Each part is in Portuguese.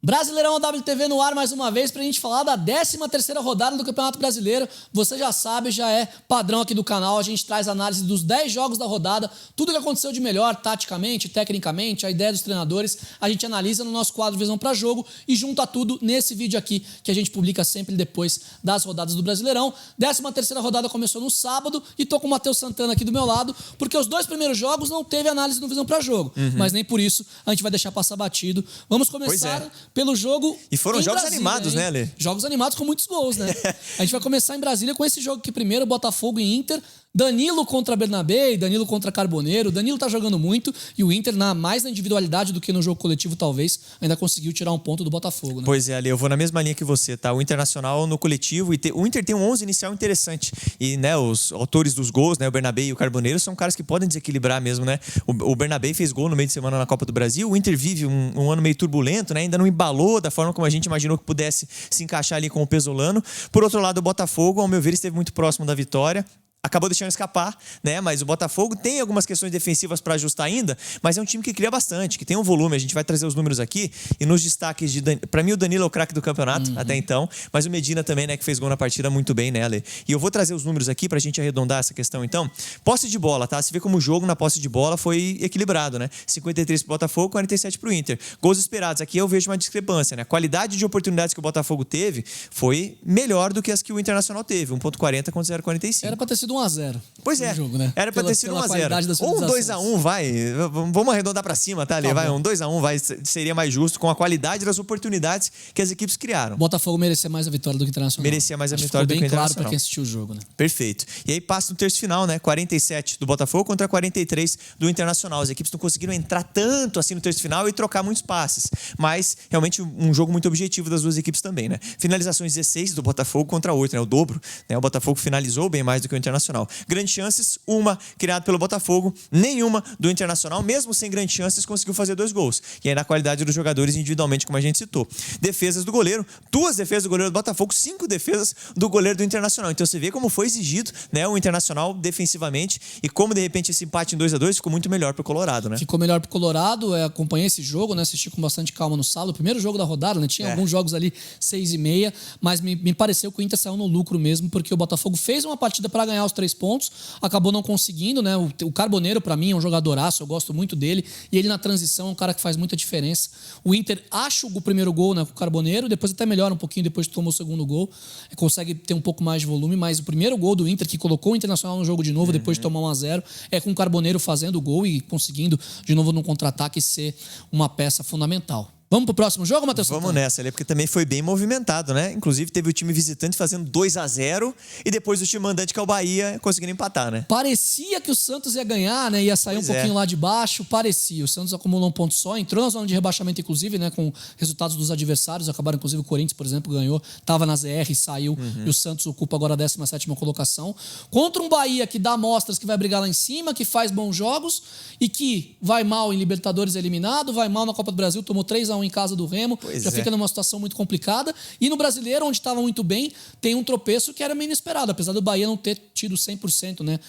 Brasileirão WTV no ar mais uma vez pra gente falar da 13ª rodada do Campeonato Brasileiro. Você já sabe, já é padrão aqui do canal. A gente traz análise dos 10 jogos da rodada, tudo que aconteceu de melhor, taticamente, tecnicamente, a ideia dos treinadores. A gente analisa no nosso quadro Visão pra Jogo e junta tudo nesse vídeo aqui que a gente publica sempre depois das rodadas do Brasileirão. 13ª rodada começou no sábado e tô com o Matheus Santana aqui do meu lado, porque os dois primeiros jogos não teve análise no Visão pra Jogo. Mas nem por isso a gente vai deixar passar batido. Vamos começar pelo jogo. E foram jogos Brasília, animados, né, Ale? Jogos animados com muitos gols, né? A gente vai começar em Brasília com esse jogo aqui primeiro, Botafogo e Inter. Danilo contra Bernabé, Danilo contra Carboneiro. Danilo tá jogando muito e o Inter, mais na individualidade do que no jogo coletivo, talvez, ainda conseguiu tirar um ponto do Botafogo, né? Pois é, Ale, eu vou na mesma linha que você, tá? O Internacional no coletivo, o Inter tem um 11 inicial interessante. E, né, os autores dos gols, né, o Bernabé e o Carboneiro, são caras que podem desequilibrar mesmo, né? O Bernabé fez gol no meio de semana na Copa do Brasil, o Inter vive um ano meio turbulento, né? Ainda não embalou da forma como a gente imaginou que pudesse se encaixar ali com o Pesolano. Por outro lado, o Botafogo, ao meu ver, esteve muito próximo da vitória. Acabou deixando escapar, né? Mas o Botafogo tem algumas questões defensivas para ajustar ainda, mas é um time que cria bastante, que tem um volume. A gente vai trazer os números aqui e nos destaques para mim o Danilo é o craque do campeonato até então, mas o Medina também, né, que fez gol na partida muito bem, né, Ale? E eu vou trazer os números aqui pra gente arredondar essa questão então. Posse de bola, tá? Você vê como o jogo na posse de bola foi equilibrado, né? 53 pro Botafogo, 47 pro Inter. Gols esperados, aqui eu vejo uma discrepância, né? A qualidade de oportunidades que o Botafogo teve foi melhor do que as que o Internacional teve, 1.40 contra 0.45. Era pra ter sido 1-0. Pois é, jogo, né? era pra ter sido 1-0. Ou um 2-1, vai. Vamos arredondar pra cima, tá, Ali? Vai, um 2-1, vai. Seria mais justo com a qualidade das oportunidades que as equipes criaram. Botafogo merecia mais a vitória do que o Internacional. Merecia mais a vitória do que o Ficou bem claro Internacional. pra quem assistiu o jogo, né? Perfeito. E aí passa no terço final, né? 47 do Botafogo contra 43 do Internacional. As equipes não conseguiram entrar tanto assim no terço final e trocar muitos passes. Mas realmente um jogo muito objetivo das duas equipes também, né? Finalizações 16 do Botafogo contra 8, né? O dobro, né? O Botafogo finalizou bem mais do que o Internacional. Grandes chances, uma criada pelo Botafogo, nenhuma do Internacional, mesmo sem grandes chances, conseguiu fazer 2 gols. E aí na qualidade dos jogadores individualmente, como a gente citou. Defesas do goleiro, 2 defesas do goleiro do Botafogo, 5 defesas do goleiro do Internacional. Então você vê como foi exigido, né, o Internacional defensivamente e como de repente esse empate em 2-2 ficou muito melhor pro Colorado, né? Ficou melhor pro Colorado, acompanhei esse jogo, né? Assisti com bastante calma no sábado. O primeiro jogo da rodada, né? Tinha alguns jogos ali 6:30, mas me pareceu que o Inter saiu no lucro mesmo, porque o Botafogo fez uma partida para ganhar os 3 pontos, acabou não conseguindo, né? O Carboneiro, para mim, é um jogadoraço, eu gosto muito dele, e ele na transição é um cara que faz muita diferença. O Inter acha o primeiro gol, né, com o Carboneiro, depois até melhora um pouquinho depois que tomou o segundo gol, consegue ter um pouco mais de volume, mas o primeiro gol do Inter, que colocou o Internacional no jogo de novo, depois de tomar 1-0, é com o Carboneiro fazendo o gol e conseguindo, de novo, num contra-ataque, ser uma peça fundamental. Vamos pro próximo jogo, Matheus? Vamos nessa, porque também foi bem movimentado, né? Inclusive teve o time visitante fazendo 2-0 e depois o time mandante, que é o Bahia, conseguindo empatar, né? Parecia que o Santos ia ganhar, né? Ia sair um pouquinho lá de baixo, parecia. O Santos acumulou um ponto só, entrou na zona de rebaixamento, inclusive, né? Com resultados dos adversários. Acabaram, inclusive, o Corinthians, por exemplo, ganhou. Tava na ZR, saiu. E o Santos ocupa agora a 17ª colocação. Contra um Bahia que dá amostras que vai brigar lá em cima, que faz bons jogos e que vai mal em Libertadores eliminado, vai mal na Copa do Brasil, tomou 3-1 em casa do Remo, fica numa situação muito complicada. E no Brasileiro, onde estava muito bem, tem um tropeço que era meio inesperado, apesar do Bahia não ter tido 100%, né,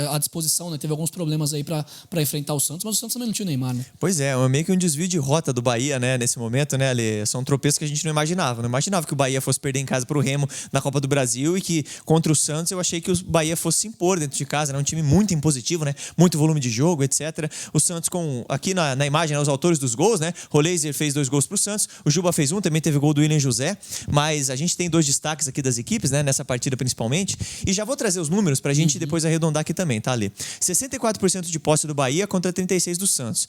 à disposição, né? Teve alguns problemas aí para enfrentar o Santos, mas o Santos também não tinha o Neymar, né? Pois é meio que um desvio de rota do Bahia, né, nesse momento, né, Ale? São tropeços que a gente não imaginava. Não imaginava que o Bahia fosse perder em casa pro Remo na Copa do Brasil e que contra o Santos eu achei que o Bahia fosse se impor dentro de casa, né? Um time muito impositivo, né? Muito volume de jogo, etc. O Santos aqui na imagem, né, os autores dos gols, né? Roleiser fez 2 gols pro Santos, o Juba fez 1, também teve gol do William José, mas a gente tem 2 destaques aqui das equipes, né, nessa partida principalmente, e já vou trazer os números pra gente depois arredondar aqui também, tá, Ali? 64% de posse do Bahia contra 36% do Santos.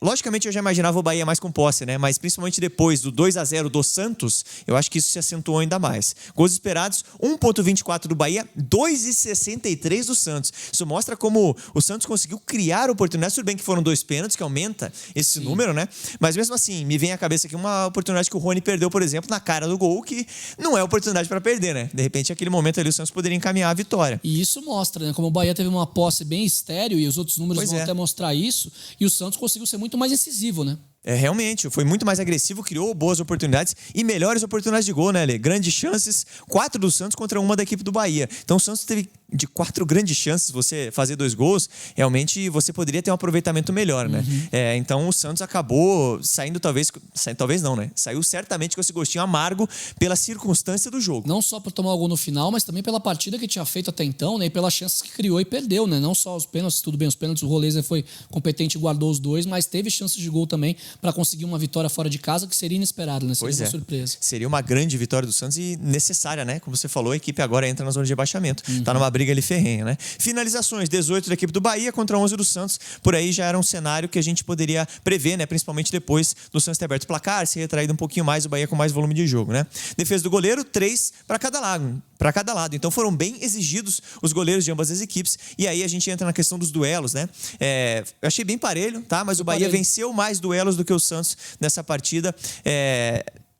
Logicamente eu já imaginava o Bahia mais com posse, né, mas principalmente depois do 2-0 do Santos, eu acho que isso se acentuou ainda mais. Gols esperados, 1.24 do Bahia, 2.63 do Santos. Isso mostra como o Santos conseguiu criar oportunidades, tudo bem que foram 2 pênaltis, que aumenta esse número, né, mas mesmo assim, me vem à cabeça aqui uma oportunidade que o Rony perdeu, por exemplo, na cara do gol, que não é oportunidade para perder, né? De repente, naquele momento ali, o Santos poderia encaminhar a vitória. E isso mostra, né? Como o Bahia teve uma posse bem estéril, e os outros números vão até mostrar isso, e o Santos conseguiu ser muito mais incisivo, né? Realmente, foi muito mais agressivo, criou boas oportunidades e melhores oportunidades de gol, né, Ale? Grandes chances, 4 do Santos contra 1 da equipe do Bahia. Então o Santos teve de 4 grandes chances você fazer 2 gols, realmente você poderia ter um aproveitamento melhor, né? Então o Santos acabou saindo talvez não, né? Saiu certamente com esse gostinho amargo pela circunstância do jogo. Não só por tomar o gol no final, mas também pela partida que tinha feito até então, né? E pelas chances que criou e perdeu, né? Não só os pênaltis, tudo bem, os pênaltis, o Roleiser foi competente e guardou os 2, mas teve chances de gol também para conseguir uma vitória fora de casa que seria inesperado, né? Seria uma surpresa. Seria uma grande vitória do Santos e necessária, né? Como você falou, a equipe agora entra na zona de rebaixamento. Tá numa briga ali ferrenha, né? Finalizações, 18 da equipe do Bahia contra 11 do Santos. Por aí já era um cenário que a gente poderia prever, né? Principalmente depois do Santos ter aberto o placar, se retraído um pouquinho mais, o Bahia com mais volume de jogo, né? Defesa do goleiro, 3 para cada lado. Então foram bem exigidos os goleiros de ambas as equipes. E aí a gente entra na questão dos duelos, né? Eu achei bem parelho, tá? Mas o Bahia venceu mais duelos do que o Santos nessa partida.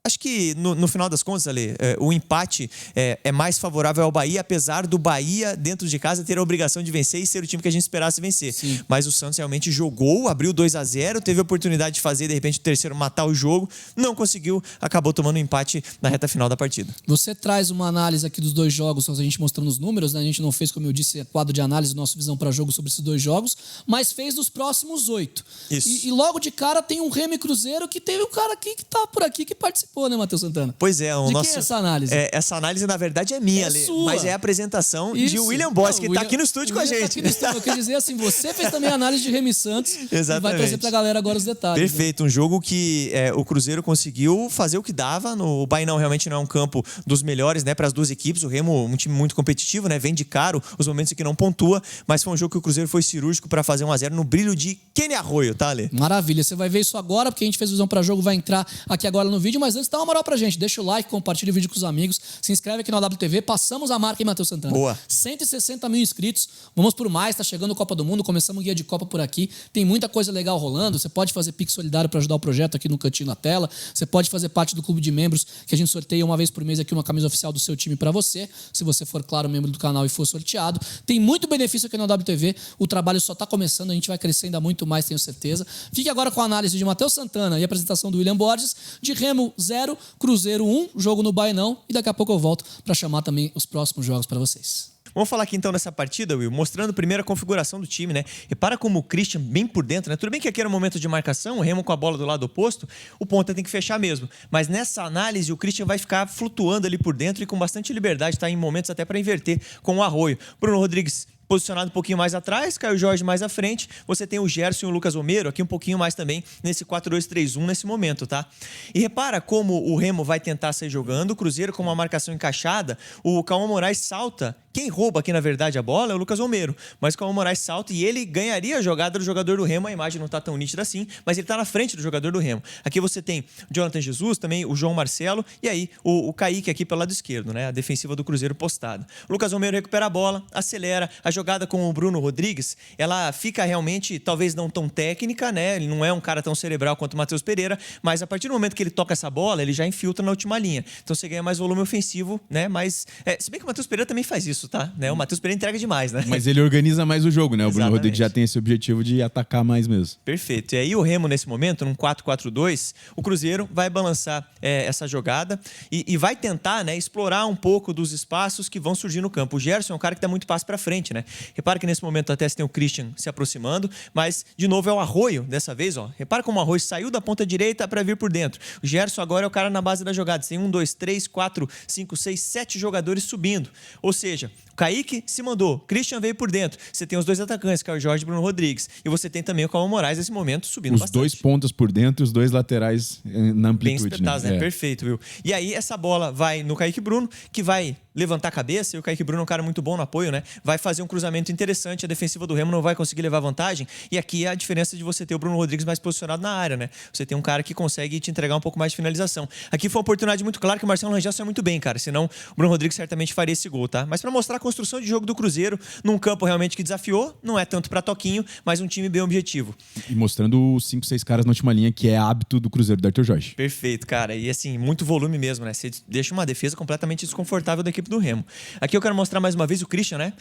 Acho que no final das contas, Ale, o empate é mais favorável ao Bahia, apesar do Bahia, dentro de casa, ter a obrigação de vencer e ser o time que a gente esperasse vencer. Sim. Mas o Santos realmente jogou, abriu 2-0, teve a oportunidade de fazer, de repente, o terceiro matar o jogo, não conseguiu, acabou tomando um empate na reta final da partida. Você traz uma análise aqui dos 2 jogos, só a gente mostrando os números, né? A gente não fez, como eu disse, quadro de análise do nosso Visão para Jogo sobre esses 2 jogos, mas fez dos próximos 8. Isso. E logo de cara tem um Remo e Cruzeiro que teve um cara aqui que tá por aqui que participou, né, Matheus Santana? Pois é. Quem é essa análise? Essa análise, na verdade, é minha, Ale, mas é a apresentação de William Boss, que está aqui no estúdio com a gente. Tá aqui no estúdio. Eu queria dizer assim, você fez também a análise de Remo e Santos. Exatamente. E vai trazer pra galera agora os detalhes. Perfeito, né? Um jogo que o Cruzeiro conseguiu fazer o que dava. O Bainão realmente não é um campo dos melhores, né, para as duas equipes. O Remo, um time muito competitivo, né, vende caro os momentos em que não pontua, mas foi um jogo que o Cruzeiro foi cirúrgico para fazer 1-0 no brilho de Kenny Arroyo, tá, Ale? Maravilha, você vai ver isso agora, porque a gente fez Visão para Jogo, vai entrar aqui agora no vídeo, mas antes dá uma moral pra gente, deixa o like, compartilha o vídeo com os amigos, se inscreve aqui no AWTV, passamos a marca, hein, Matheus Santana? Boa. 160 mil inscritos, vamos por mais, tá chegando a Copa do Mundo, começamos o Guia de Copa por aqui, tem muita coisa legal rolando, você pode fazer Pix Solidário para ajudar o projeto aqui no cantinho na tela, você pode fazer parte do clube de membros, que a gente sorteia uma vez por mês aqui uma camisa oficial do seu time para você, se você for, claro, membro do canal e for sorteado. Tem muito benefício aqui no AWTV, o trabalho só tá começando, a gente vai crescer ainda muito mais, tenho certeza. Fique agora com a análise de Matheus Santana e a apresentação do William Borges, de Remo 0, Cruzeiro 1, jogo no Bainão, e daqui a pouco eu volto para chamar também os próximos jogos para vocês. Vamos falar aqui então dessa partida, Will, mostrando primeiro a configuração do time, né? Repara como o Christian bem por dentro, né? Tudo bem que aqui era um momento de marcação, o Remo com a bola do lado oposto, o ponta tem que fechar mesmo. Mas nessa análise, o Christian vai ficar flutuando ali por dentro e com bastante liberdade, tá? Em momentos até para inverter com o Arroyo. Bruno Rodrigues posicionado um pouquinho mais atrás, Caio Jorge mais à frente, você tem o Gerson e o Lucas Romero aqui um pouquinho mais também nesse 4-2-3-1 nesse momento, tá? E repara como o Remo vai tentar sair jogando, o Cruzeiro com uma marcação encaixada, o Cauã Moraes salta, quem rouba aqui na verdade a bola é o Lucas Romero, mas o Cauã Moraes salta e ele ganharia a jogada do jogador do Remo, a imagem não tá tão nítida assim, mas ele tá na frente do jogador do Remo. Aqui você tem o Jonathan Jesus, também o João Marcelo e aí o Kaique aqui pelo lado esquerdo, né? A defensiva do Cruzeiro postada. O Lucas Romero recupera a bola, acelera, a jogada com o Bruno Rodrigues, ela fica realmente, talvez não tão técnica, né? Ele não é um cara tão cerebral quanto o Matheus Pereira, mas a partir do momento que ele toca essa bola, ele já infiltra na última linha. Então você ganha mais volume ofensivo, né? Mas, se bem que o Matheus Pereira também faz isso, tá? Né? O Matheus Pereira entrega demais, né? Mas ele organiza mais o jogo, né? O Exatamente. Bruno Rodrigues já tem esse objetivo de atacar mais mesmo. Perfeito. E aí o Remo, nesse momento, num 4-4-2, o Cruzeiro vai balançar essa jogada e vai tentar, né, explorar um pouco dos espaços que vão surgir no campo. O Gerson é um cara que dá muito passo para frente, né? Repara que nesse momento até você tem o Christian se aproximando, mas de novo é o Arroyo dessa vez, ó. Repara como o Arroyo saiu da ponta direita para vir por dentro. O Gerson agora é o cara na base da jogada. Você tem 1, 2, 3, 4, 5, 6, 7 jogadores subindo. Ou seja, o Kaique se mandou, Christian veio por dentro. Você tem os dois atacantes, Caio Jorge e Bruno Rodrigues. E você tem também o Cauã Moraes nesse momento subindo os bastante. Dois pontas por dentro e os dois laterais na amplitude. Bem espetados, né? É. Perfeito, viu? E aí essa bola vai no Kaique Bruno, que vai levantar a cabeça, e o Kaique Bruno é um cara muito bom no apoio, né? Vai fazer um cruzamento interessante, a defensiva do Remo não vai conseguir levar vantagem, e aqui é a diferença de você ter o Bruno Rodrigues mais posicionado na área, né? Você tem um cara que consegue te entregar um pouco mais de finalização. Aqui foi uma oportunidade muito clara que o Marcelo Rangel saiu muito bem, cara, senão o Bruno Rodrigues certamente faria esse gol, tá? Mas para mostrar a construção de jogo do Cruzeiro, num campo realmente que desafiou, não é tanto para toquinho, mas um time bem objetivo. E mostrando os 5, 6 caras na última linha, que é hábito do Cruzeiro, do Arthur Jorge. Perfeito, cara. E assim, muito volume mesmo, né? Você deixa uma defesa completamente desconfortável da equipe do Remo. Aqui eu quero mostrar mais uma vez o Christian, né?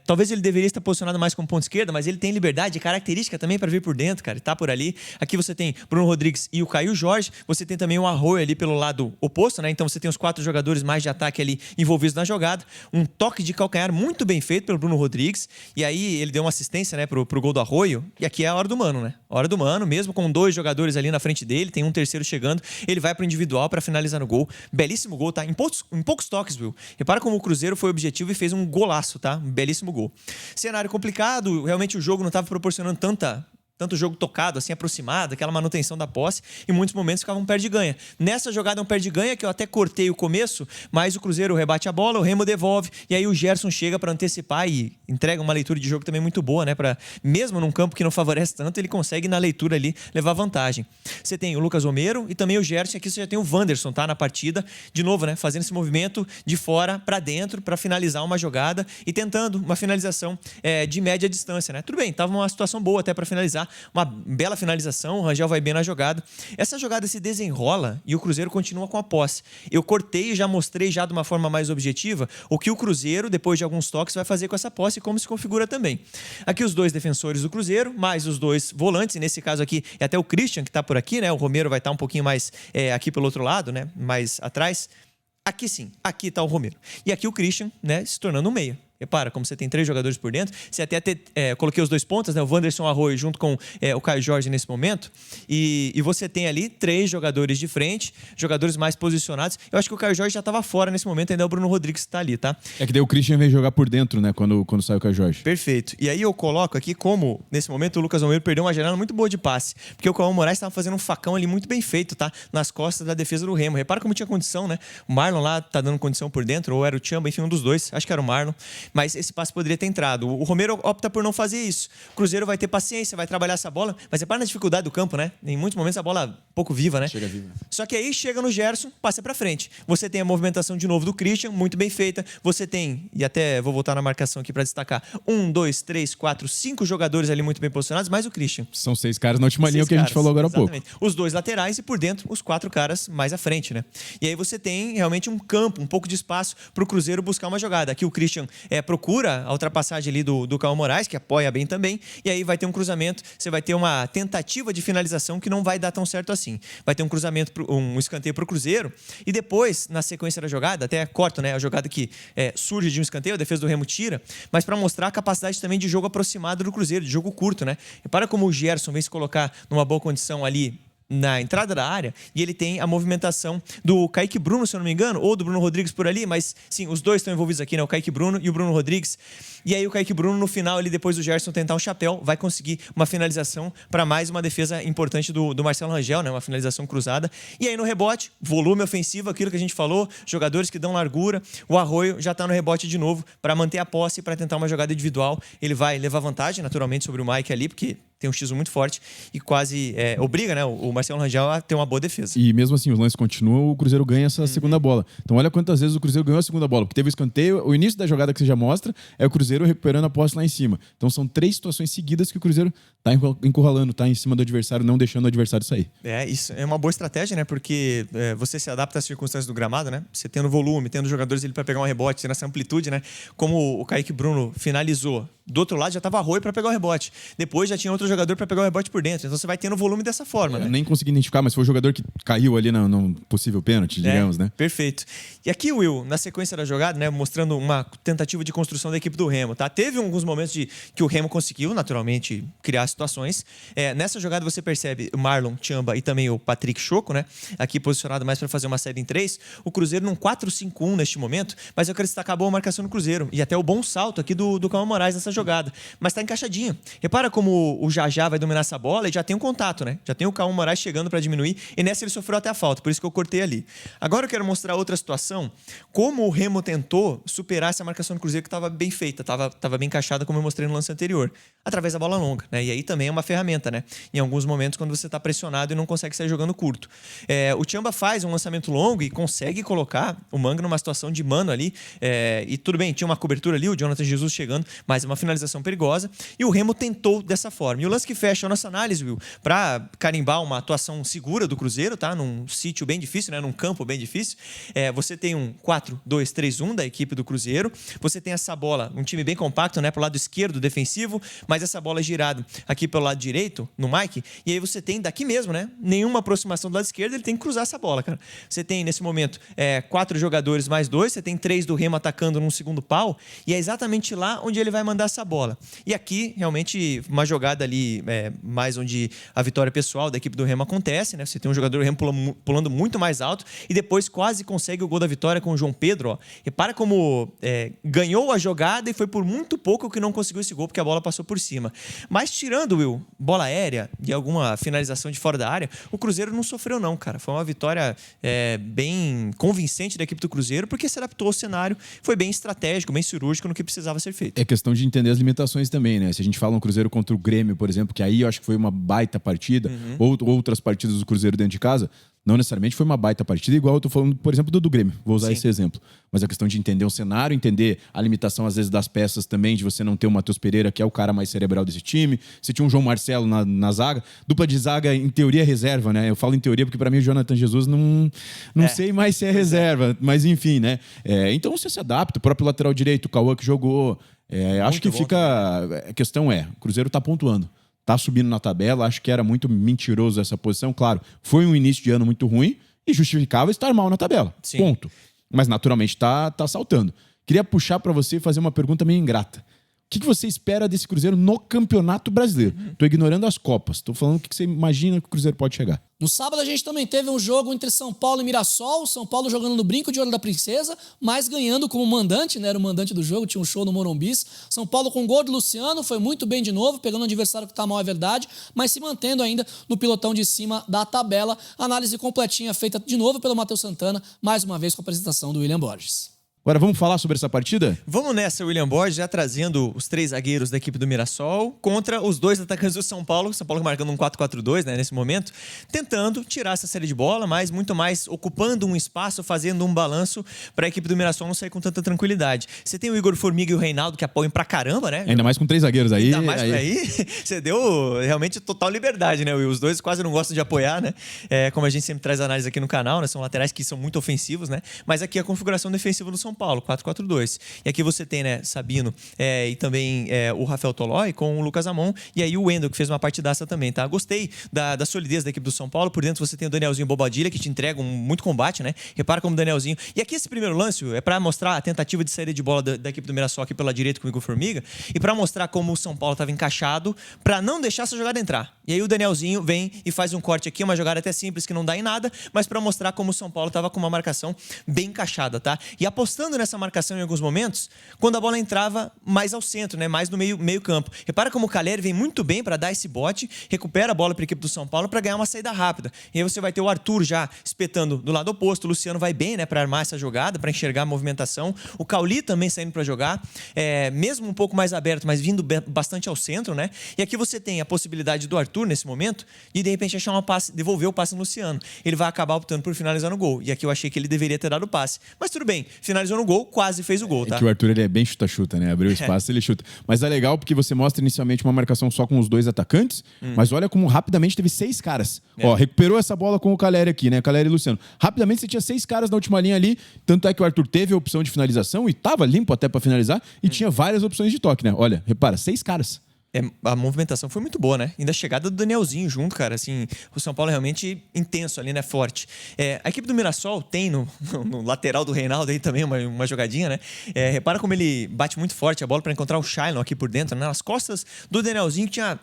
Talvez ele deveria estar posicionado mais como ponta esquerda, mas ele tem liberdade e característica também para vir por dentro, cara. Tá por ali. Aqui você tem Bruno Rodrigues e o Caio Jorge. Você tem também o Arroyo ali pelo lado oposto, né? Então você tem os 4 jogadores mais de ataque ali envolvidos na jogada. Um toque de calcanhar muito bem feito pelo Bruno Rodrigues. E aí ele deu uma assistência, né, pro gol do Arroyo. E aqui é a hora do Mano, né? Hora do Mano, mesmo com 2 jogadores ali na frente dele, tem um terceiro chegando, ele vai pro individual para finalizar no gol. Belíssimo gol, tá? Em poucos toques, Will. Repara como o Cruzeiro foi objetivo e fez um golaço, tá? Um belíssimo gol. Cenário complicado, realmente o jogo não estava proporcionando tanto jogo tocado, assim, aproximado, aquela manutenção da posse, em muitos momentos ficava um perde-ganha. Nessa jogada um perde-ganha, que eu até cortei o começo, mas o Cruzeiro rebate a bola, o Remo devolve, e aí o Gerson chega para antecipar e entrega uma leitura de jogo também muito boa, né? Mesmo num campo que não favorece tanto, ele consegue na leitura ali levar vantagem. Você tem o Lucas Romero e também o Gerson, aqui você já tem o Wanderson, tá? Na partida, de novo, né? Fazendo esse movimento de fora para dentro, para finalizar uma jogada e tentando uma finalização de média distância, né? Tudo bem, tava uma situação boa até para finalizar, uma bela finalização, o Rangel vai bem na jogada. Essa jogada se desenrola e o Cruzeiro continua com a posse. Eu cortei e já mostrei já de uma forma mais objetiva o que o Cruzeiro, depois de alguns toques, vai fazer com essa posse e como se configura também. Aqui os 2 defensores do Cruzeiro, mais os 2 volantes, e nesse caso aqui é até o Christian que está por aqui, né? O Romero vai estar um pouquinho mais aqui pelo outro lado, né? Mais atrás. Aqui sim, aqui está o Romero. E aqui o Christian, né? Se tornando um meia. Repara, como você tem 3 jogadores por dentro, você até coloquei os 2 pontas, né? O Wanderson Arroyo junto com o Caio Jorge nesse momento, e você tem ali 3 jogadores de frente, jogadores mais posicionados. Eu acho que o Caio Jorge já estava fora nesse momento, ainda é o Bruno Rodrigues que está ali, tá? É que daí o Christian veio jogar por dentro, né? Quando saiu o Caio Jorge. Perfeito. E aí eu coloco aqui como, nesse momento, o Lucas Romero perdeu uma janela muito boa de passe, porque o Cauã Moraes estava fazendo um facão ali muito bem feito, tá? Nas costas da defesa do Remo. Repara como tinha condição, né? O Marlon lá tá dando condição por dentro, ou era o Tchamba, enfim, um dos 2. Acho que era o Marlon. Mas esse passe poderia ter entrado. O Romero opta por não fazer isso. O Cruzeiro vai ter paciência, vai trabalhar essa bola, mas repara na dificuldade do campo, né? Em muitos momentos a bola pouco viva, né? Chega viva. Só que aí chega no Gerson, passa pra frente. Você tem a movimentação de novo do Christian, muito bem feita. Você tem, e até vou voltar na marcação aqui pra destacar, 1, 2, 3, 4, 5 jogadores ali muito bem posicionados, mais o Christian. São 6 caras na última linha, o que a gente falou agora há pouco. Os 2 laterais e por dentro os 4 caras mais à frente, né? E aí você tem realmente um campo, um pouco de espaço pro Cruzeiro buscar uma jogada. Aqui o Christian procura a ultrapassagem ali do Cauã Moraes, que apoia bem também, e aí vai ter um cruzamento, você vai ter uma tentativa de finalização que não vai dar tão certo assim. Vai ter um cruzamento, um escanteio pro Cruzeiro, e depois, na sequência da jogada, até corto, né? A jogada que surge de um escanteio, a defesa do Remo tira, mas para mostrar a capacidade também de jogo aproximado do Cruzeiro, de jogo curto, né? Repara como o Gerson vem se colocar numa boa condição ali na entrada da área, e ele tem a movimentação do Kaique Bruno, se eu não me engano, ou do Bruno Rodrigues por ali, mas sim, os 2 estão envolvidos aqui, né? O Kaique Bruno e o Bruno Rodrigues. E aí o Kaique Bruno, no final, ele, depois do Gerson tentar um chapéu, vai conseguir uma finalização para mais uma defesa importante do Marcelo Rangel, né? Uma finalização cruzada. E aí no rebote, volume ofensivo, aquilo que a gente falou, jogadores que dão largura. O Arroyo já está no rebote de novo para manter a posse, para tentar uma jogada individual. Ele vai levar vantagem, naturalmente, sobre o Mike ali, porque tem um X1 muito forte e quase obriga, né, o Marcelo Rangel a ter uma boa defesa. E mesmo assim, os lances continuam, o Cruzeiro ganha essa segunda bola. Então olha quantas vezes o Cruzeiro ganhou a segunda bola, porque teve o escanteio, o início da jogada que você já mostra é o Cruzeiro recuperando a posse lá em cima. Então são 3 situações seguidas que o Cruzeiro tá encurralando, tá em cima do adversário, não deixando o adversário sair. Isso é uma boa estratégia, né, porque você se adapta às circunstâncias do gramado, né, você tendo volume, tendo jogadores ali para pegar um rebote, tendo essa amplitude, né, como o Kaique Bruno finalizou. Do outro lado já estava Arroyo para pegar o rebote. Depois já tinha outro jogador para pegar o rebote por dentro. Então você vai tendo volume dessa forma, né? Eu nem consegui identificar, mas foi o jogador que caiu ali no possível pênalti, digamos, né? Perfeito. E aqui, Will, na sequência da jogada, né, mostrando uma tentativa de construção da equipe do Remo, tá? Teve alguns momentos que o Remo conseguiu, naturalmente, criar situações. Nessa jogada você percebe o Marlon, Tchamba e também o Patrick Choco, né? Aqui posicionado mais para fazer uma saída em 3. O Cruzeiro num 4-5-1 neste momento, mas eu quero destacar a boa marcação do Cruzeiro e até o bom salto aqui do Cauã Moraes nessa jogada. Mas tá encaixadinho. Repara como o Jajá vai dominar essa bola e já tem um contato, né? Já tem o Cauã Moraes chegando para diminuir e nessa ele sofreu até a falta, por isso que eu cortei ali. Agora eu quero mostrar outra situação, como o Remo tentou superar essa marcação do Cruzeiro que estava bem feita, estava bem encaixada, como eu mostrei no lance anterior, através da bola longa, né? E aí também é uma ferramenta, né? Em alguns momentos quando você está pressionado e não consegue sair jogando curto. O Tchamba faz um lançamento longo e consegue colocar o Manga numa situação de mano ali, e tudo bem, tinha uma cobertura ali, o Jonathan Jesus chegando, mas uma finalização perigosa, e o Remo tentou dessa forma. E o lance que fecha a nossa análise, Will, para carimbar uma atuação segura do Cruzeiro, tá? Num sítio bem difícil, né? Num campo bem difícil. Você tem um 4-2-3-1 da equipe do Cruzeiro. Você tem essa bola, um time bem compacto, né? Pro lado esquerdo, defensivo, mas essa bola é girada aqui pelo lado direito, no Mike. E aí você tem daqui mesmo, né? Nenhuma aproximação do lado esquerdo, ele tem que cruzar essa bola, cara. Você tem, nesse momento, 4 jogadores mais 2, você tem 3 do Remo atacando num segundo pau, e é exatamente lá onde ele vai mandar essa bola. E aqui, realmente, uma jogada ali, mais onde a vitória pessoal da equipe do Remo acontece, né? Você tem um jogador do Remo pulando muito mais alto, e depois quase consegue o gol da vitória com o João Pedro, ó. Repara como ganhou a jogada e foi por muito pouco que não conseguiu esse gol, porque a bola passou por cima. Mas tirando, Will, bola aérea e alguma finalização de fora da área, o Cruzeiro não sofreu não, cara. Foi uma vitória bem convincente da equipe do Cruzeiro, porque se adaptou ao cenário, foi bem estratégico, bem cirúrgico no que precisava ser feito. É questão de entender as limitações também, né? Se a gente fala um Cruzeiro contra o Grêmio, por exemplo, que aí eu acho que foi uma baita partida, ou outras partidas do Cruzeiro dentro de casa, não necessariamente foi uma baita partida, igual eu tô falando, por exemplo, do Grêmio. Vou usar esse exemplo. Mas a questão de entender o cenário, entender a limitação, às vezes, das peças também, de você não ter o Matheus Pereira, que é o cara mais cerebral desse time. Você tinha um João Marcelo na zaga. Dupla de zaga, em teoria, é reserva, né? Eu falo em teoria porque, para mim, o Jonathan Jesus não sei mais se é reserva. Mas, enfim, né? Então, você se adapta. O próprio lateral direito, o Cauã que jogou. Acho que fica... A questão o Cruzeiro tá pontuando. Tá subindo na tabela, acho que era muito mentiroso essa posição. Claro, foi um início de ano muito ruim e justificava estar mal na tabela. Sim. Ponto. Mas naturalmente tá saltando. Queria puxar para você e fazer uma pergunta meio ingrata. O que você espera desse Cruzeiro no Campeonato Brasileiro? Tô ignorando as Copas. Tô falando o que você imagina que o Cruzeiro pode chegar. No sábado a gente também teve um jogo entre São Paulo e Mirassol. São Paulo jogando no brinco de ouro da princesa, mas ganhando como mandante, né? Era o mandante do jogo, tinha um show no Morumbis. São Paulo com gol de Luciano, foi muito bem de novo, pegando um adversário que tá mal, é verdade, mas se mantendo ainda no pilotão de cima da tabela. Análise completinha feita de novo pelo Matheus Santana, mais uma vez com a apresentação do William Borges. Agora, vamos falar sobre essa partida? Vamos nessa, William Borges, já trazendo os 3 zagueiros da equipe do Mirassol contra os 2 atacantes do São Paulo marcando um 4-4-2, né, nesse momento, tentando tirar essa série de bola, mas muito mais ocupando um espaço, fazendo um balanço para a equipe do Mirassol não sair com tanta tranquilidade. Você tem o Igor Formiga e o Reinaldo que apoiam pra caramba, né? Ainda mais com 3 zagueiros aí. Ainda mais por aí, você deu realmente total liberdade, né, Will? Os 2 quase não gostam de apoiar, né? Como a gente sempre traz análise aqui no canal, né? São laterais que são muito ofensivos, né? Mas aqui a configuração defensiva do São Paulo, 4-4-2. E aqui você tem, né, Sabino e também o Rafael Tolói com o Lucas Amon e aí o Wendel, que fez uma partidaça também, tá? Gostei da solidez da equipe do São Paulo. Por dentro você tem o Danielzinho Bobadilha, que te entrega muito combate, né? Repara como o Danielzinho... E aqui esse primeiro lance é para mostrar a tentativa de saída de bola da equipe do Mirassol aqui pela direita com o Igor Formiga e para mostrar como o São Paulo estava encaixado para não deixar essa jogada entrar. E aí o Danielzinho vem e faz um corte aqui, uma jogada até simples que não dá em nada, mas para mostrar como o São Paulo estava com uma marcação bem encaixada, tá? E apostando nessa marcação em alguns momentos, quando a bola entrava mais ao centro, né? Mais no meio campo. Repara como o Calleri vem muito bem para dar esse bote, recupera a bola para a equipe do São Paulo para ganhar uma saída rápida. E aí você vai ter o Arthur já espetando do lado oposto, o Luciano vai bem, né? Para armar essa jogada, para enxergar a movimentação. O Cauli também saindo para jogar, mesmo um pouco mais aberto, mas vindo bastante ao centro, né? E aqui você tem a possibilidade do Arthur, nesse momento, de repente achar devolver o passe no Luciano. Ele vai acabar optando por finalizar no gol. E aqui eu achei que ele deveria ter dado o passe. Mas tudo bem, finalizou no gol, quase fez o gol, tá? É que o Arthur ele é bem chuta-chuta, né? Abriu espaço, ele chuta. Mas é legal porque você mostra inicialmente uma marcação só com os 2 atacantes, mas olha como rapidamente teve 6 caras. Ó, recuperou essa bola com o Calleri aqui, né? Calleri e Luciano. Rapidamente você tinha 6 caras na última linha ali, tanto é que o Arthur teve a opção de finalização e tava limpo até pra finalizar e tinha várias opções de toque, né? Olha, repara, 6 caras. A movimentação foi muito boa, né? Ainda a chegada do Danielzinho junto, cara. Assim, o São Paulo é realmente intenso ali, né? Forte. A equipe do Mirassol tem no lateral do Reinaldo aí também uma jogadinha, né? Repara como ele bate muito forte a bola para encontrar o Shailon aqui por dentro, né? Nas costas do Danielzinho, que tinha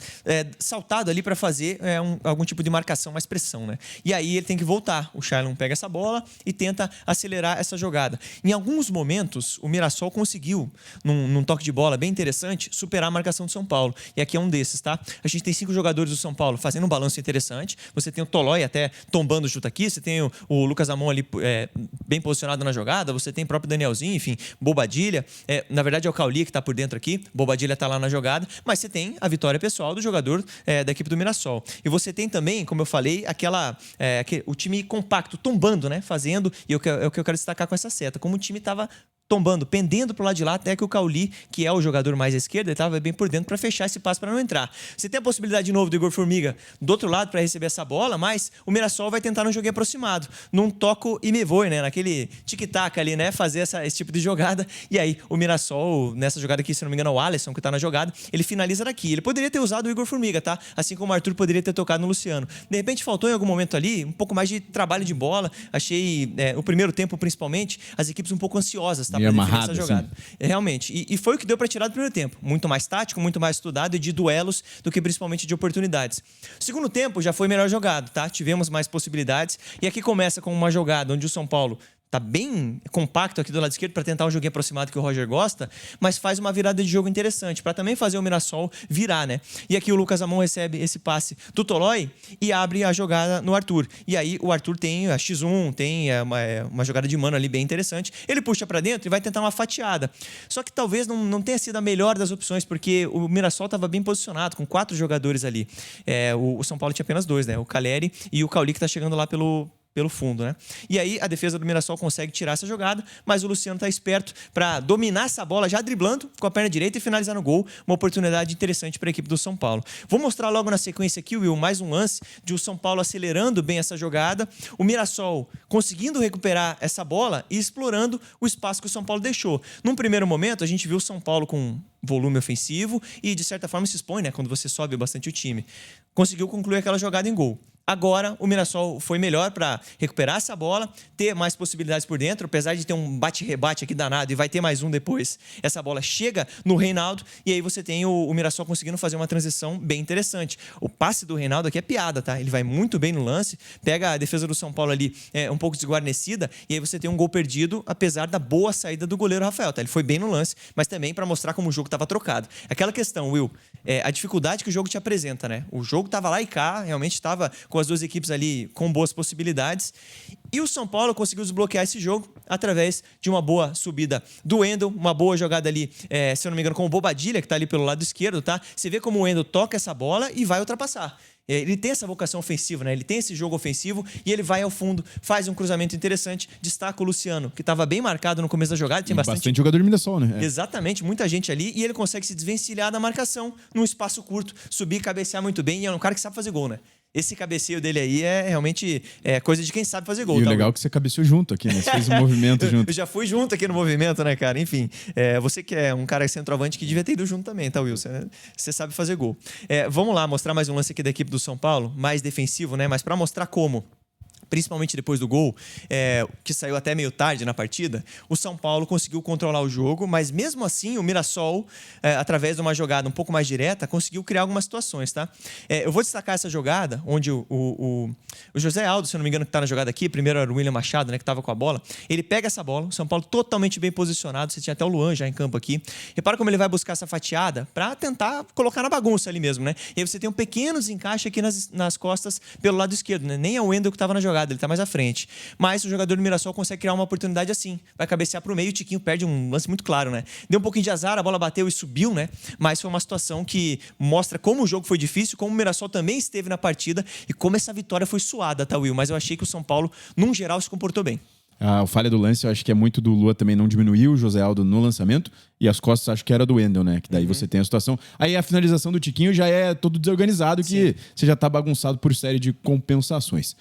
saltado ali para fazer algum tipo de marcação, mais pressão, né? E aí ele tem que voltar. O Shailon pega essa bola e tenta acelerar essa jogada. Em alguns momentos, o Mirassol conseguiu, num toque de bola bem interessante, superar a marcação do São Paulo. E aqui é um desses, tá? A gente tem 5 jogadores do São Paulo fazendo um balanço interessante. Você tem o Tolói até tombando junto aqui. Você tem o Lucas Amon ali bem posicionado na jogada. Você tem o próprio Danielzinho, enfim, Bobadilha. Na verdade é o Cauli que tá por dentro aqui. Bobadilha tá lá na jogada. Mas você tem a vitória pessoal do jogador da equipe do Mirassol. E você tem também, como eu falei, o time compacto, tombando, né? Fazendo, e é o que eu quero destacar com essa seta. Como o time tava tombando, pendendo pro lado de lá, até que o Cauli, que é o jogador mais à esquerda, ele estava bem por dentro para fechar esse passe para não entrar. Você tem a possibilidade de novo do Igor Formiga do outro lado para receber essa bola, mas o Mirassol vai tentar num joguinho aproximado, num toco e me voe, né? Naquele tic-tac ali, né? Fazer esse tipo de jogada. E aí o Mirassol, nessa jogada aqui, se não me engano, é o Alisson que tá na jogada, ele finaliza daqui. Ele poderia ter usado o Igor Formiga, tá? Assim como o Arthur poderia ter tocado no Luciano. De repente faltou em algum momento ali um pouco mais de trabalho de bola. Achei o primeiro tempo, principalmente, as equipes um pouco ansiosas, tá? Pra definir essa jogada. Assim. Realmente. E foi o que deu para tirar do primeiro tempo. Muito mais tático, muito mais estudado e de duelos do que principalmente de oportunidades. O segundo tempo já foi melhor jogado, tá? Tivemos mais possibilidades. E aqui começa com uma jogada onde o São Paulo tá bem compacto aqui do lado esquerdo para tentar um joguinho aproximado que o Roger gosta, mas faz uma virada de jogo interessante para também fazer o Mirassol virar, né? E aqui o Lucas Amon recebe esse passe do Tolói e abre a jogada no Arthur. E aí o Arthur tem a X1, tem uma jogada de mano ali bem interessante. Ele puxa para dentro e vai tentar uma fatiada. Só que talvez não tenha sido a melhor das opções, porque o Mirassol estava bem posicionado, com 4 jogadores ali. O São Paulo tinha apenas 2, né? O Caleri e o Cauli, que tá chegando lá pelo fundo, né? E aí a defesa do Mirassol consegue tirar essa jogada, mas o Luciano tá esperto para dominar essa bola já driblando com a perna direita e finalizar no gol. Uma oportunidade interessante para a equipe do São Paulo. Vou mostrar logo na sequência aqui, Will, mais um lance de o São Paulo acelerando bem essa jogada, o Mirassol conseguindo recuperar essa bola e explorando o espaço que o São Paulo deixou. Num primeiro momento, a gente viu o São Paulo com volume ofensivo e, de certa forma, se expõe, né? Quando você sobe bastante o time. Conseguiu concluir aquela jogada em gol. Agora, o Mirassol foi melhor para recuperar essa bola, ter mais possibilidades por dentro, apesar de ter um bate-rebate aqui danado e vai ter mais um depois. Essa bola chega no Reinaldo e aí você tem o Mirassol conseguindo fazer uma transição bem interessante. O passe do Reinaldo aqui é piada, tá? Ele vai muito bem no lance, pega a defesa do São Paulo ali um pouco desguarnecida e aí você tem um gol perdido, apesar da boa saída do goleiro Rafael, tá? Ele foi bem no lance, mas também para mostrar como o jogo estava trocado. Aquela questão, Will, a dificuldade que o jogo te apresenta, né? O jogo estava lá e cá, realmente estava com as duas equipes ali com boas possibilidades. E o São Paulo conseguiu desbloquear esse jogo através de uma boa subida do Wendel, uma boa jogada ali, se eu não me engano, com o Bobadilha, que tá ali pelo lado esquerdo, tá? Você vê como o Wendel toca essa bola e vai ultrapassar. Ele tem essa vocação ofensiva, né? Ele tem esse jogo ofensivo e ele vai ao fundo, faz um cruzamento interessante, destaca o Luciano, que estava bem marcado no começo da jogada. Tem bastante jogador de Mirassol, né? Exatamente, muita gente ali e ele consegue se desvencilhar da marcação num espaço curto, subir e cabecear muito bem. E é um cara que sabe fazer gol, né? Esse cabeceio dele aí é realmente coisa de quem sabe fazer gol. E o legal é que você cabeceou junto aqui, né? Você fez um movimento junto. Eu já fui junto aqui no movimento, né, cara? Enfim, você que é um cara centroavante que devia ter ido junto também, tá, Wilson? Você sabe fazer gol. Vamos lá, mostrar mais um lance aqui da equipe do São Paulo, mais defensivo, né? Mas para mostrar como, principalmente depois do gol, que saiu até meio tarde na partida, o São Paulo conseguiu controlar o jogo, mas mesmo assim o Mirassol, através de uma jogada um pouco mais direta, conseguiu criar algumas situações, tá? Eu vou destacar essa jogada, onde o José Aldo, se eu não me engano, que está na jogada aqui, primeiro era o William Machado, né, que estava com a bola, ele pega essa bola, o São Paulo totalmente bem posicionado, você tinha até o Luan já em campo aqui, repara como ele vai buscar essa fatiada para tentar colocar na bagunça ali mesmo, né? E aí você tem um pequeno desencaixe aqui nas costas pelo lado esquerdo, né? Nem é o Wendel que estava na jogada, ele está mais à frente. Mas o jogador do Mirassol consegue criar uma oportunidade assim. Vai cabecear para o meio e o Tiquinho perde um lance muito claro, né? Deu um pouquinho de azar, a bola bateu e subiu, né? Mas foi uma situação que mostra como o jogo foi difícil, como o Mirassol também esteve na partida e como essa vitória foi suada, tá, Will? Mas eu achei que o São Paulo, num geral, se comportou bem. A falha do lance, eu acho que é muito do Lua também não diminuiu o José Aldo no lançamento. E as costas, acho que era do Wendel, né? Que daí você tem a situação. Aí a finalização do Tiquinho já é todo desorganizado, que você já tá bagunçado por série de compensações.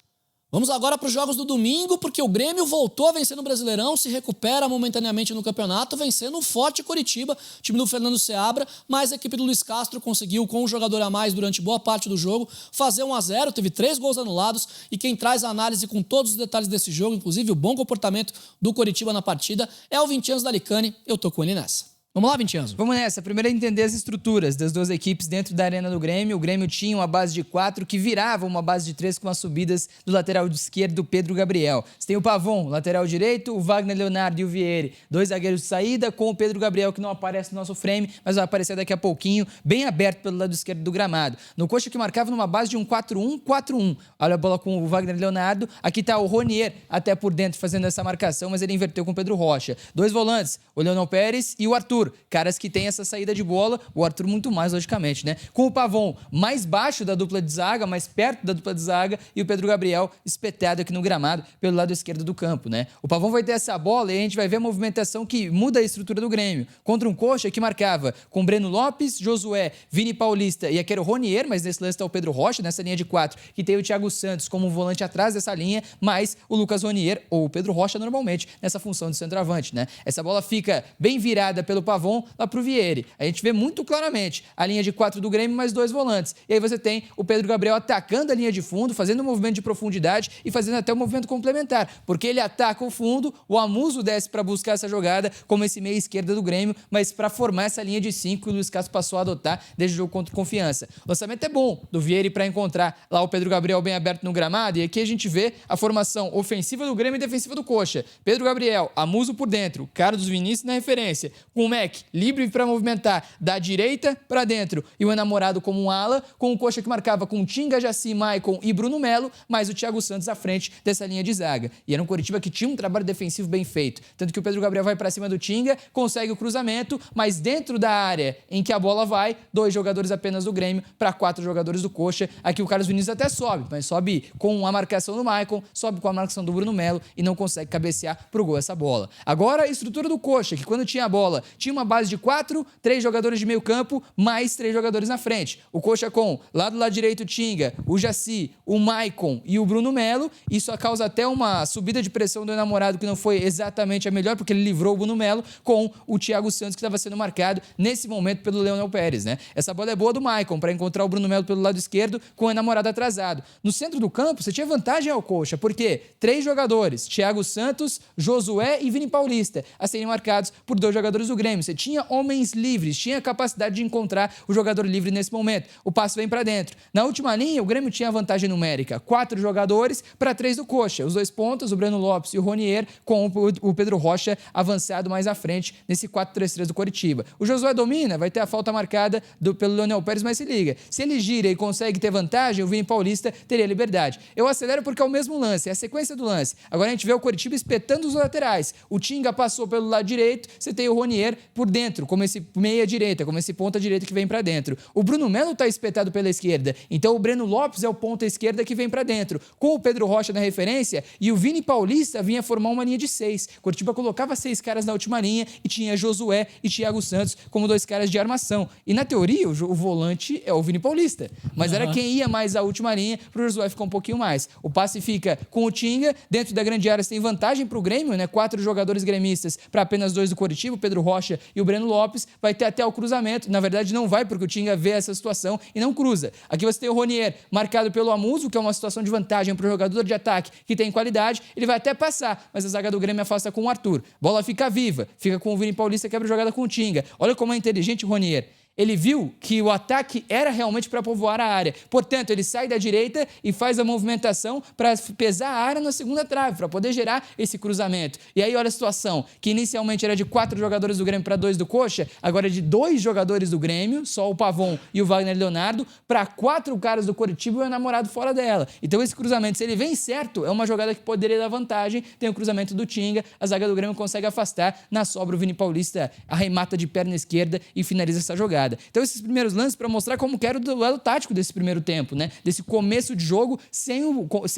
Vamos agora para os jogos do domingo, porque o Grêmio voltou a vencer no Brasileirão, se recupera momentaneamente no campeonato, vencendo o forte Coritiba, time do Fernando Seabra, mas a equipe do Luiz Castro conseguiu, com um jogador a mais durante boa parte do jogo, fazer 1-0, teve 3 gols anulados, e quem traz a análise com todos os detalhes desse jogo, inclusive o bom comportamento do Coritiba na partida, é o Vintianzo Dalicani. Eu tô com ele nessa. Vamos lá, Vintianzo. Vamos nessa. Primeiro é entender as estruturas das duas equipes dentro da arena do Grêmio. O Grêmio tinha uma base de 4 que virava uma base de 3 com as subidas do lateral esquerdo, Pedro Gabriel. Você tem o Pavon, lateral direito, o Wagner Leonardo e o Vieri. 2 zagueiros de saída com o Pedro Gabriel, que não aparece no nosso frame, mas vai aparecer daqui a pouquinho, bem aberto pelo lado esquerdo do gramado. No Coxa, que marcava numa base de um 4-1-4-1. Olha a bola com o Wagner Leonardo. Aqui está o Ronier até por dentro fazendo essa marcação, mas ele inverteu com o Pedro Rocha. 2 volantes, o Leonel Pérez e o Arthur. Arthur. Caras que têm essa saída de bola, o Arthur muito mais, logicamente, né? Com o Pavon mais baixo da dupla de zaga, mais perto da dupla de zaga, e o Pedro Gabriel espetado aqui no gramado pelo lado esquerdo do campo, né? O Pavon vai ter essa bola e a gente vai ver a movimentação que muda a estrutura do Grêmio. Contra um Coxa que marcava com Breno Lopes, Josué, Vini Paulista e aqui era o Ronier, mas nesse lance está o Pedro Rocha, nessa linha de 4, que tem o Thiago Santos como volante atrás dessa linha, mais o Lucas Ronier ou o Pedro Rocha normalmente nessa função de centroavante, né? Essa bola fica bem virada pelo Pavon lá pro Vieri. A gente vê muito claramente a linha de 4 do Grêmio mais 2 volantes. E aí você tem o Pedro Gabriel atacando a linha de fundo, fazendo um movimento de profundidade e fazendo até um movimento complementar, porque ele ataca o fundo, o Amuso desce para buscar essa jogada como esse meia esquerda do Grêmio, mas para formar essa linha de 5 que o Luiz Castro passou a adotar desde o jogo contra o Confiança. O lançamento é bom do Vieri para encontrar lá o Pedro Gabriel bem aberto no gramado, e aqui a gente vê a formação ofensiva do Grêmio e defensiva do Coxa. Pedro Gabriel, Amuso por dentro, Carlos Vinícius na referência, com o Mac livre para movimentar da direita para dentro e o enamorado como um ala, com o Coxa que marcava com Tinga, Jaci, Maicon e Bruno Melo, mais o Thiago Santos à frente dessa linha de zaga. E era um Coritiba que tinha um trabalho defensivo bem feito, tanto que o Pedro Gabriel vai para cima do Tinga, consegue o cruzamento, mas dentro da área em que a bola vai, 2 jogadores apenas do Grêmio para 4 jogadores do Coxa. Aqui o Carlos Vinícius até sobe, mas sobe com a marcação do Maicon, sobe com a marcação do Bruno Melo e não consegue cabecear pro gol essa bola. Agora a estrutura do Coxa, que quando tinha a bola, tinha uma base de 4, 3 jogadores de meio campo, mais 3 jogadores na frente. O Coxa com, lá do lado direito, o Tinga, o Jaci, o Maicon e o Bruno Melo. Isso causa até uma subida de pressão do enamorado que não foi exatamente a melhor, porque ele livrou o Bruno Melo com o Thiago Santos, que estava sendo marcado nesse momento pelo Leonel Pérez, né? Essa bola é boa do Maicon para encontrar o Bruno Melo pelo lado esquerdo com o enamorado atrasado. No centro do campo, você tinha vantagem ao Coxa, porque 3 jogadores, Thiago Santos, Josué e Vini Paulista, a serem marcados por 2 jogadores do Grêmio. Você tinha homens livres, tinha a capacidade de encontrar o jogador livre nesse momento. O passe vem para dentro. Na última linha, o Grêmio tinha a vantagem numérica. 4 jogadores para 3 do Coxa. Os 2 pontas, o Breno Lopes e o Ronier, com o Pedro Rocha avançado mais à frente nesse 4-3-3 do Coritiba. O Josué domina, vai ter a falta marcada pelo Leonel Pérez, mas se liga. Se ele gira e consegue ter vantagem, o Vini Paulista teria liberdade. Eu acelero porque é o mesmo lance, é a sequência do lance. Agora a gente vê o Coritiba espetando os laterais. O Tinga passou pelo lado direito, você tem o Ronier por dentro, como esse meia-direita, como esse ponta-direita que vem para dentro. O Bruno Melo tá espetado pela esquerda, então o Breno Lopes é o ponta-esquerda que vem para dentro, com o Pedro Rocha na referência, e o Vini Paulista vinha formar uma linha de 6. Coritiba colocava 6 caras na última linha e tinha Josué e Thiago Santos como 2 caras de armação. E na teoria, o volante é o Vini Paulista, mas era quem ia mais à última linha, pro Josué ficar um pouquinho mais. O passe fica com o Tinga, dentro da grande área você tem vantagem pro Grêmio, né? 4 jogadores gremistas para apenas 2 do Coritiba, o Pedro Rocha e o Breno Lopes. Vai ter até o cruzamento, na verdade não vai, porque o Tinga vê essa situação e não cruza. Aqui você tem o Ronier marcado pelo Amuso, que é uma situação de vantagem pro jogador de ataque que tem qualidade, ele vai até passar, mas a zaga do Grêmio afasta com o Arthur. Bola fica viva, fica com o Vini Paulista, quebra a jogada com o Tinga. Olha como é inteligente o Ronier. Ele viu que o ataque era realmente para povoar a área. Portanto, ele sai da direita e faz a movimentação para pesar a área na segunda trave, para poder gerar esse cruzamento. E aí, olha a situação, que inicialmente era de 4 jogadores do Grêmio para 2 do Coxa, agora é de 2 jogadores do Grêmio, só o Pavon e o Wagner Leonardo, para 4 caras do Coritiba e o enamorado fora dela. Então, esse cruzamento, se ele vem certo, é uma jogada que poderia dar vantagem. Tem o cruzamento do Tinga, a zaga do Grêmio consegue afastar, na sobra o Vini Paulista arremata de perna esquerda e finaliza essa jogada. Então, esses primeiros lances para mostrar como que era o duelo tático desse primeiro tempo, né? Desse começo de jogo sem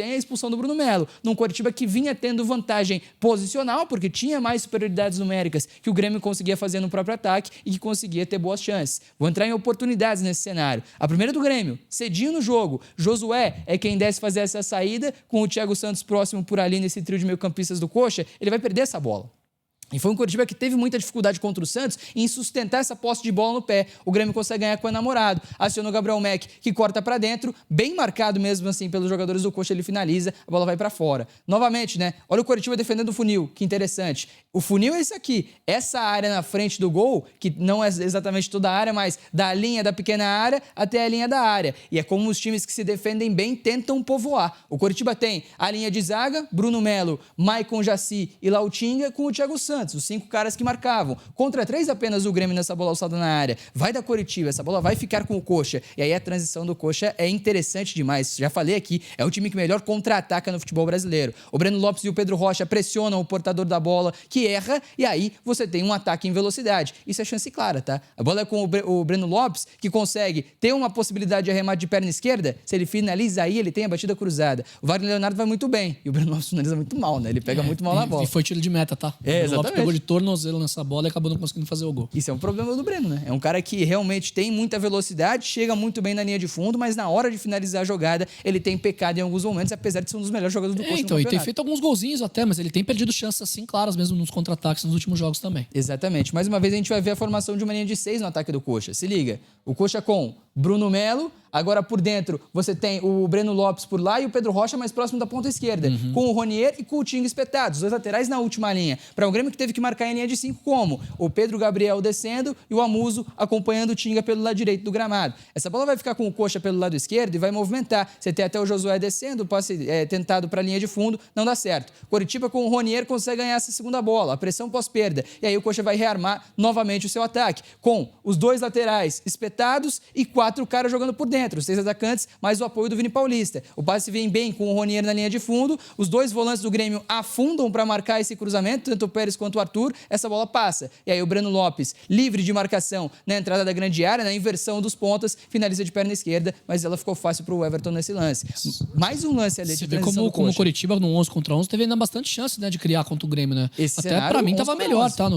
a expulsão do Bruno Melo. Num Coritiba que vinha tendo vantagem posicional, porque tinha mais superioridades numéricas que o Grêmio conseguia fazer no próprio ataque e que conseguia ter boas chances. Vou entrar em oportunidades nesse cenário. A primeira do Grêmio, cedinho no jogo. Josué é quem desce fazer essa saída, com o Thiago Santos próximo por ali nesse trio de meio-campistas do Coxa, ele vai perder essa bola. E foi um Coritiba que teve muita dificuldade contra o Santos em sustentar essa posse de bola no pé. O Grêmio consegue ganhar com o enamorado. Aciona o Gabriel Mac, que corta para dentro, bem marcado mesmo assim pelos jogadores do Coxa, ele finaliza, a bola vai para fora. Novamente, né? Olha o Coritiba defendendo o funil, que interessante. O funil é esse aqui, essa área na frente do gol, que não é exatamente toda a área, mas da linha da pequena área até a linha da área. E é como os times que se defendem bem tentam povoar. O Coritiba tem a linha de zaga, Bruno Melo, Maicon Jaci e Lautinga com o Thiago Santos. volantes, os 5 caras que marcavam. Contra 3 apenas o Grêmio nessa bola alçada na área. Vai da Coritiba, essa bola vai ficar com o Coxa. E aí a transição do Coxa é interessante demais. Já falei aqui, é o time que melhor contra-ataca no futebol brasileiro. O Breno Lopes e o Pedro Rocha pressionam o portador da bola, que erra, e aí você tem um ataque em velocidade. Isso é chance clara, tá? A bola é com o Breno Lopes, que consegue ter uma possibilidade de arremate de perna esquerda. Se ele finaliza aí, ele tem a batida cruzada. O Wagner Leonardo vai muito bem, e o Breno Lopes finaliza muito mal, né? Ele pega muito mal na bola. E foi tiro de meta, tá? O Lopes pegou de tornozelo nessa bola e acabou não conseguindo fazer o gol. Isso é um problema do Breno, né? É um cara que realmente tem muita velocidade, chega muito bem na linha de fundo, mas na hora de finalizar a jogada, ele tem pecado em alguns momentos, apesar de ser um dos melhores jogadores do Coxa no Então, e tem campeonato. feito alguns golzinhos até, mas ele tem perdido chances assim claras mesmo nos contra-ataques nos últimos jogos também. Exatamente. Mais uma vez a gente vai ver a formação de uma linha de 6 no ataque do Coxa. Se liga, o Coxa com Bruno Melo, agora por dentro você tem o Breno Lopes por lá e o Pedro Rocha mais próximo da ponta esquerda, com o Ronier e com o Tinga espetados, os dois laterais na última linha. Para um Grêmio que teve que marcar em linha de 5 como o Pedro Gabriel descendo e o Amuso acompanhando o Tinga pelo lado direito do gramado. Essa bola vai ficar com o Coxa pelo lado esquerdo e vai movimentar. Você tem até o Josué descendo, o passe tentado para a linha de fundo, não dá certo. Coritiba com o Ronier consegue ganhar essa segunda bola, a pressão pós-perda. E aí o Coxa vai rearmar novamente o seu ataque, com os 2 laterais espetados e 4 caras jogando por dentro, os 6 atacantes, mais o apoio do Vini Paulista. O passe vem bem com o Ronier na linha de fundo, os 2 volantes do Grêmio afundam para marcar esse cruzamento, tanto o Pérez quanto o Arthur, essa bola passa. E aí o Breno Lopes, livre de marcação na entrada da grande área, na inversão dos pontas, finaliza de perna esquerda, mas ela ficou fácil para o Everton nesse lance. Mais um lance ali de transição do como o Coxa. Coritiba no 11 contra 11 teve ainda bastante chance, né, de criar contra o Grêmio, né? Esse até cenário, pra mim 11 tava contra melhor, 11. tá?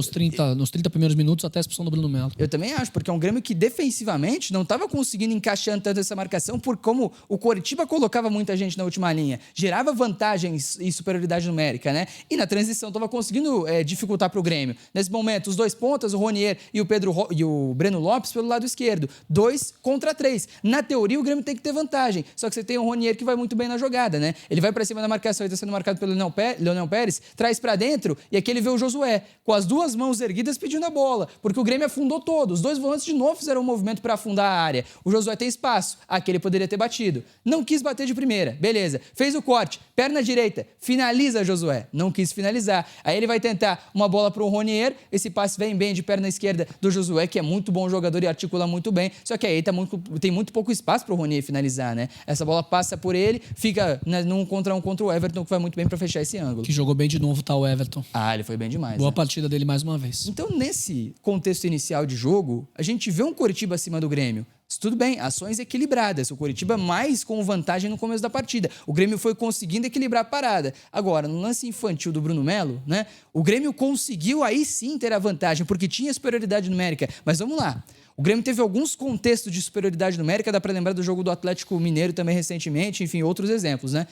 Nos 30 primeiros minutos até a expulsão do Bruno Melo. Eu também acho, porque é um Grêmio que defensivamente não estava conseguindo encaixar tanto essa marcação, por como o Coritiba colocava muita gente na última linha, gerava vantagens e superioridade numérica, né? E na transição estava conseguindo dificultar para o Grêmio. Nesse momento, os 2 pontas, o Ronier e o Breno Lopes pelo lado esquerdo. 2 contra 3. Na teoria, o Grêmio tem que ter vantagem. Só que você tem o Ronier que vai muito bem na jogada, né? Ele vai para cima da marcação, ele está sendo marcado pelo Leonel Pérez, traz para dentro e aqui ele vê o Josué com as 2 mãos erguidas pedindo a bola, porque o Grêmio afundou todo. Os 2 volantes de novo fizeram um movimento para afundar a área. O Josué tem espaço. Aqui ele poderia ter batido. Não quis bater de primeira. Beleza. Fez o corte. Perna direita. Finaliza, Josué. Não quis finalizar. Aí ele vai tentar uma bola para o Ronier. Esse passe vem bem de perna esquerda do Josué, que é muito bom jogador e articula muito bem. Só que aí tem muito pouco espaço para o Ronier finalizar, né? Essa bola passa por ele, fica num contra o Everton, que vai muito bem para fechar esse ângulo. Que jogou bem de novo, tá, o Everton. Ah, ele foi bem demais. Boa né? partida dele mais uma vez. Então, nesse contexto inicial de jogo, a gente vê um Coritiba acima do Grêmio. Tudo bem, ações equilibradas. O Coritiba mais com vantagem no começo da partida. O Grêmio foi conseguindo equilibrar a parada. Agora, no lance infantil do Bruno Melo, né? O Grêmio conseguiu aí sim ter a vantagem, porque tinha superioridade numérica. Mas vamos lá. O Grêmio teve alguns contextos de superioridade numérica, dá para lembrar do jogo do Atlético Mineiro também recentemente, enfim, outros exemplos, né?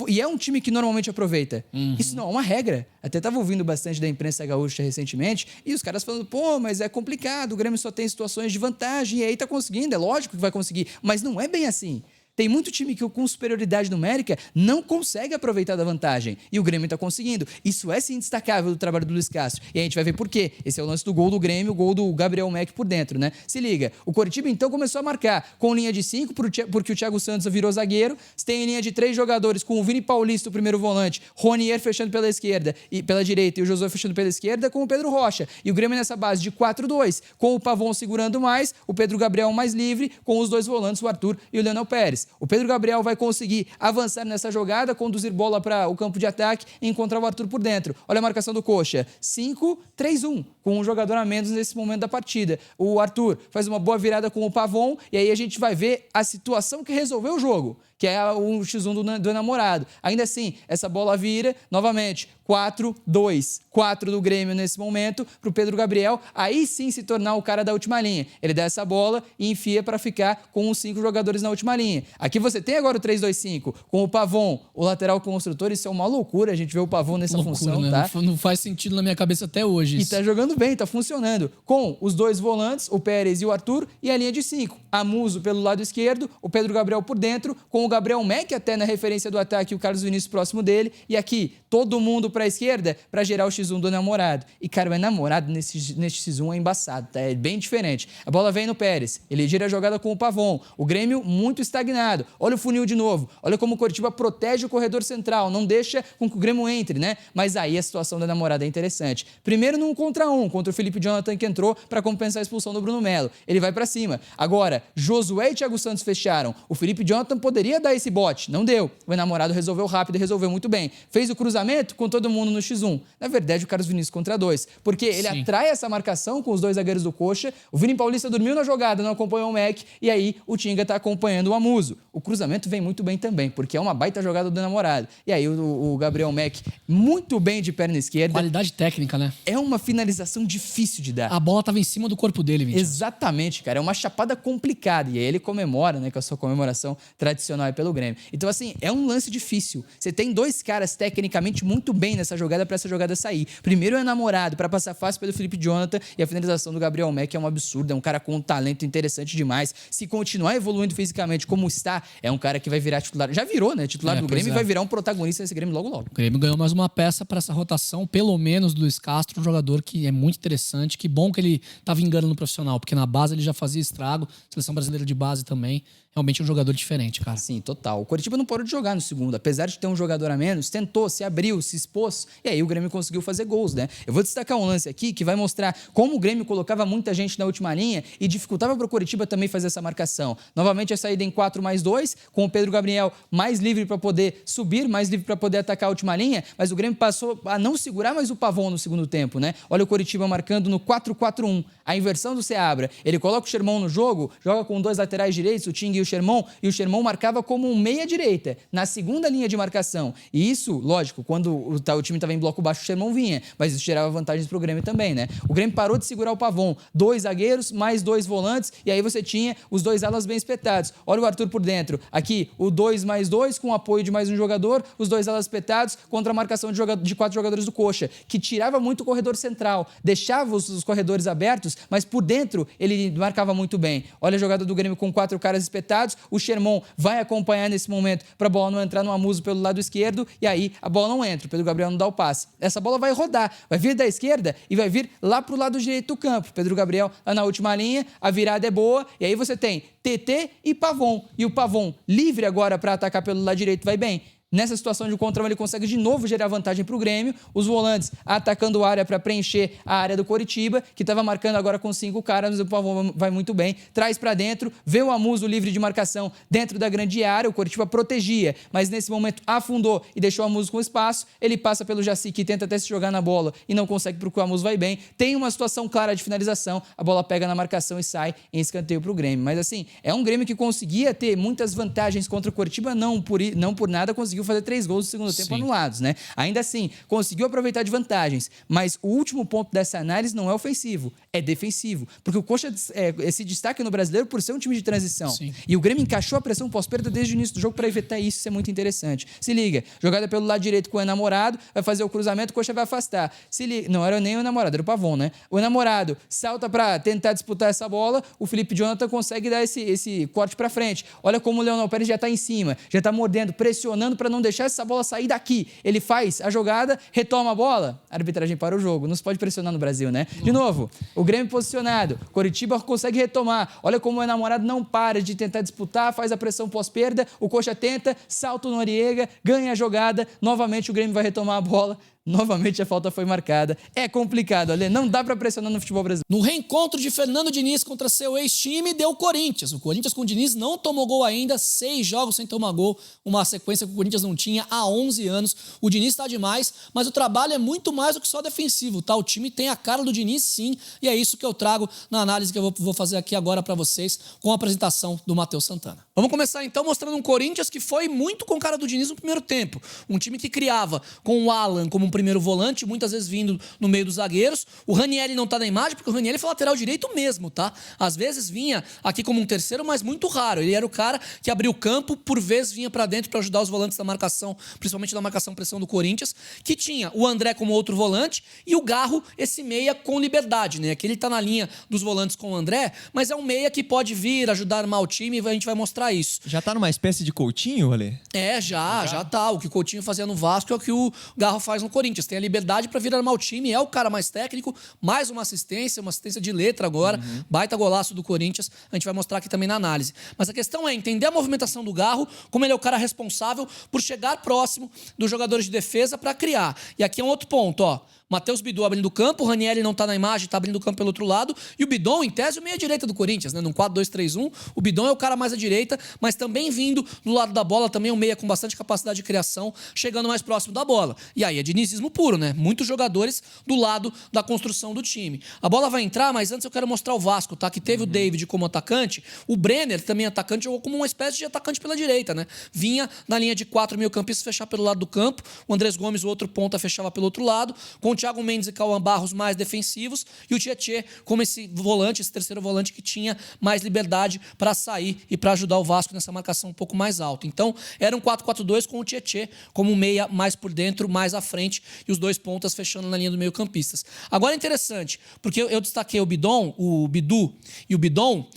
E é um time que normalmente aproveita. Isso não é uma regra. Até estava ouvindo bastante da imprensa gaúcha recentemente e os caras falando, pô, mas é complicado, o Grêmio só tem situações de vantagem e aí tá conseguindo, é lógico que vai conseguir. Mas não é bem assim. Tem muito time que com superioridade numérica não consegue aproveitar da vantagem. E o Grêmio está conseguindo. Isso é sim destacável do trabalho do Luiz Castro. E a gente vai ver por quê. Esse é o lance do gol do Grêmio, o gol do Gabriel Mack por dentro, né? Se liga. O Coritiba então começou a marcar com linha de 5, porque o Thiago Santos virou zagueiro. Você tem linha de 3 jogadores com o Vini Paulista, o primeiro volante, Ronier fechando pela esquerda e pela direita e o Josué fechando pela esquerda com o Pedro Rocha. E o Grêmio nessa base de 4-2, com o Pavon segurando mais, o Pedro Gabriel mais livre, com os 2 volantes, o Arthur e o Leonel Pérez. O Pedro Gabriel vai conseguir avançar nessa jogada, conduzir bola para o campo de ataque e encontrar o Arthur por dentro. Olha a marcação do Coxa. 5-3-1, com um jogador a menos nesse momento da partida. O Arthur faz uma boa virada com o Pavon e aí a gente vai ver a situação que resolveu o jogo, que é o X1 do namorado. Ainda assim, essa bola vira, novamente, 4-2. 4 do Grêmio nesse momento, para o Pedro Gabriel, aí sim se tornar o cara da última linha. Ele dá essa bola e enfia para ficar com os 5 jogadores na última linha. Aqui você tem agora o 3-2-5, com o Pavon, o lateral construtor. Isso é uma loucura, a gente vê o Pavon nessa função, né? tá? Não faz sentido na minha cabeça até hoje E isso. tá jogando bem, tá funcionando. Com os 2 volantes, o Pérez e o Arthur, e a linha de 5. Amuso pelo lado esquerdo, o Pedro Gabriel por dentro, com o Gabriel Mack até na referência do ataque e o Carlos Vinícius próximo dele. E aqui, todo mundo para a esquerda para gerar o X1 do Namorado. E, cara, o Namorado nesse X1 é embaçado, tá? É bem diferente. A bola vem no Pérez, ele gira a jogada com o Pavon. O Grêmio muito estagnado. Olha o funil de novo. Olha como o Coritiba protege o corredor central, não deixa com que o Grêmio entre, né? Mas aí a situação da Namorada é interessante. Primeiro num contra o Felipe Jonathan que entrou para compensar a expulsão do Bruno Melo. Ele vai para cima. Agora, Josué e Thiago Santos fecharam. O Felipe Jonathan poderia dar esse bote, não deu. O Namorado resolveu rápido e resolveu muito bem. Fez o cruzamento com todo mundo no X1. Na verdade, o Carlos Vinícius contra 2, porque ele atrai essa marcação com os dois zagueiros do Coxa. O Vini Paulista dormiu na jogada, não acompanhou o Mack, e aí o Tinga está acompanhando o Amuso. O cruzamento vem muito bem também, porque é uma baita jogada do Namorado. E aí o Gabriel Mack, muito bem de perna esquerda. Qualidade técnica, né? É uma finalização difícil de dar. A bola estava em cima do corpo dele, Vinícius. Exatamente, cara. É uma chapada complicada. E aí ele comemora, né, com a sua comemoração tradicional pelo Grêmio. Então, assim, é um lance difícil. Você tem dois caras tecnicamente muito bem nessa jogada para essa jogada sair. Primeiro é Namorado para passar fácil pelo Felipe Jonathan, e a finalização do Gabriel Mack é um absurdo. É um cara com um talento interessante demais. Se continuar evoluindo fisicamente como está, é um cara que vai virar titular. Já virou, né? Titular do Grêmio e vai virar um protagonista nesse Grêmio logo logo. O Grêmio ganhou mais uma peça para essa rotação, pelo menos do Luiz Castro, um jogador que é muito interessante. Que bom que ele tá vingando no profissional, porque na base ele já fazia estrago, seleção brasileira de base também. Realmente é um jogador diferente, cara. Sim, total. O Coritiba não parou de jogar no segundo. Apesar de ter um jogador a menos, tentou, se abriu, se expôs. E aí o Grêmio conseguiu fazer gols, né? Eu vou destacar um lance aqui que vai mostrar como o Grêmio colocava muita gente na última linha e dificultava para o Coritiba também fazer essa marcação. Novamente a saída em 4+2, com o Pedro Gabriel mais livre para poder subir, mais livre para poder atacar a última linha, mas o Grêmio passou a não segurar mais o Pavon no segundo tempo, né? Olha o Coritiba marcando no 4-4-1, a inversão do Seabra. Ele coloca o Sherman no jogo, joga com dois laterais direitos, o Ting e o Sherman marcava como um meia-direita, na segunda linha de marcação. E isso, lógico, quando o time estava em bloco baixo, o Sherman vinha, mas isso gerava vantagens para o Grêmio também, né? O Grêmio parou de segurar o Pavon, 2 zagueiros, mais 2 volantes, e aí você tinha os 2 alas bem espetados. Olha o Arthur por dentro, aqui o 2+2 com o apoio de mais um jogador, os 2 alas espetados contra a marcação de 4 jogadores do Coxa, que tirava muito o corredor central, deixava os corredores abertos, mas por dentro ele marcava muito bem. Olha a jogada do Grêmio com 4 caras espetados, o Sherman vai acompanhar nesse momento para a bola não entrar no Amuso pelo lado esquerdo, e aí a bola não entra, o Pedro Gabriel não dá o passe. Essa bola vai rodar, vai vir da esquerda e vai vir lá para o lado direito do campo. Pedro Gabriel lá na última linha, a virada é boa, e aí você tem TT e Pavon. E o Pavon livre agora para atacar pelo lado direito, vai bem. Nessa situação de contra, ele consegue de novo gerar vantagem para o Grêmio. Os volantes atacando a área para preencher a área do Coritiba, que estava marcando agora com 5 caras, mas o Pavon vai muito bem. Traz para dentro, vê o Amuso livre de marcação dentro da grande área. O Coritiba protegia, mas nesse momento afundou e deixou o Amuso com espaço. Ele passa pelo Jaci, que tenta até se jogar na bola e não consegue porque o Amuso vai bem. Tem uma situação clara de finalização, a bola pega na marcação e sai em escanteio para o Grêmio. Mas assim, é um Grêmio que conseguia ter muitas vantagens contra o Coritiba, não por nada conseguiu fazer 3 gols no segundo tempo anulados, né? Ainda assim, conseguiu aproveitar de vantagens, mas o último ponto dessa análise não é ofensivo, é defensivo, porque o Coxa se destaca no Brasileiro por ser um time de transição. Sim. E o Grêmio encaixou a pressão pós-perda desde o início do jogo para evitar isso é muito interessante. Se liga, jogada pelo lado direito com o Enamorado, vai fazer o cruzamento, o Coxa vai afastar. Se liga, não era nem o Enamorado, era o Pavon, né? O Enamorado salta para tentar disputar essa bola, o Felipe Jonathan consegue dar esse corte para frente. Olha como o Leonel Pérez já está em cima, já está mordendo, pressionando para não deixar essa bola sair daqui. Ele faz a jogada, retoma a bola, a arbitragem para o jogo. Não se pode pressionar no Brasil, né? De novo, o Grêmio posicionado, Coritiba consegue retomar. Olha como o Enamorado não para de tentar disputar, faz a pressão pós-perda, o Coxa tenta, salta o Noriega, ganha a jogada, novamente o Grêmio vai retomar a bola. Novamente a falta foi marcada. É complicado, Ale. Não dá pra pressionar no futebol brasileiro. No reencontro de Fernando Diniz contra seu ex-time, deu Corinthians. O Corinthians com o Diniz não tomou gol ainda, 6 jogos sem tomar gol, uma sequência que o Corinthians não tinha há 11 anos. O Diniz tá demais, mas o trabalho é muito mais do que só defensivo, tá? O time tem a cara do Diniz, sim, e é isso que eu trago na análise que eu vou fazer aqui agora pra vocês, com a apresentação do Matheus Santana. Vamos começar então mostrando um Corinthians que foi muito com cara do Diniz no primeiro tempo. Um time que criava com o Alan como um primeiro volante, muitas vezes vindo no meio dos zagueiros. O Ranieri não tá na imagem, porque o Ranieri foi lateral direito mesmo, tá? Às vezes vinha aqui como um terceiro, mas muito raro. Ele era o cara que abria o campo, por vezes vinha para dentro para ajudar os volantes da marcação, principalmente da marcação-pressão do Corinthians, que tinha o André como outro volante e o Garro, esse meia com liberdade, né? Aqui ele tá na linha dos volantes com o André, mas é um meia que pode vir, ajudar a armar o time, e a gente vai mostrar isso. Já tá numa espécie de Coutinho, Ale? Já tá. O que o Coutinho fazia no Vasco é o que o Garro faz no Corinthians. Tem a liberdade para vir armar o time, é o cara mais técnico, mais uma assistência de letra agora, baita golaço do Corinthians, a gente vai mostrar aqui também na análise. Mas a questão é entender a movimentação do Garro, como ele é o cara responsável por chegar próximo dos jogadores de defesa para criar. E aqui é um outro ponto, ó. Matheus Bidu abrindo o campo, o Ranieri não tá na imagem, tá abrindo o campo pelo outro lado, e o Bidon, em tese, o meia-direita do Corinthians, né? Num 4-2-3-1, o Bidon é o cara mais à direita, mas também vindo do lado da bola, também um meia com bastante capacidade de criação, chegando mais próximo da bola. E aí é dinizismo puro, né? Muitos jogadores do lado da construção do time. A bola vai entrar, mas antes eu quero mostrar o Vasco, tá? Que teve o David como atacante, o Brenner, também atacante, jogou como uma espécie de atacante pela direita, né? Vinha na linha de 4 meio-campistas fechar pelo lado do campo, o Andrés Gomes, o outro ponta, fechava pelo outro lado, com o Thiago Mendes e Cauã Barros mais defensivos e o Tietê como esse volante, esse terceiro volante que tinha mais liberdade para sair e para ajudar o Vasco nessa marcação um pouco mais alta. Então, era um 4-4-2 com o Tietê como meia mais por dentro, mais à frente e os dois pontas fechando na linha do meio-campistas. Agora é interessante, porque eu destaquei o Bidon, o Bidu e o Bidon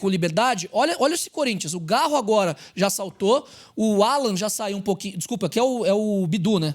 com liberdade. Olha esse Corinthians, o Garro agora já saltou, o Alan já saiu um pouquinho, desculpa, que é o Bidu, né?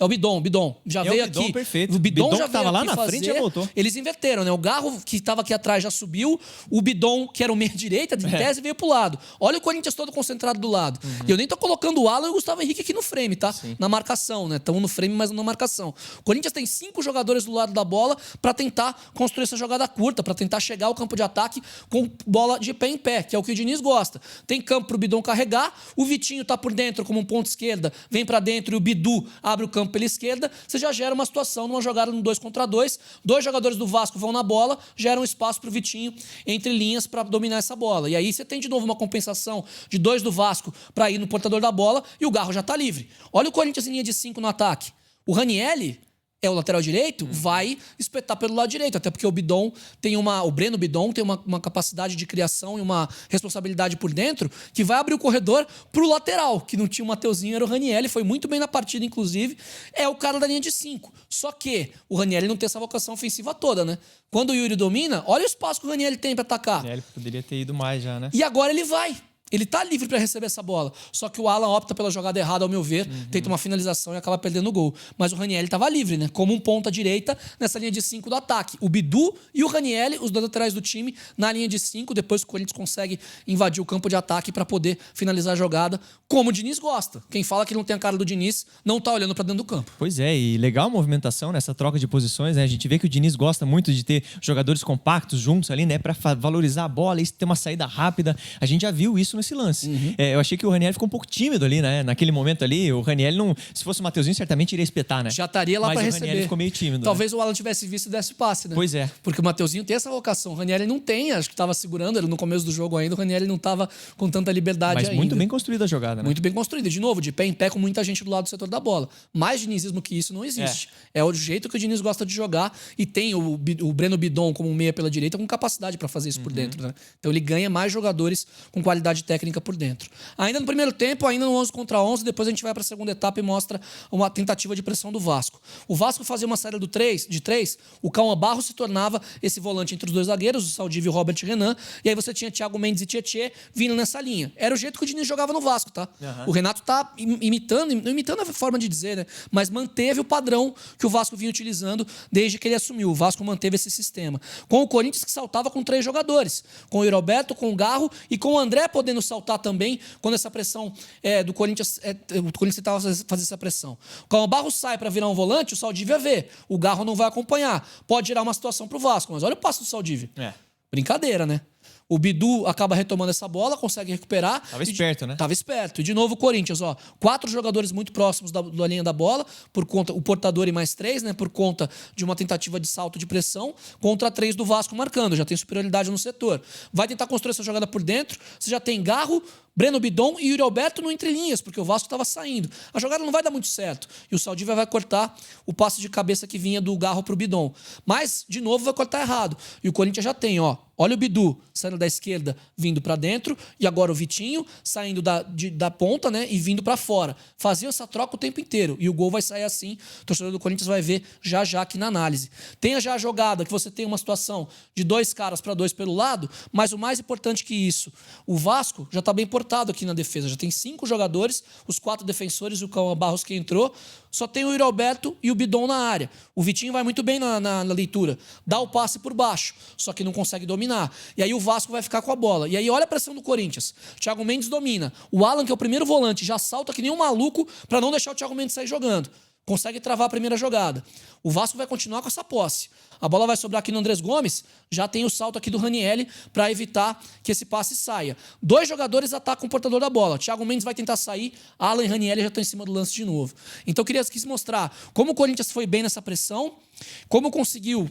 É o Bidon. Já veio Bidon, aqui. Perfeito. O Bidon já tava lá na frente e já voltou. Eles inverteram, né? O Garro, que estava aqui atrás, já subiu. O Bidon, que era o meia-direita, de tese, veio pro lado. Olha o Corinthians todo concentrado do lado. E eu nem tô colocando o Alan e o Gustavo Henrique aqui no frame, tá? Sim. Na marcação, né? Estão no frame, mas não na marcação. O Corinthians tem 5 jogadores do lado da bola para tentar construir essa jogada curta, para tentar chegar ao campo de ataque com bola de pé em pé, que é o que o Diniz gosta. Tem campo pro Bidon carregar, o Vitinho tá por dentro como um ponto esquerda, vem para dentro e o Bidu abre o campo pela esquerda. Você já gera uma situação numa jogada no 2 contra 2. 2 jogadores do Vasco vão na bola, gera um espaço para o Vitinho entre linhas para dominar essa bola. E aí você tem de novo uma compensação de 2 do Vasco para ir no portador da bola e o Garro já está livre. Olha o Corinthians em linha de 5 no ataque. O Ranieri é o lateral direito, vai espetar pelo lado direito, até porque o Breno Bidon tem uma capacidade de criação e uma responsabilidade por dentro que vai abrir o corredor pro lateral, que não tinha o Mateuzinho, era o Ranieri, foi muito bem na partida, inclusive, é o cara da linha de 5. Só que o Ranieri não tem essa vocação ofensiva toda, né? Quando o Yuri domina, olha o espaço que o Ranieri tem para atacar. Ele poderia ter ido mais já, né? E agora ele vai. Ele tá livre para receber essa bola. Só que o Alan opta pela jogada errada, ao meu ver, tenta uma finalização e acaba perdendo o gol. Mas o Ranieri estava livre, né? Como um ponta direita nessa linha de 5 do ataque. O Bidu e o Ranieri, os dois laterais do time, na linha de 5, depois que o Corinthians consegue invadir o campo de ataque para poder finalizar a jogada, como o Diniz gosta. Quem fala que não tem a cara do Diniz não tá olhando para dentro do campo. Pois é, e legal a movimentação nessa troca de posições, né? A gente vê que o Diniz gosta muito de ter jogadores compactos juntos ali, né? Para valorizar a bola e ter uma saída rápida. A gente já viu isso nesse lance. Eu achei que o Ranieri ficou um pouco tímido ali, né? Naquele momento ali, o Ranieri não... Se fosse o Mateuzinho, certamente iria espetar, né? Já estaria lá para receber. Mas o Ranieri ficou meio tímido. Talvez o Alan tivesse visto e desse o passe, né? Pois é. Porque o Mateuzinho tem essa vocação. O Ranieri não tem, acho que estava segurando ele no começo do jogo ainda. O Ranieri não estava com tanta liberdade ainda. Mas muito bem construída a jogada, né? Muito bem construída. De novo, de pé em pé com muita gente do lado do setor da bola. Mais dinizismo que isso não existe. É o jeito que o Diniz gosta de jogar e tem o Breno Bidon como um meia pela direita com capacidade para fazer isso por dentro, né? Então ele ganha mais jogadores com qualidade técnica por dentro. Ainda no primeiro tempo, ainda no 11 contra 11, depois a gente vai para a segunda etapa e mostra uma tentativa de pressão do Vasco. O Vasco fazia uma saída de 3, o Cauã Barros se tornava esse volante entre os dois zagueiros, o Saldívio e o Robert Renan, e aí você tinha Thiago Mendes e Tietê vindo nessa linha. Era o jeito que o Diniz jogava no Vasco, tá? O Renato tá imitando a forma de dizer, né? Mas manteve o padrão que o Vasco vinha utilizando desde que ele assumiu. O Vasco manteve esse sistema. Com o Corinthians que saltava com 3 jogadores, com o Roberto, com o Garro e com o André podendo saltar também quando essa pressão do Corinthians, o Corinthians tentava fazer essa pressão. Quando o Barros sai para virar um volante, o Saldívia vê. O Garro não vai acompanhar. Pode gerar uma situação pro Vasco, mas olha o passo do Saldívia. Brincadeira, né? O Bidu acaba retomando essa bola, consegue recuperar. Tava esperto, né? Tava esperto. E de novo o Corinthians, 4 jogadores muito próximos da linha da bola, por conta, o portador e mais 3, né? Por conta de uma tentativa de salto de pressão, contra 3 do Vasco marcando. Já tem superioridade no setor. Vai tentar construir essa jogada por dentro. Você já tem Garro, Breno Bidon e Yuri Alberto no entrelinhas, porque o Vasco estava saindo. A jogada não vai dar muito certo. E o Saldívia vai cortar o passe de cabeça que vinha do Garro para o Bidon. Mas, de novo, vai cortar errado. E o Corinthians já tem, ó. Olha o Bidu saindo da esquerda, vindo para dentro, e agora o Vitinho saindo da ponta, né, e vindo para fora. Fazia essa troca o tempo inteiro. E o gol vai sair assim. O torcedor do Corinthians vai ver já aqui na análise. Tenha já a jogada que você tem uma situação de 2 caras para 2 pelo lado, mas o mais importante que isso, o Vasco já está bem portado aqui na defesa. Já tem 5 jogadores, os 4 defensores, o Cauã Barros que entrou. Só tem o Yuri Alberto e o Bidon na área. O Vitinho vai muito bem na leitura. Dá o passe por baixo, só que não consegue dominar. E aí o Vasco vai ficar com a bola. E aí olha a pressão do Corinthians. O Thiago Mendes domina. O Alan, que é o primeiro volante, já salta que nem um maluco para não deixar o Thiago Mendes sair jogando. Consegue travar a primeira jogada. O Vasco vai continuar com essa posse. A bola vai sobrar aqui no Andrés Gomes. Já tem o salto aqui do Ranieri para evitar que esse passe saia. 2 jogadores atacam o portador da bola. Thiago Mendes vai tentar sair. Alan e Ranieri já estão em cima do lance de novo. Então eu quis mostrar como o Corinthians foi bem nessa pressão, como conseguiu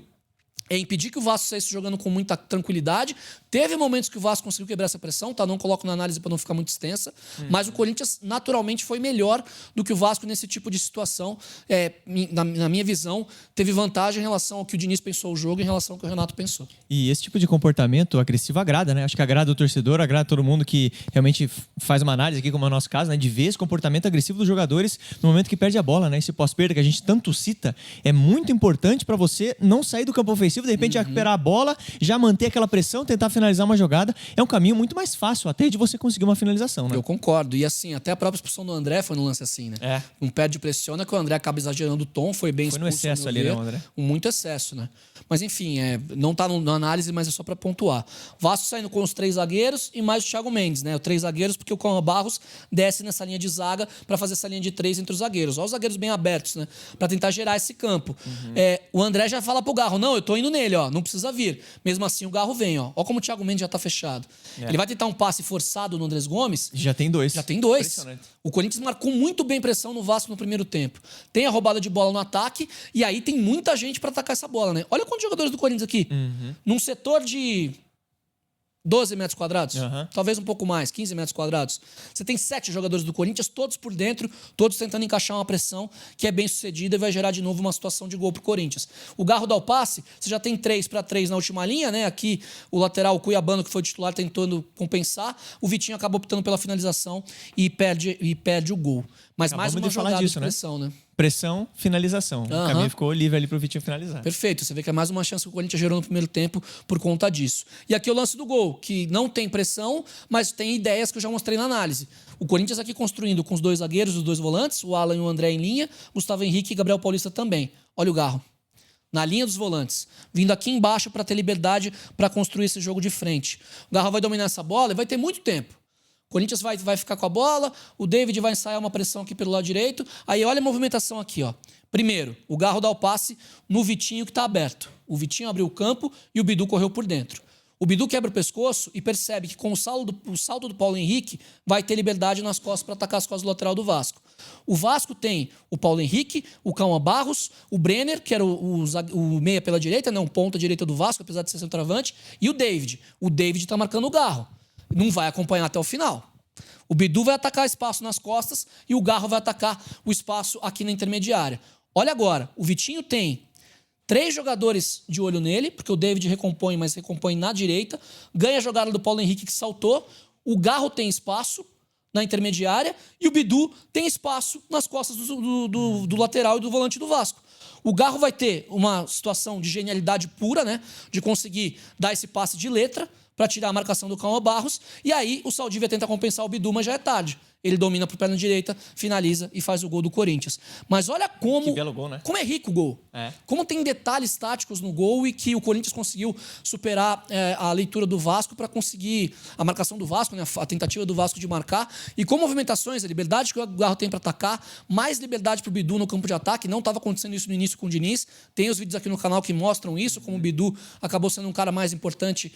impedir que o Vasco saísse jogando com muita tranquilidade. Teve momentos que o Vasco conseguiu quebrar essa pressão, tá? Não coloco na análise para não ficar muito extensa, mas o Corinthians naturalmente foi melhor do que o Vasco nesse tipo de situação. Na minha visão, teve vantagem em relação ao que o Diniz pensou o jogo, em relação ao que o Renato pensou. E esse tipo de comportamento agressivo agrada, né? Acho que agrada o torcedor, agrada todo mundo que realmente faz uma análise aqui, como é o nosso caso, né? De ver esse comportamento agressivo dos jogadores no momento que perde a bola, né? Esse pós-perda que a gente tanto cita é muito importante para você não sair do campo ofensivo, de repente recuperar a bola, já manter aquela pressão, tentar finalizar uma jogada. É um caminho muito mais fácil até de você conseguir uma finalização, né? Eu concordo. E assim, até a própria expulsão do André foi no lance assim, né? Um pé de pressiona que o André acaba exagerando o tom, foi bem expulso. Foi no excesso ali, né, André? Muito excesso, né? Mas enfim, não tá na análise, mas é só pra pontuar. Vasco saindo com os 3 zagueiros e mais o Thiago Mendes, né? Os 3 zagueiros, porque o Cauã Barros desce nessa linha de zaga pra fazer essa linha de 3 entre os zagueiros. Olha os zagueiros bem abertos, né? Pra tentar gerar esse campo. O André já fala pro Garro, não, eu tô indo nele, ó, não precisa vir. Mesmo assim, o Garro vem, ó. Olha como o Thiago Mendes já tá fechado. Ele vai tentar um passe forçado no Andrés Gomes. Já tem 2. Já tem 2. O Corinthians marcou muito bem pressão no Vasco no primeiro tempo. Tem a roubada de bola no ataque e aí tem muita gente pra atacar essa bola, né? Olha quantos jogadores do Corinthians aqui. Num setor de 12 metros quadrados, talvez um pouco mais, 15 metros quadrados. Você tem 7 jogadores do Corinthians, todos por dentro, todos tentando encaixar uma pressão que é bem sucedida e vai gerar de novo uma situação de gol pro Corinthians. O Garro dá o passe, você já tem 3-3 na última linha, né? Aqui o lateral, o Cuiabano, que foi o titular, tentando compensar. O Vitinho acabou optando pela finalização e perde o gol. Mas mais uma jogada de pressão, né? Pressão, finalização. O caminho ficou livre ali pro Vitinho finalizar. Perfeito. Você vê que é mais uma chance que o Corinthians gerou no primeiro tempo por conta disso. E aqui o lance do gol, que não tem pressão, mas tem ideias que eu já mostrei na análise. O Corinthians aqui construindo com os 2 zagueiros, os 2 volantes, o Alan e o André em linha, Gustavo Henrique e Gabriel Paulista também. Olha o Garro. Na linha dos volantes, vindo aqui embaixo para ter liberdade para construir esse jogo de frente. O Garro vai dominar essa bola e vai ter muito tempo. O Corinthians vai ficar com a bola, o David vai ensaiar uma pressão aqui pelo lado direito. Aí olha a movimentação aqui, ó. Primeiro, o Garro dá o passe no Vitinho que está aberto. O Vitinho abriu o campo e o Bidu correu por dentro. O Bidu quebra o pescoço e percebe que com o salto do Paulo Henrique vai ter liberdade nas costas para atacar as costas do lateral do Vasco. O Vasco tem o Paulo Henrique, o Cauã Barros, o Brenner, que era o meia pela direita, né, um ponta direita do Vasco, apesar de ser centroavante, e o David. O David está marcando o Garro. Não vai acompanhar até o final. O Bidu vai atacar espaço nas costas e o Garro vai atacar o espaço aqui na intermediária. Olha agora, o Vitinho tem 3 jogadores de olho nele, porque o David recompõe, mas recompõe na direita. Ganha a jogada do Paulo Henrique, que saltou. O Garro tem espaço na intermediária e o Bidu tem espaço nas costas do lateral e do volante do Vasco. O Garro vai ter uma situação de genialidade pura, né? De conseguir dar esse passe de letra para tirar a marcação do Cauã Barros. E aí o Saldívia tenta compensar o Bidu, mas já é tarde. Ele domina pro perna direita, finaliza e faz o gol do Corinthians. Mas olha como... Que belo gol, né? Como é rico o gol. Como tem detalhes táticos no gol e que o Corinthians conseguiu superar a leitura do Vasco para conseguir a marcação do Vasco, né? A tentativa do Vasco de marcar. E com movimentações, a liberdade que o Garro tem para atacar, mais liberdade pro Bidu no campo de ataque. Não estava acontecendo isso no início com o Diniz. Tem os vídeos aqui no canal que mostram isso, como o Bidu acabou sendo um cara mais importante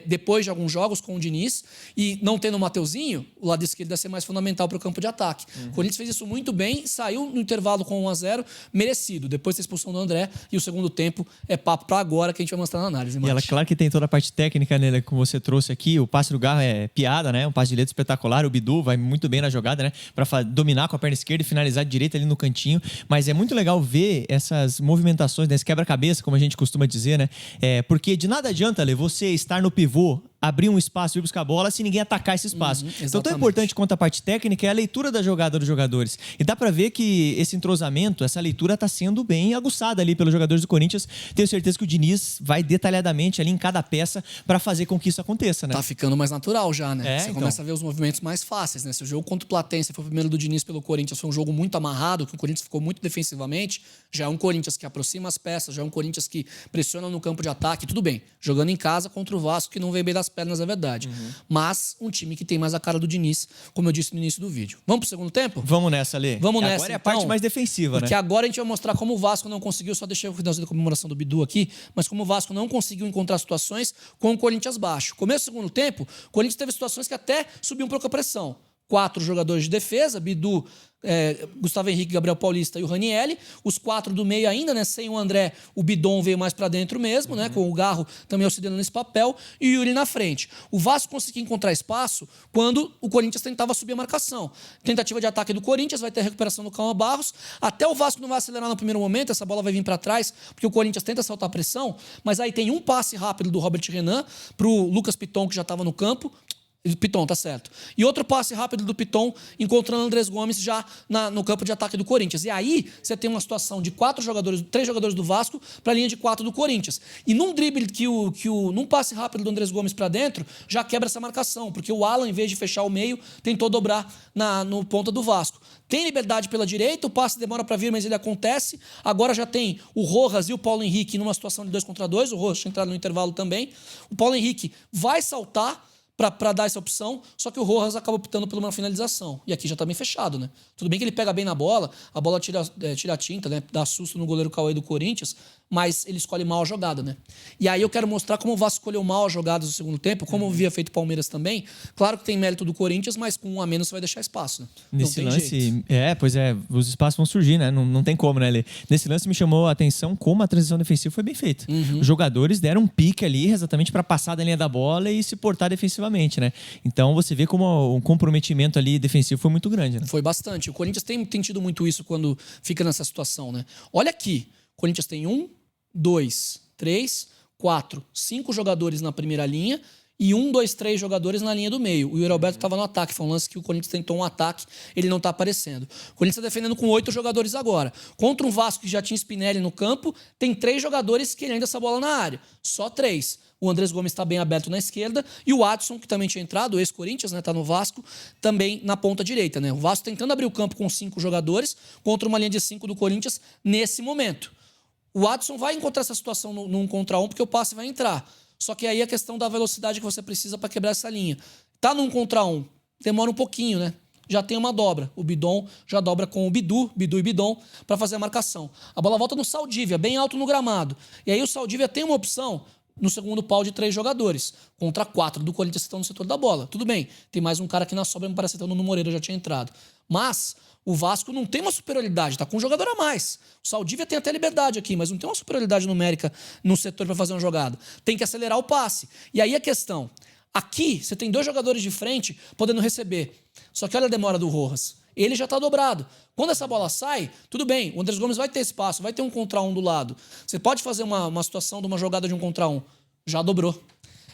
depois de alguns jogos com o Diniz. E não tendo o Mateuzinho, o lado esquerdo ia ser mais fundamental. fundamental para o campo de ataque. O Corinthians fez isso muito bem, saiu no intervalo com 1-0, merecido. Depois da expulsão do André, e o segundo tempo é papo para agora que a gente vai mostrar na análise. E ela, claro que tem toda a parte técnica nele que você trouxe aqui. O passe do Garro é piada, né? Um passe de letra espetacular. O Bidu vai muito bem na jogada, né? Para dominar com a perna esquerda e finalizar de direita ali no cantinho. Mas é muito legal ver essas movimentações, né? Esse quebra-cabeça, como a gente costuma dizer, né? Porque de nada adianta, Lê, você estar no pivô, abrir um espaço e ir buscar a bola se ninguém atacar esse espaço. Então, tão importante quanto a parte técnica é a leitura da jogada dos jogadores. E dá pra ver que esse entrosamento, essa leitura tá sendo bem aguçada ali pelos jogadores do Corinthians. Tenho certeza que o Diniz vai detalhadamente ali em cada peça pra fazer com que isso aconteça, né? Tá ficando mais natural já, né? Você então. começa a ver os movimentos mais fáceis, né? Se o jogo contra o Platense foi o primeiro do Diniz pelo Corinthians, foi um jogo muito amarrado, que o Corinthians ficou muito defensivamente, já é um Corinthians que aproxima as peças, já é um Corinthians que pressiona no campo de ataque, tudo bem. Jogando em casa contra o Vasco, que não vem bem das pernas, é verdade. Mas um time que tem mais a cara do Diniz, como eu disse no início do vídeo. Vamos pro segundo tempo? Vamos nessa, Lê. Vamos nessa, agora é a parte mais defensiva, porque né? agora a gente vai mostrar como o Vasco não conseguiu, só deixei o finalzinho da comemoração do Bidu aqui, mas como o Vasco não conseguiu encontrar situações com o Corinthians baixo. Começo do segundo tempo, o Corinthians teve situações que até subiu um pouco a pressão. 4 jogadores de defesa, Bidu, Gustavo Henrique, Gabriel Paulista e o Ranielli. Os 4 do meio ainda, né? Sem o André, o Bidon veio mais pra dentro mesmo, né? Com o Garro também auxiliando nesse papel e o Yuri na frente. O Vasco conseguia encontrar espaço quando o Corinthians tentava subir a marcação. Tentativa de ataque do Corinthians, vai ter a recuperação do Calma Barros. Até o Vasco não vai acelerar no primeiro momento, essa bola vai vir pra trás, porque o Corinthians tenta saltar a pressão, mas aí tem um passe rápido do Robert Renan pro Lucas Piton, que já estava no campo. Piton, tá certo. E outro passe rápido do Piton, encontrando o Andrés Gomes já no campo de ataque do Corinthians. E aí, você tem uma situação de 3 jogadores do Vasco para a linha de 4 do Corinthians. E num drible num passe rápido do Andrés Gomes para dentro, já quebra essa marcação, porque o Alan, em vez de fechar o meio, tentou dobrar no ponta do Vasco. Tem liberdade pela direita, o passe demora para vir, mas ele acontece. Agora já tem o Rojas e o Paulo Henrique numa situação de 2 contra 2. O Rojas tinha entrado no intervalo também. O Paulo Henrique vai saltar para dar essa opção, só que o Rojas acaba optando por uma finalização. E aqui já tá bem fechado, né? Tudo bem que ele pega bem na bola, a bola tira a tinta, né? Dá susto no goleiro Cauê do Corinthians, mas ele escolhe mal a jogada, né? E aí eu quero mostrar como o Vasco escolheu mal as jogadas no segundo tempo, como havia feito o Palmeiras também. Claro que tem mérito do Corinthians, mas com 1 a menos você vai deixar espaço, né? Nesse lance, os espaços vão surgir, né? Não tem como, né, Lê? Nesse lance me chamou a atenção como a transição defensiva foi bem feita. Os jogadores deram um pique ali exatamente para passar da linha da bola e se portar defensivamente, né? Então você vê como o comprometimento ali defensivo foi muito grande, né? Foi bastante. O Corinthians tem tido muito isso quando fica nessa situação, né? Olha aqui, o Corinthians tem 1, 2, 3, 4, 5 jogadores na primeira linha e 1, 2, 3 jogadores na linha do meio. O Yuri Alberto estava no ataque, foi um lance que o Corinthians tentou um ataque, ele não está aparecendo. O Corinthians está defendendo com 8 jogadores agora. Contra um Vasco que já tinha Spinelli no campo, tem 3 jogadores querendo essa bola na área. Só 3. O Andrés Gomes está bem aberto na esquerda e o Adson, que também tinha entrado, o ex-Corinthians, né, tá no Vasco, também na ponta direita, né? O Vasco tentando abrir o campo com 5 jogadores contra uma linha de 5 do Corinthians nesse momento. O Adson vai encontrar essa situação no 1 contra 1 porque o passe vai entrar. Só que aí a questão da velocidade que você precisa para quebrar essa linha. Tá no 1 contra 1, demora um pouquinho, né? Já tem uma dobra. O Bidon já dobra com o Bidu e Bidon para fazer a marcação. A bola volta no Saldívia, bem alto no gramado. E aí o Saldívia tem uma opção no segundo pau de 3 jogadores, contra 4 do Corinthians que estão no setor da bola. Tudo bem, tem mais um cara aqui na sobra, me parece que o Nuno Moreira já tinha entrado. Mas o Vasco não tem uma superioridade, tá com um jogador a mais. O Saldívia tem até liberdade aqui, mas não tem uma superioridade numérica no setor para fazer uma jogada. Tem que acelerar o passe. E aí a questão, aqui você tem 2 jogadores de frente podendo receber. Só que olha a demora do Rojas. Ele já está dobrado. Quando essa bola sai, tudo bem, o Andrés Gomes vai ter espaço, vai ter 1 contra 1 do lado. Você pode fazer uma situação de uma jogada de 1 contra 1. Já dobrou.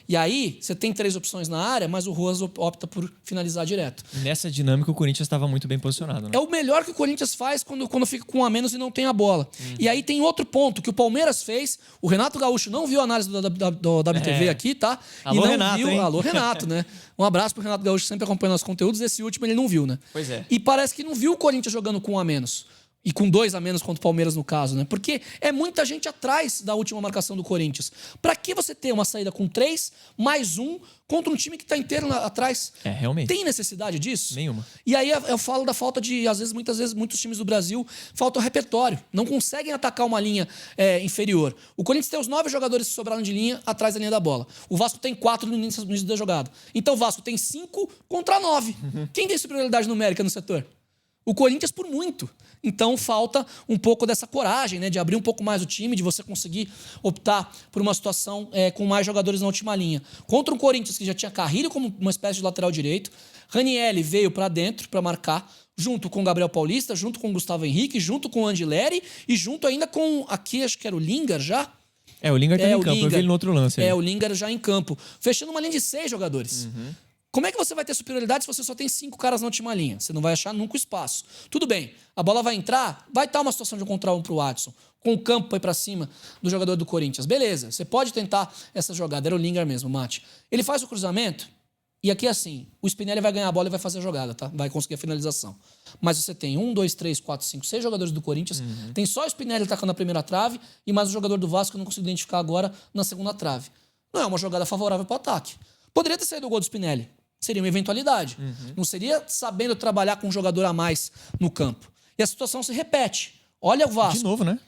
E aí, você tem 3 opções na área, mas o Rojas opta por finalizar direto. Nessa dinâmica, o Corinthians estava muito bem posicionado, né? É o melhor que o Corinthians faz quando fica com 1 a menos e não tem a bola. E aí tem outro ponto que o Palmeiras fez. O Renato Gaúcho não viu a análise do WTV aqui, tá? Alô, e não Renato, viu. hein? Alô, Renato, né? Um abraço pro Renato Gaúcho, que sempre acompanha nossos conteúdos. Esse último ele não viu, né? Pois é. E parece que não viu o Corinthians jogando com 1 a menos. E com 2 a menos contra o Palmeiras, no caso, né? Porque é muita gente atrás da última marcação do Corinthians. Pra que você ter uma saída com 3, mais 1, contra um time que tá inteiro atrás? Realmente. Tem necessidade disso? Nenhuma. E aí eu falo da falta de, muitas vezes, muitos times do Brasil faltam repertório. Não conseguem atacar uma linha inferior. O Corinthians tem os 9 jogadores que sobraram de linha atrás da linha da bola. O Vasco tem 4 no início da jogada. Então o Vasco tem 5 contra 9. Quem tem superioridade numérica no setor? O Corinthians por muito. Então falta um pouco dessa coragem, né, de abrir um pouco mais o time, de você conseguir optar por uma situação com mais jogadores na última linha. Contra um Corinthians que já tinha Carrilho como uma espécie de lateral direito, Ranielli veio para dentro para marcar, junto com o Gabriel Paulista, junto com o Gustavo Henrique, junto com o Andileri e junto ainda com, aqui acho que era o Lingard já. O Lingard tá em campo, eu vi ele no outro lance. O Lingard já em campo. Fechando uma linha de 6 jogadores. Como é que você vai ter superioridade se você só tem 5 caras na última linha? Você não vai achar nunca o espaço. Tudo bem, a bola vai entrar, vai estar uma situação de encontrar um pro Watson, com o campo para ir para cima do jogador do Corinthians. Beleza, você pode tentar essa jogada. Era o Lingard mesmo, Mate. Ele faz o cruzamento, e aqui assim, o Spinelli vai ganhar a bola e vai fazer a jogada, tá? Vai conseguir a finalização. Mas você tem 1, 2, 3, 4, 5, 6 jogadores do Corinthians, tem só o Spinelli atacando na primeira trave e mais um jogador do Vasco que eu não consigo identificar agora na segunda trave. Não é uma jogada favorável para o ataque. Poderia ter saído o gol do Spinelli. Seria uma eventualidade. Não seria sabendo trabalhar com um jogador a mais no campo. E a situação se repete. Olha o Vasco. De novo, né?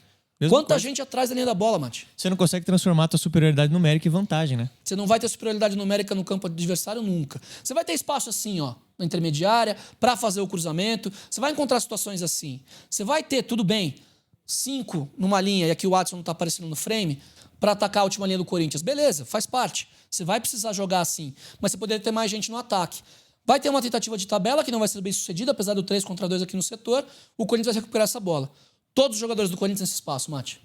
Quanta gente atrás da linha da bola, Mate. Você não consegue transformar a tua superioridade numérica em vantagem, né? Você não vai ter superioridade numérica no campo adversário nunca. Você vai ter espaço assim, ó, na intermediária, para fazer o cruzamento. Você vai encontrar situações assim. Você vai ter, tudo bem, 5 numa linha, e aqui o Watson não tá aparecendo no frame, para atacar a última linha do Corinthians. Beleza, faz parte. Você vai precisar jogar assim. Mas você poderia ter mais gente no ataque. Vai ter uma tentativa de tabela que não vai ser bem sucedida, apesar do 3 contra 2 aqui no setor. O Corinthians vai recuperar essa bola. Todos os jogadores do Corinthians nesse espaço, Mate.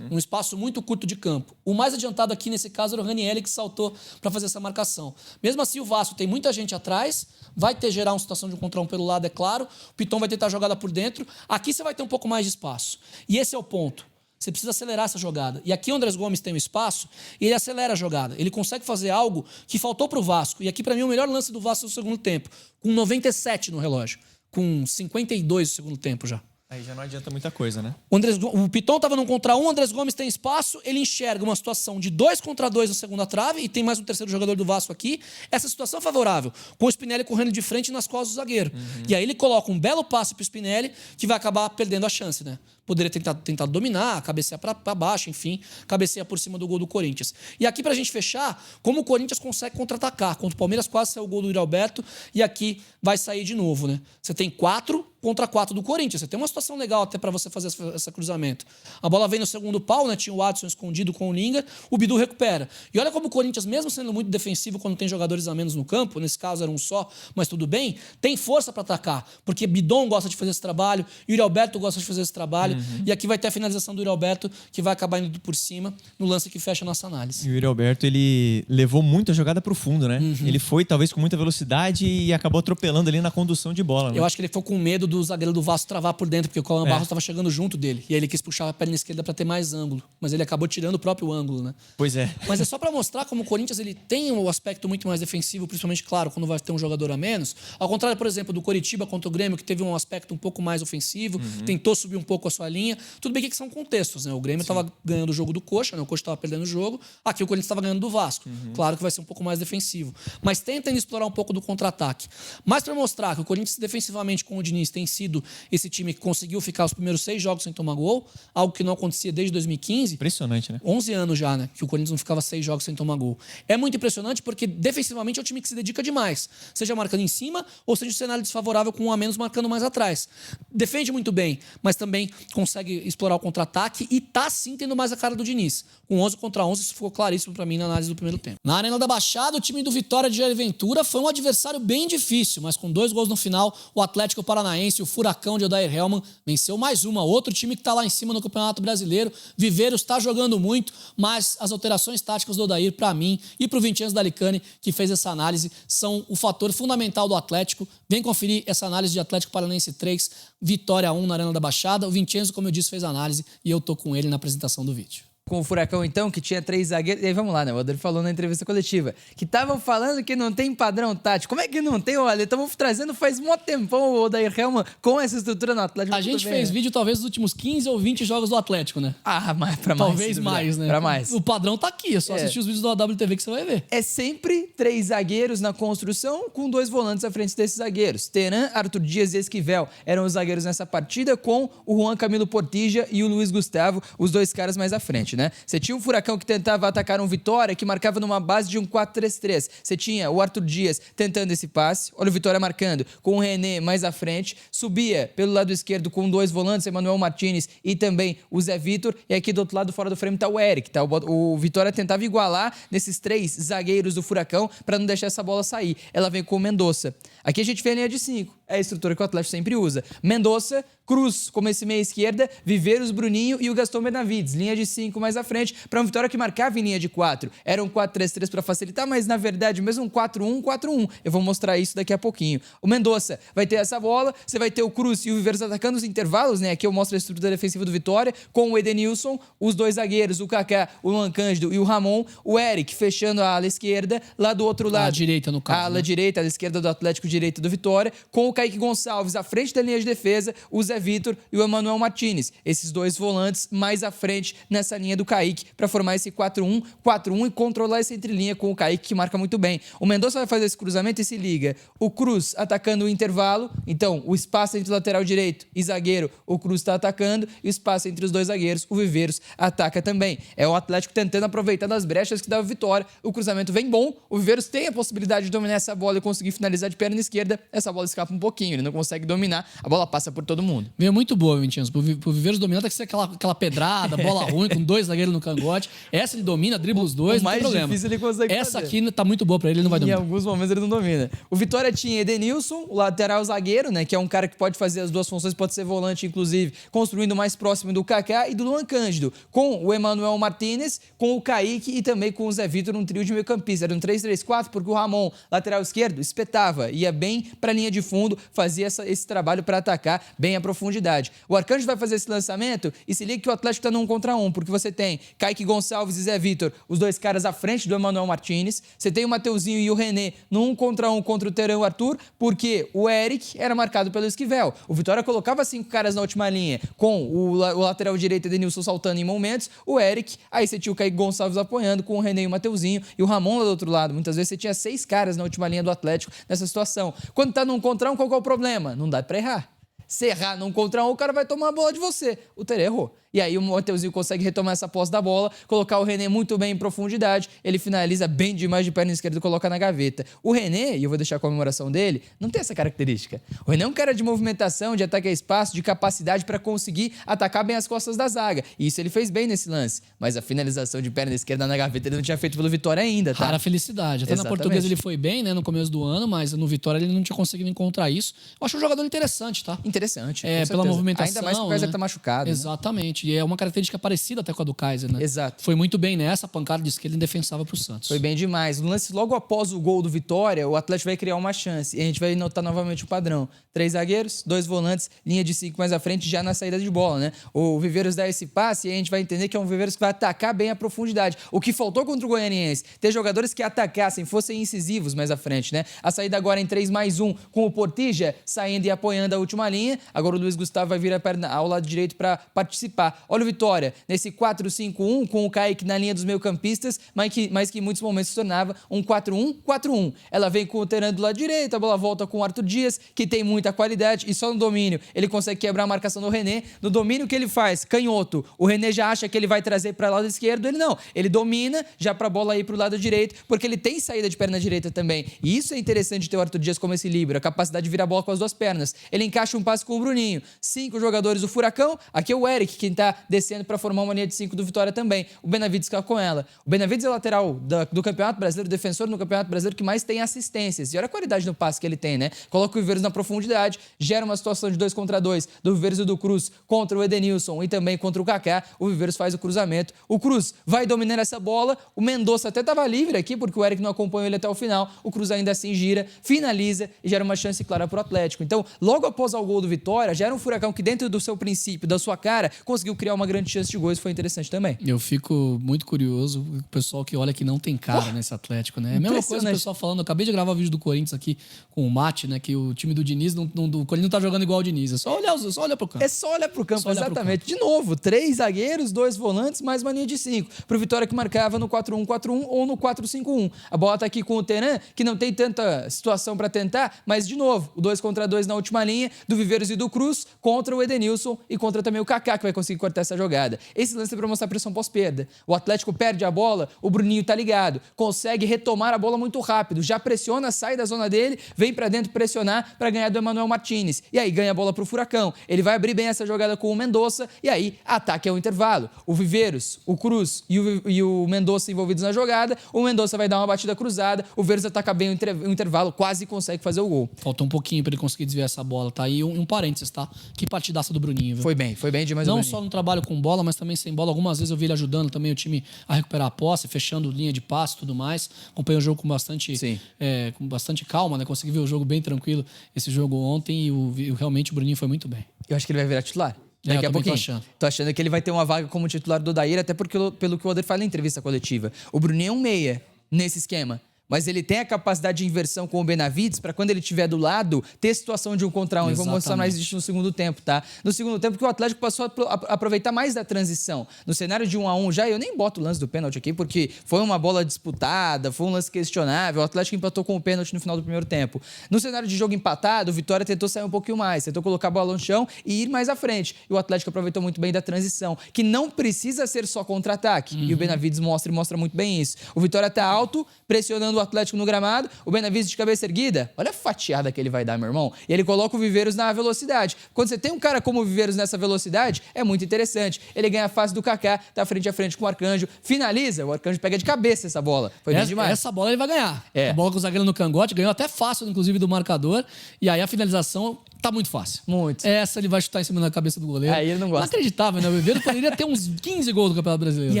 Um espaço muito curto de campo. O mais adiantado aqui nesse caso era o Ranielli, que saltou para fazer essa marcação. Mesmo assim, o Vasco tem muita gente atrás, vai ter gerar uma situação de encontrar um pelo lado, é claro. O Piton vai tentar a jogada por dentro. Aqui você vai ter um pouco mais de espaço. E esse é o ponto. Você precisa acelerar essa jogada. E aqui o Andrés Gomes tem um espaço e ele acelera a jogada. Ele consegue fazer algo que faltou para o Vasco. E aqui, para mim, o melhor lance do Vasco no segundo tempo. Com 97 no relógio. Com 52 no segundo tempo já. Aí já não adianta muita coisa, né? O Piton estava num contra 1, o Andrés Gomes tem espaço, ele enxerga uma situação de 2 contra 2 na segunda trave e tem mais um terceiro jogador do Vasco aqui. Essa situação é favorável, com o Spinelli correndo de frente nas costas do zagueiro. E aí ele coloca um belo passe pro Spinelli que vai acabar perdendo a chance, né? Poderia tentar dominar, cabecear para baixo, enfim, cabecear por cima do gol do Corinthians. E aqui, pra gente fechar, como o Corinthians consegue contra-atacar. Contra o Palmeiras quase saiu o gol do Yuri Alberto e aqui vai sair de novo, né? Você tem 4 contra 4 do Corinthians. Você tem uma situação legal até para você fazer esse cruzamento. A bola vem no segundo pau, né? Tinha o Watson escondido com o Lingard, o Bidu recupera. E olha como o Corinthians, mesmo sendo muito defensivo quando tem jogadores a menos no campo, nesse caso era um só, mas tudo bem, tem força para atacar, porque Bidon gosta de fazer esse trabalho, Yuri Alberto gosta de fazer esse trabalho, e aqui vai ter a finalização do Yuri Alberto, que vai acabar indo por cima no lance que fecha a nossa análise. E o Yuri Alberto, ele levou muito a jogada pro fundo, né? Ele foi, talvez, com muita velocidade e acabou atropelando ali na condução de bola, né? Eu acho que ele foi com medo do zagueiro do Vasco travar por dentro, porque o Cauã Barros estava chegando junto dele. E aí ele quis puxar a perna esquerda para ter mais ângulo. Mas ele acabou tirando o próprio ângulo, né? Pois é. Mas é só para mostrar como o Corinthians ele tem um aspecto muito mais defensivo, principalmente, claro, quando vai ter um jogador a menos. Ao contrário, por exemplo, do Coritiba contra o Grêmio, que teve um aspecto um pouco mais ofensivo, tentou subir um pouco a sua linha. Tudo bem que são contextos, né? O Grêmio estava ganhando o jogo do Coxa, né? O Coxa estava perdendo o jogo. Aqui o Corinthians estava ganhando do Vasco. Claro que vai ser um pouco mais defensivo. Mas tenta ainda explorar um pouco do contra-ataque. Mas para mostrar que o Corinthians defensivamente com o Diniz tem sido esse time que conseguiu ficar os primeiros 6 jogos sem tomar gol, algo que não acontecia desde 2015. Impressionante, né? 11 anos já, né? Que o Corinthians não ficava 6 jogos sem tomar gol. É muito impressionante porque defensivamente é um time que se dedica demais. Seja marcando em cima ou seja um cenário desfavorável com um a menos marcando mais atrás. Defende muito bem, mas também consegue explorar o contra-ataque e tá sim tendo mais a cara do Diniz. Com 11 contra 11, isso ficou claríssimo pra mim na análise do primeiro tempo. Na Arena da Baixada, o time do Vitória de Jair Ventura foi um adversário bem difícil, mas com 2 gols no final, o Atlético Paranaense, o Furacão de Odair Hellmann, venceu mais uma. Outro time que tá lá em cima no Campeonato Brasileiro. Viveiros está jogando muito, mas as alterações táticas do Odair, pra mim, e pro Vincenzo Dalicani, que fez essa análise, são o fator fundamental do Atlético. Vem conferir essa análise de Atlético Paranaense 3, Vitória 1 na Arena da Baixada. O Vincenzo, como eu disse, fez a análise e eu tô com ele na apresentação do vídeo. com o Furacão, então, que tinha 3 zagueiros. E aí, vamos lá, né? O Adler falou na entrevista coletiva que estavam falando que não tem padrão tático. Como é que não tem, olha? Estamos trazendo faz mó tempão o Odair Hellmann com essa estrutura no Atlético. A gente fez vídeo talvez dos últimos 15 ou 20 jogos do Atlético, né? Mas pra mais. Talvez mais, né? Pra mais. O padrão tá aqui, é só assistir os vídeos do AWTV que você vai ver. É sempre 3 zagueiros na construção, com 2 volantes à frente desses zagueiros. Teran, Arthur Dias e Esquivel eram os zagueiros nessa partida, com o Juan Camilo Portilla e o Luiz Gustavo, os 2 caras mais à frente, né? Você tinha um Furacão que tentava atacar um Vitória, que marcava numa base de um 4-3-3. Você tinha o Arthur Dias tentando esse passe, olha o Vitória marcando, com o René mais à frente, subia pelo lado esquerdo com 2 volantes, Emanuel Martínez e também o Zé Vitor, e aqui do outro lado, fora do frame, tá o Eric, tá? O Vitória tentava igualar nesses 3 zagueiros do Furacão para não deixar essa bola sair. Ela vem com o Mendonça. Aqui a gente vê a linha de 5. É a estrutura que o Atlético sempre usa. Mendonça, Cruz, como esse meia esquerda, Viveiros, Bruninho e o Gaston Benavides. Linha de 5 mais à frente, para um Vitória que marcava em linha de 4. Era um 4-3-3 para facilitar, mas na verdade mesmo um 4-1-4-1. Eu vou mostrar isso daqui a pouquinho. O Mendonça vai ter essa bola, você vai ter o Cruz e o Viveiros atacando os intervalos, né? Aqui eu mostro a estrutura defensiva do Vitória, com o Edenilson, os 2 zagueiros, o Kaká, o Luan Cândido e o Ramon, o Eric fechando a ala esquerda, lá do outro lado. A direita, no caso. A ala direita, a esquerda do Atlético, direita do Vitória, com o Kaique Gonçalves à frente da linha de defesa, o Zé Vitor e o Emanuel Martínez. Esses 2 volantes mais à frente nessa linha do Kaique, para formar esse 4-1-4-1 e controlar essa entrelinha com o Kaique, que marca muito bem. O Mendonça vai fazer esse cruzamento e se liga. O Cruz atacando o intervalo, então o espaço entre o lateral direito e zagueiro, o Cruz está atacando, e o espaço entre os 2 zagueiros, o Viveiros ataca também. É o Atlético tentando aproveitar das brechas que dava Vitória. O cruzamento vem bom, o Viveiros tem a possibilidade de dominar essa bola e conseguir finalizar de perna esquerda. Essa bola escapa um pouquinho, ele não consegue dominar, a bola passa por todo mundo. Veio muito boa, Vintinhos. Pro Viveiros dominar tem que ser aquela pedrada, bola ruim, com 2 zagueiros no cangote. Essa ele domina, dribla os 2, não tem problema. Difícil ele consegue Essa fazer. aqui tá muito boa pra ele não vai dominar. Em alguns momentos ele não domina. O Vitória tinha Edenilson, o lateral zagueiro, né, que é um cara que pode fazer as 2 funções, pode ser volante, inclusive, construindo mais próximo do Kaká e do Luan Cândido, com o Emanuel Martínez, com o Kaique e também com o Zé Vitor, um trio de meio campista. Era um 3-3-4, porque o Ramon, lateral esquerdo, espetava, ia bem pra linha de fundo, fazia esse trabalho para atacar bem a profundidade. O Arcanjo vai fazer esse lançamento e se liga que o Atlético tá num contra 1, porque você tem Kaique Gonçalves e Zé Vitor, os 2 caras à frente do Emanuel Martínez, você tem o Mateuzinho e o René num 1 contra 1 contra o Teran e o Arthur, porque o Eric era marcado pelo Esquivel. O Vitória colocava 5 caras na última linha, com o lateral direito Edenilson saltando em momentos, o Eric, aí você tinha o Kaique Gonçalves apoiando com o René e o Mateuzinho, e o Ramon lá do outro lado. Muitas vezes você tinha 6 caras na última linha do Atlético nessa situação. Quando tá num contra 1, qual que é o problema? Não dá pra errar. Se errar num contra 1, o cara vai tomar a bola de você. O Teran errou. E aí o Mateuzinho consegue retomar essa posse da bola, colocar o René muito bem em profundidade, ele finaliza bem demais de perna esquerda e coloca na gaveta. O René, e eu vou deixar a comemoração dele, não tem essa característica. O René é um cara de movimentação, de ataque a espaço, de capacidade para conseguir atacar bem as costas da zaga. E isso ele fez bem nesse lance. Mas a finalização de perna esquerda na gaveta ele não tinha feito pelo Vitória ainda, tá? Rara felicidade. Até Exatamente. na Portuguesa ele foi bem, né, no começo do ano, mas no Vitória ele não tinha conseguido encontrar isso. Eu acho um jogador interessante, tá? Interessante. É, com pela certeza. movimentação. Ainda mais que o Kaiser tá machucado. Né? Exatamente. E é uma característica parecida até com a do Kaiser, né? Exato. Foi muito bem nessa, pancada de esquerda indefensável pro Santos. Foi bem demais. No lance logo após o gol do Vitória, o Atlético vai criar uma chance. E a gente vai notar novamente o padrão. 3 zagueiros, 2 volantes, linha de 5 mais à frente, já na saída de bola, né? O Viveiros dá esse passe e a gente vai entender que é um Viveiros que vai atacar bem a profundidade. O que faltou contra o Goianiense, ter jogadores que atacassem, fossem incisivos mais à frente, né? A saída agora em 3+1, com o Portilla saindo e apoiando a última linha. Agora o Luiz Gustavo vai vir a perna ao lado direito para participar. Olha o Vitória, nesse 4-5-1, com o Kaique na linha dos meio-campistas, mas que em muitos momentos se tornava um 4-1-4-1. Ela vem com o Teran do lado direito, a bola volta com o Arthur Dias, que tem muita qualidade, e só no domínio ele consegue quebrar a marcação do René. No domínio que ele faz, canhoto, o René já acha que ele vai trazer para o lado esquerdo, ele não. Ele domina já para a bola ir para o lado direito, porque ele tem saída de perna direita também. E isso é interessante de ter o Arthur Dias como esse líbero, a capacidade de virar a bola com as 2 pernas. Ele encaixa um passe com o Bruninho. 5 jogadores do Furacão, aqui é o Eric, quem tá descendo para formar uma linha de 5 do Vitória também. O Benavides fica com ela. O Benavides é o lateral do Campeonato Brasileiro, defensor no Campeonato Brasileiro que mais tem assistências. E olha a qualidade no passe que ele tem, né? Coloca o Viveiros na profundidade, gera uma situação de 2 contra 2 do Viveiros e do Cruz contra o Edenilson e também contra o Kaká. O Viveiros faz o cruzamento. O Cruz vai dominar essa bola. O Mendonça até estava livre aqui, porque o Eric não acompanhou ele até o final. O Cruz ainda assim gira, finaliza e gera uma chance clara para o Atlético. Então, logo após o gol do Vitória, já era um Furacão que dentro do seu princípio, da sua cara, conseguiu conseguiu criar uma grande chance de gols, foi interessante também. Eu fico muito curioso, o pessoal que olha que não tem cara nesse Atlético, né? É a mesma coisa o pessoal falando, eu acabei de gravar o vídeo do Corinthians aqui com o Mate, né? Que o time do Diniz, o Corinthians não tá jogando igual o Diniz, é só olhar pro campo. É só olhar pro campo, exatamente. De novo, 3 zagueiros, 2 volantes, mais uma linha de 5. Pro Vitória que marcava no 4-1-4-1 ou no 4-5-1. A bola tá aqui com o Teran, que não tem tanta situação pra tentar, mas de novo, o 2 contra 2 na última linha, do Viveiros e do Cruz, contra o Edenilson e contra também o Kaká, que vai conseguir cortar essa jogada. Esse lance é pra mostrar pressão pós-perda. O Atlético perde a bola, o Bruninho tá ligado, consegue retomar a bola muito rápido, já pressiona, sai da zona dele, vem pra dentro pressionar pra ganhar do Emmanuel Martinez. E aí ganha a bola pro Furacão. Ele vai abrir bem essa jogada com o Mendonça e aí ataque ao intervalo. O Viveiros, o Cruz e o Mendonça envolvidos na jogada, o Mendonça vai dar uma batida cruzada, o Viveiros ataca bem o intervalo, quase consegue fazer o gol. Faltou um pouquinho pra ele conseguir desviar essa bola, tá? E um parênteses, tá? Que partidaça do Bruninho, viu? Foi bem demais. Não só no trabalho com bola, mas também sem bola. Algumas vezes eu vi ele ajudando também o time a recuperar a posse, fechando linha de passe e tudo mais. Acompanhei o jogo com bastante calma, né? Consegui ver o jogo bem tranquilo, esse jogo ontem, e realmente o Bruninho foi muito bem. Eu acho que ele vai virar titular. Daqui a pouquinho. Tô achando que ele vai ter uma vaga como titular do Odair, até porque, pelo que o Oder fala na entrevista coletiva. O Bruninho é um meia nesse esquema. Mas ele tem a capacidade de inversão com o Benavides para quando ele estiver do lado, ter situação de 1 contra 1. E vou mostrar mais isso no segundo tempo, tá? No segundo tempo que o Atlético passou a aproveitar mais da transição. No cenário de 1-1 já, eu nem boto o lance do pênalti aqui, porque foi uma bola disputada, foi um lance questionável. O Atlético empatou com o pênalti no final do primeiro tempo. No cenário de jogo empatado, o Vitória tentou sair um pouquinho mais, tentou colocar a bola no chão e ir mais à frente. E o Atlético aproveitou muito bem da transição, que não precisa ser só contra-ataque. E o Benavides mostra muito bem isso. O Vitória tá alto, pressionando o Atlético no gramado, o Benavides de cabeça erguida, olha a fatiada que ele vai dar, meu irmão. E ele coloca o Viveiros na velocidade. Quando você tem um cara como o Viveiros nessa velocidade, é muito interessante. Ele ganha a face do Kaká, tá frente a frente com o Arcanjo, finaliza, o Arcanjo pega de cabeça essa bola. Foi bem demais. Essa bola ele vai ganhar. É. A bola com o zagueiro no cangote, ganhou até fácil, inclusive, do marcador. E aí a finalização tá muito fácil. Muito. Essa ele vai chutar em cima da cabeça do goleiro. Aí ele não gosta. Inacreditável, né? O Viveiros poderia ter uns 15 gols do Campeonato Brasileiro. E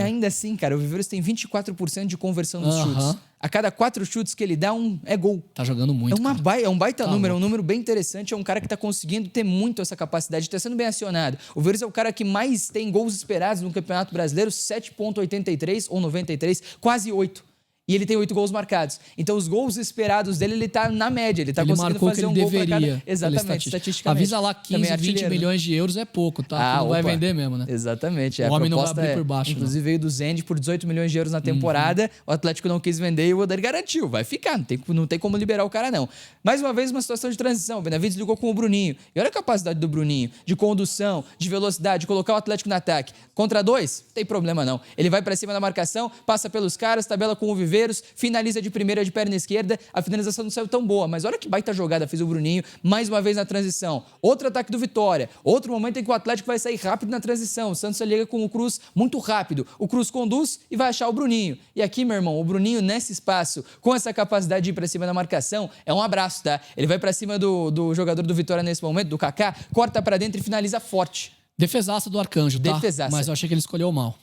ainda assim, cara, o Viveiros tem 24% de conversão dos chutes. A cada 4 chutes que ele dá, é gol. Tá jogando muito. É um baita número, é um número bem interessante. É um cara que tá conseguindo ter muito essa capacidade, tá sendo bem acionado. O Viveiros é o cara que mais tem gols esperados no Campeonato Brasileiro, 7,83 ou 93, quase 8. E ele tem 8 gols marcados. Então, os gols esperados dele, ele tá na média. Ele tá conseguindo fazer um gol pra cada... Exatamente, estatisticamente. Avisa lá, 15, 20 milhões de euros é pouco, tá? Não vai vender mesmo, né? Exatamente. O homem não vai abrir por baixo. Inclusive, veio do Zende por 18 milhões de euros na temporada. O Atlético não quis vender e o Odair garantiu. Vai ficar, não tem como liberar o cara, não. Mais uma vez, uma situação de transição. O Benavides ligou com o Bruninho. E olha a capacidade do Bruninho, de condução, de velocidade, de colocar o Atlético no ataque. Contra 2, não tem problema, não. Ele vai pra cima da marcação, passa pelos caras, tabela com o Viveiros, finaliza de primeira de perna esquerda, a finalização não saiu tão boa, mas olha que baita jogada fez o Bruninho, mais uma vez na transição. Outro ataque do Vitória, outro momento em que o Atlético vai sair rápido na transição, o Santos liga com o Cruz muito rápido, o Cruz conduz e vai achar o Bruninho. E aqui, meu irmão, o Bruninho nesse espaço, com essa capacidade de ir pra cima da marcação, é um abraço, tá? Ele vai pra cima do jogador do Vitória nesse momento, do Kaká, corta pra dentro e finaliza forte. Defesaça do Arcanjo, tá? Defesaça. Mas eu achei que ele escolheu mal.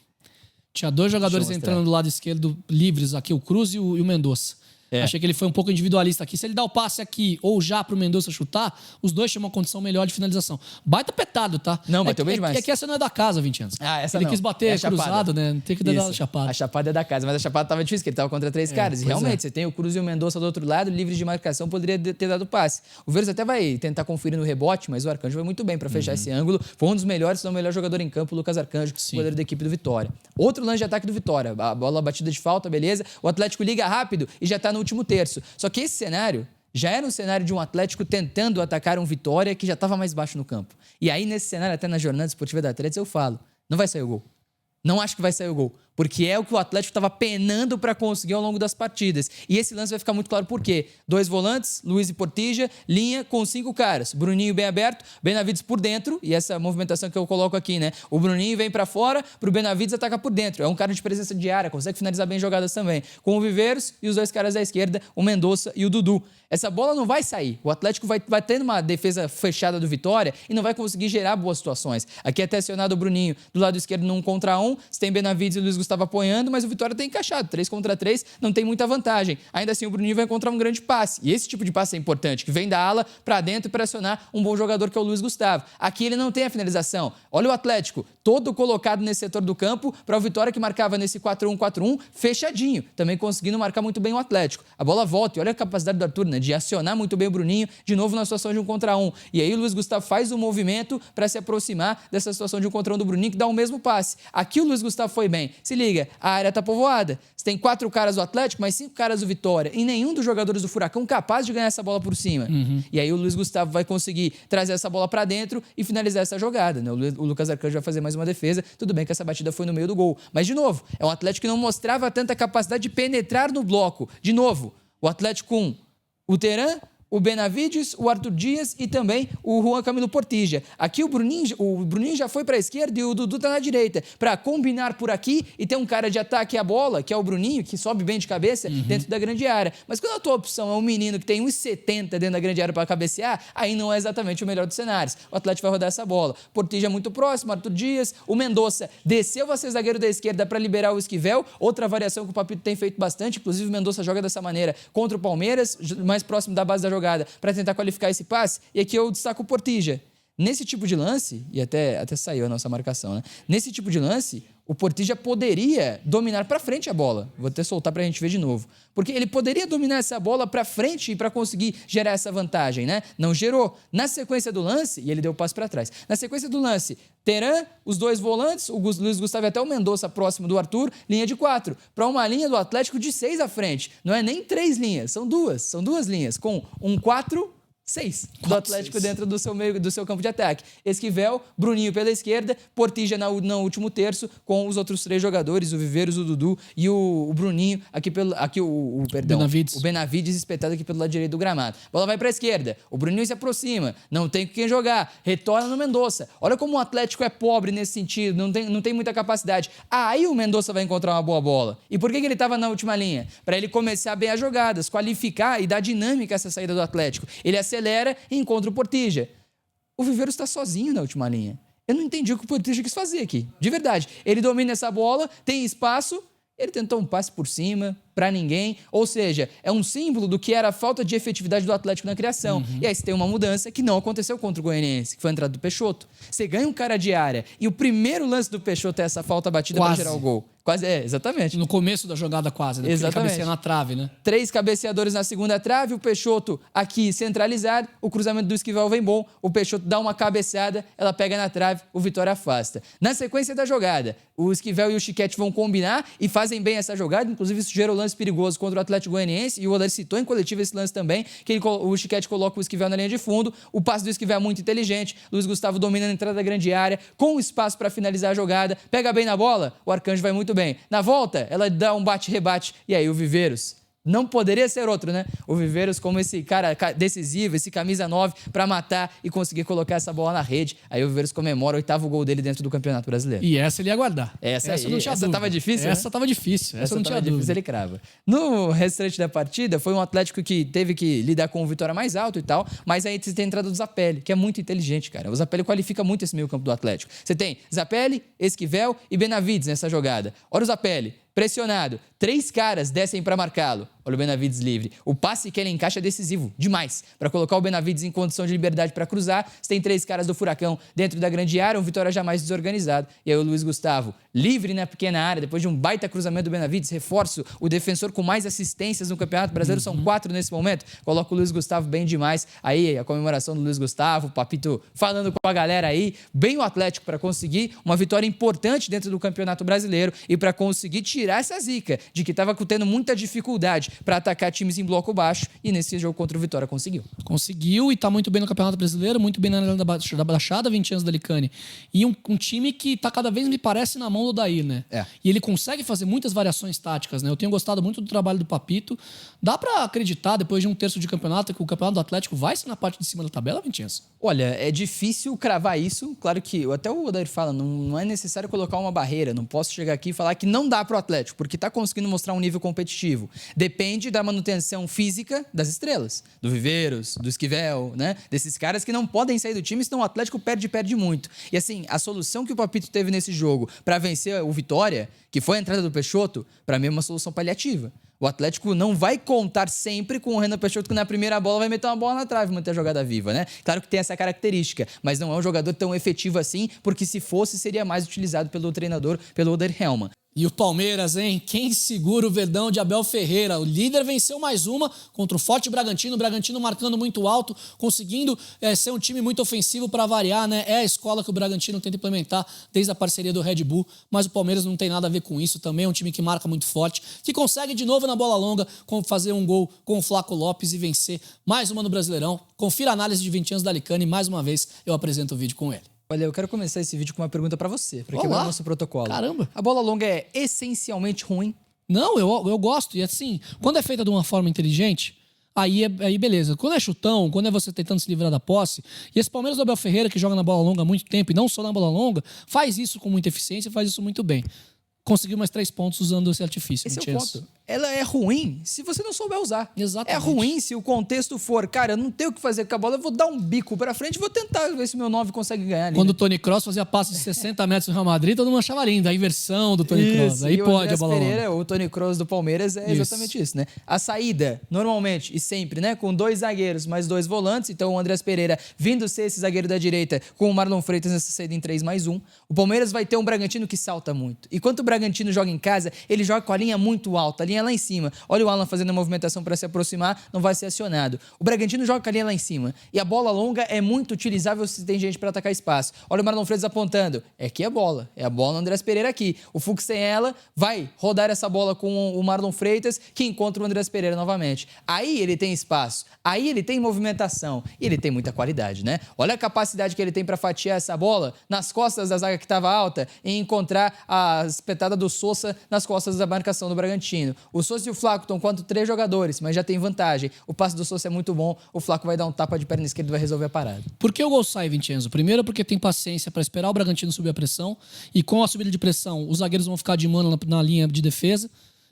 Tinha 2 jogadores entrando do lado esquerdo livres aqui, o Cruz e o Mendonça. Achei que ele foi um pouco individualista aqui. Se ele dá o passe aqui ou já pro Mendonça chutar, os dois tinham uma condição melhor de finalização. Baita petado, tá? Não, bateu bem demais. É que essa não é da casa, 20 anos. Essa ele não. quis bater cruzado, né? Tem que dar a chapada. A chapada é da casa, mas a chapada tava difícil, porque ele tava contra 3 caras. E realmente, você tem o Cruz e o Mendonça do outro lado, livres de marcação, poderia ter dado passe. O Viveiros até vai tentar conferir no rebote, mas o Arcanjo vai muito bem pra fechar esse ângulo. Foi um dos melhores, se não o melhor jogador em campo, o Lucas Arcanjo, goleiro da equipe do Vitória. Outro lance de ataque do Vitória. A bola batida de falta, beleza. O Atlético liga rápido e já tá no último terço. Só que esse cenário já era um cenário de um Atlético tentando atacar um Vitória que já estava mais baixo no campo. E aí, nesse cenário, até na jornada esportiva da Atlético, eu falo, não vai sair o gol. Não acho que vai sair o gol. Porque é o que o Atlético estava penando para conseguir ao longo das partidas. E esse lance vai ficar muito claro por quê. 2 volantes, Luiz e Portilla, linha com 5 caras. Bruninho bem aberto, Benavides por dentro. E essa movimentação que eu coloco aqui, né? O Bruninho vem para fora, pro Benavides ataca por dentro. É um cara de presença de área, consegue finalizar bem jogadas também. Com o Viveiros e os 2 caras da esquerda, o Mendonça e o Dudu. Essa bola não vai sair. O Atlético vai tendo uma defesa fechada do Vitória e não vai conseguir gerar boas situações. Aqui é até acionado o Bruninho do lado esquerdo no 1 contra 1. Furacão, você tem Benavides e Luiz Gustavo apoiando, mas o Vitória tem encaixado, 3 contra 3, não tem muita vantagem. Ainda assim, o Bruninho vai encontrar um grande passe, e esse tipo de passe é importante, que vem da ala para dentro e pressionar um bom jogador que é o Luiz Gustavo. Aqui ele não tem a finalização. Olha o Atlético, todo colocado nesse setor do campo, para o Vitória que marcava nesse 4-1-4-1, fechadinho, também conseguindo marcar muito bem o Atlético. A bola volta, e olha a capacidade do Arthur, né, de acionar muito bem o Bruninho, de novo na situação de 1 contra 1. E aí o Luiz Gustavo faz o movimento para se aproximar dessa situação de 1 contra 1 do Bruninho, que dá o mesmo passe. Aqui o Luiz Gustavo foi bem. Se liga, a área tá povoada. Você tem 4 caras do Atlético, mais 5 caras do Vitória, e nenhum dos jogadores do Furacão capaz de ganhar essa bola por cima. E aí o Luiz Gustavo vai conseguir trazer essa bola para dentro e finalizar essa jogada, né? O Lucas Arcanjo vai fazer mais uma defesa. Tudo bem que essa batida foi no meio do gol. Mas, de novo, é um Atlético que não mostrava tanta capacidade de penetrar no bloco. De novo, o Atlético com o Teran, o Benavides, o Arthur Dias e também o Juan Camilo Portilla. Aqui o Bruninho já foi para a esquerda e o Dudu está na direita, para combinar por aqui e ter um cara de ataque à bola, que é o Bruninho, que sobe bem de cabeça dentro da grande área. Mas quando a tua opção é um menino que tem 1,70 dentro da grande área para cabecear, aí não é exatamente o melhor dos cenários. O Atlético vai rodar essa bola. Portilla é muito próximo, Arthur Dias, o Mendonça desceu a ser zagueiro da esquerda para liberar o Esquivel, outra variação que o Papito tem feito bastante, inclusive o Mendonça joga dessa maneira contra o Palmeiras, mais próximo da base da jogada, para tentar qualificar esse passe, e aqui eu destaco o Portilla. Nesse tipo de lance, e até saiu a nossa marcação, né? Nesse tipo de lance, o Portilla poderia dominar para frente a bola. Vou até soltar para a gente ver de novo. Porque ele poderia dominar essa bola para frente para conseguir gerar essa vantagem, né? Não gerou. Na sequência do lance, e ele deu o passo para trás. Na sequência do lance, Teran, os 2 volantes, o Luiz Gustavo e até o Mendonça próximo do Arthur, linha de 4. Para uma linha do Atlético de 6 à frente. Não é nem 3 linhas, são 2. São 2 linhas, com 4-6 do Atlético dentro do seu campo de ataque. Esquivel, Bruninho pela esquerda, Portilla no último terço, com os outros 3 jogadores, o Viveiros, o Dudu e o Bruninho, o Benavides espetado aqui pelo lado direito do gramado. Bola vai para a esquerda, o Bruninho se aproxima, não tem com quem jogar, retorna no Mendonça. Olha como o Atlético é pobre nesse sentido, não tem muita capacidade. Aí o Mendonça vai encontrar uma boa bola. E por que ele estava na última linha? Para ele começar bem as jogadas, qualificar e dar dinâmica a essa saída do Atlético. Ele acelera e encontra o Portilla. O Viveiros está sozinho na última linha. Eu não entendi o que o Portilla quis fazer aqui. De verdade. Ele domina essa bola, tem espaço, ele tentou um passe por cima, para ninguém, ou seja, é um símbolo do que era a falta de efetividade do Atlético na criação. E aí você tem uma mudança que não aconteceu contra o Goianiense, que foi a entrada do Peixoto. Você ganha um cara de área e o primeiro lance do Peixoto é essa falta batida para gerar o gol. Quase, exatamente. No começo da jogada quase, né? Exatamente. Ele cabeceia na trave, né? 3 cabeceadores na segunda trave, o Peixoto aqui centralizado, o cruzamento do Esquivel vem bom, o Peixoto dá uma cabeçada, ela pega na trave, o Vitória afasta. Na sequência da jogada, o Esquivel e o Chiquete vão combinar e fazem bem essa jogada, inclusive isso gerou lance perigoso contra o Atlético Goianiense, e o Odair citou em coletivo esse lance também, que o Chiquete coloca o Esquivel na linha de fundo, o passe do Esquivel é muito inteligente, Luiz Gustavo domina na entrada da grande área, com espaço para finalizar a jogada, pega bem na bola, o Arcanjo vai muito bem. Na volta, ela dá um bate-rebate, e aí o Viveiros não poderia ser outro, né? O Viveiros como esse cara decisivo, esse camisa 9 para matar e conseguir colocar essa bola na rede. Aí o Viveiros comemora o 8º gol dele dentro do Campeonato Brasileiro. E essa ele ia guardar. Essa tava difícil, Essa tava difícil. Essa não tinha dúvida. Ele crava. No restante da partida, foi um Atlético que teve que lidar com o Vitória mais alto e tal, mas aí você tem a entrada do Zapelli, que é muito inteligente, cara. O Zapelli qualifica muito esse meio campo do Atlético. Você tem Zapelli, Esquivel e Benavides nessa jogada. Olha o Zapelli. Pressionado, 3 caras descem para marcá-lo. Olha o Benavides livre. O passe que ele encaixa é decisivo, demais. Para colocar o Benavides em condição de liberdade para cruzar, você tem 3 caras do Furacão dentro da grande área, um Vitória jamais desorganizado. E aí o Luiz Gustavo, livre na pequena área, depois de um baita cruzamento do Benavides, reforço, o defensor com mais assistências no Campeonato Brasileiro, são 4 nesse momento, coloca o Luiz Gustavo bem demais. Aí a comemoração do Luiz Gustavo, o Papito falando com a galera aí, bem o Atlético para conseguir uma vitória importante dentro do Campeonato Brasileiro e para conseguir tirar essa zica de que estava tendo muita dificuldade para atacar times em bloco baixo, e nesse jogo contra o Vitória conseguiu. Conseguiu e está muito bem no Campeonato Brasileiro, muito bem na Arena da Baixada, 20 anos da Licane. E um time que está cada vez, me parece, na mão do Odair, né? E ele consegue fazer muitas variações táticas, né? Eu tenho gostado muito do trabalho do Papito. Dá para acreditar, depois de um terço de campeonato, que o Campeonato do Atlético vai ser na parte de cima da tabela, Vintinhas? Olha, é difícil cravar isso. Claro que até o Odair fala, não é necessário colocar uma barreira. Não posso chegar aqui e falar que não dá pro Atlético, porque tá conseguindo mostrar um nível competitivo. Depende depende da manutenção física das estrelas, do Viveiros, do Esquivel, né? Desses caras que não podem sair do time, senão o Atlético perde muito. E assim, a solução que o Papito teve nesse jogo para vencer o Vitória, que foi a entrada do Peixoto, para mim é uma solução paliativa. O Atlético não vai contar sempre com o Renan Peixoto, que na primeira bola vai meter uma bola na trave e manter a jogada viva, né? Claro que tem essa característica, mas não é um jogador tão efetivo assim, porque se fosse, seria mais utilizado pelo treinador, pelo Oder Hellmann. E o Palmeiras, hein? Quem segura o Verdão de Abel Ferreira? O líder venceu mais uma contra o Forte Bragantino. O Bragantino marcando muito alto, conseguindo ser um time muito ofensivo para variar, né? É a escola que o Bragantino tenta implementar desde a parceria do Red Bull. Mas o Palmeiras não tem nada a ver com isso. Também é um time que marca muito forte, que consegue de novo na bola longa fazer um gol com o Flaco Lopes e vencer mais uma no Brasileirão. Confira a análise de 20 anos da Alicane. Mais uma vez eu apresento o vídeo com ele. Olha, eu quero começar esse vídeo com uma pergunta pra você, pra quebrar o nosso protocolo. Caramba! A bola longa é essencialmente ruim? Não, eu gosto. E assim, quando é feita de uma forma inteligente, aí beleza. Quando é chutão, quando é você tentando se livrar da posse, e esse Palmeiras do Abel Ferreira, que joga na bola longa há muito tempo, e não só na bola longa, faz isso com muita eficiência e faz isso muito bem. Conseguiu mais 3 pontos usando esse artifício. Esse é o ponto. Ela é ruim se você não souber usar. Exatamente. É ruim se o contexto for, cara, eu não tenho o que fazer com a bola, eu vou dar um bico pra frente e vou tentar ver se o meu 9 consegue ganhar ali. Quando o Toni Kroos fazia passe de 60 metros no Real Madrid, todo mundo achava lindo. A inversão do Toni Kroos. Aí pode a bola longa. O Toni Kroos do Palmeiras é exatamente isso, né? A saída, normalmente e sempre, né? Com 2 zagueiros mais 2 volantes. Então o Andrés Pereira vindo ser esse zagueiro da direita com o Marlon Freitas nessa saída em 3+1. O Palmeiras vai ter um Bragantino que salta muito. E quando o Bragantino joga em casa, ele joga com a linha muito alta, a linha lá em cima. Olha o Alan fazendo a movimentação para se aproximar, não vai ser acionado. O Bragantino joga com a linha lá em cima. E a bola longa é muito utilizável se tem gente para atacar espaço. Olha o Marlon Freitas apontando. É aqui a bola. É a bola do Andrés Pereira aqui. O Fux sem ela, vai rodar essa bola com o Marlon Freitas, que encontra o Andrés Pereira novamente. Aí ele tem espaço. Aí ele tem movimentação. E ele tem muita qualidade, né? Olha a capacidade que ele tem para fatiar essa bola nas costas da zaga que estava alta e encontrar a espetada do Sousa nas costas da marcação do Bragantino. O Sousa e o Flaco estão quanto 3 jogadores, mas já tem vantagem. O passe do Sousa é muito bom, o Flaco vai dar um tapa de perna esquerda e vai resolver a parada. Por que o gol sai, Vincenzo? Primeiro porque tem paciência para esperar o Bragantino subir a pressão, e com a subida de pressão, os zagueiros vão ficar de mano na linha de defesa.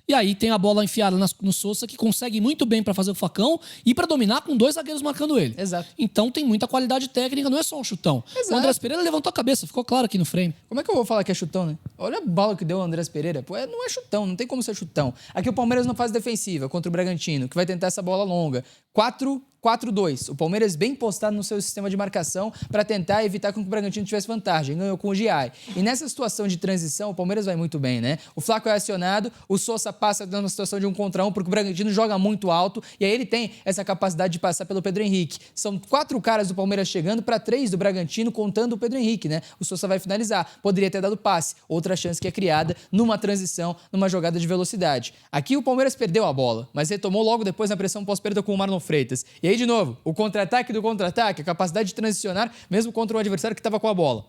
E aí tem a bola enfiada no Sousa, que consegue muito bem para fazer o facão e para dominar com 2 zagueiros marcando ele. Exato. Então tem muita qualidade técnica, não é só um chutão. Exato. O Andrés Pereira levantou a cabeça, ficou claro aqui no frame. Como é que eu vou falar que é chutão, né? Olha a bola que deu o Andrés Pereira. Pô, não é chutão, não tem como ser chutão. Aqui o Palmeiras não faz defensiva contra o Bragantino, que vai tentar essa bola longa. 4-4-2. O Palmeiras bem postado no seu sistema de marcação para tentar evitar que o Bragantino tivesse vantagem. Ganhou com o Giai. E nessa situação de transição, o Palmeiras vai muito bem, né? O Flaco é acionado, o Sousa passa dando uma situação de 1 contra 1, porque o Bragantino joga muito alto, e aí ele tem essa capacidade de passar pelo Pedro Henrique. São 4 caras do Palmeiras chegando para 3 do Bragantino, contando o Pedro Henrique, né? O Sousa vai finalizar. Poderia ter dado passe. Outra chance que é criada numa transição, numa jogada de velocidade. Aqui o Palmeiras perdeu a bola, mas retomou logo depois na pressão pós-perda com o Marlon Freitas. E aí, de novo, o contra-ataque do contra-ataque, a capacidade de transicionar mesmo contra um adversário que estava com a bola.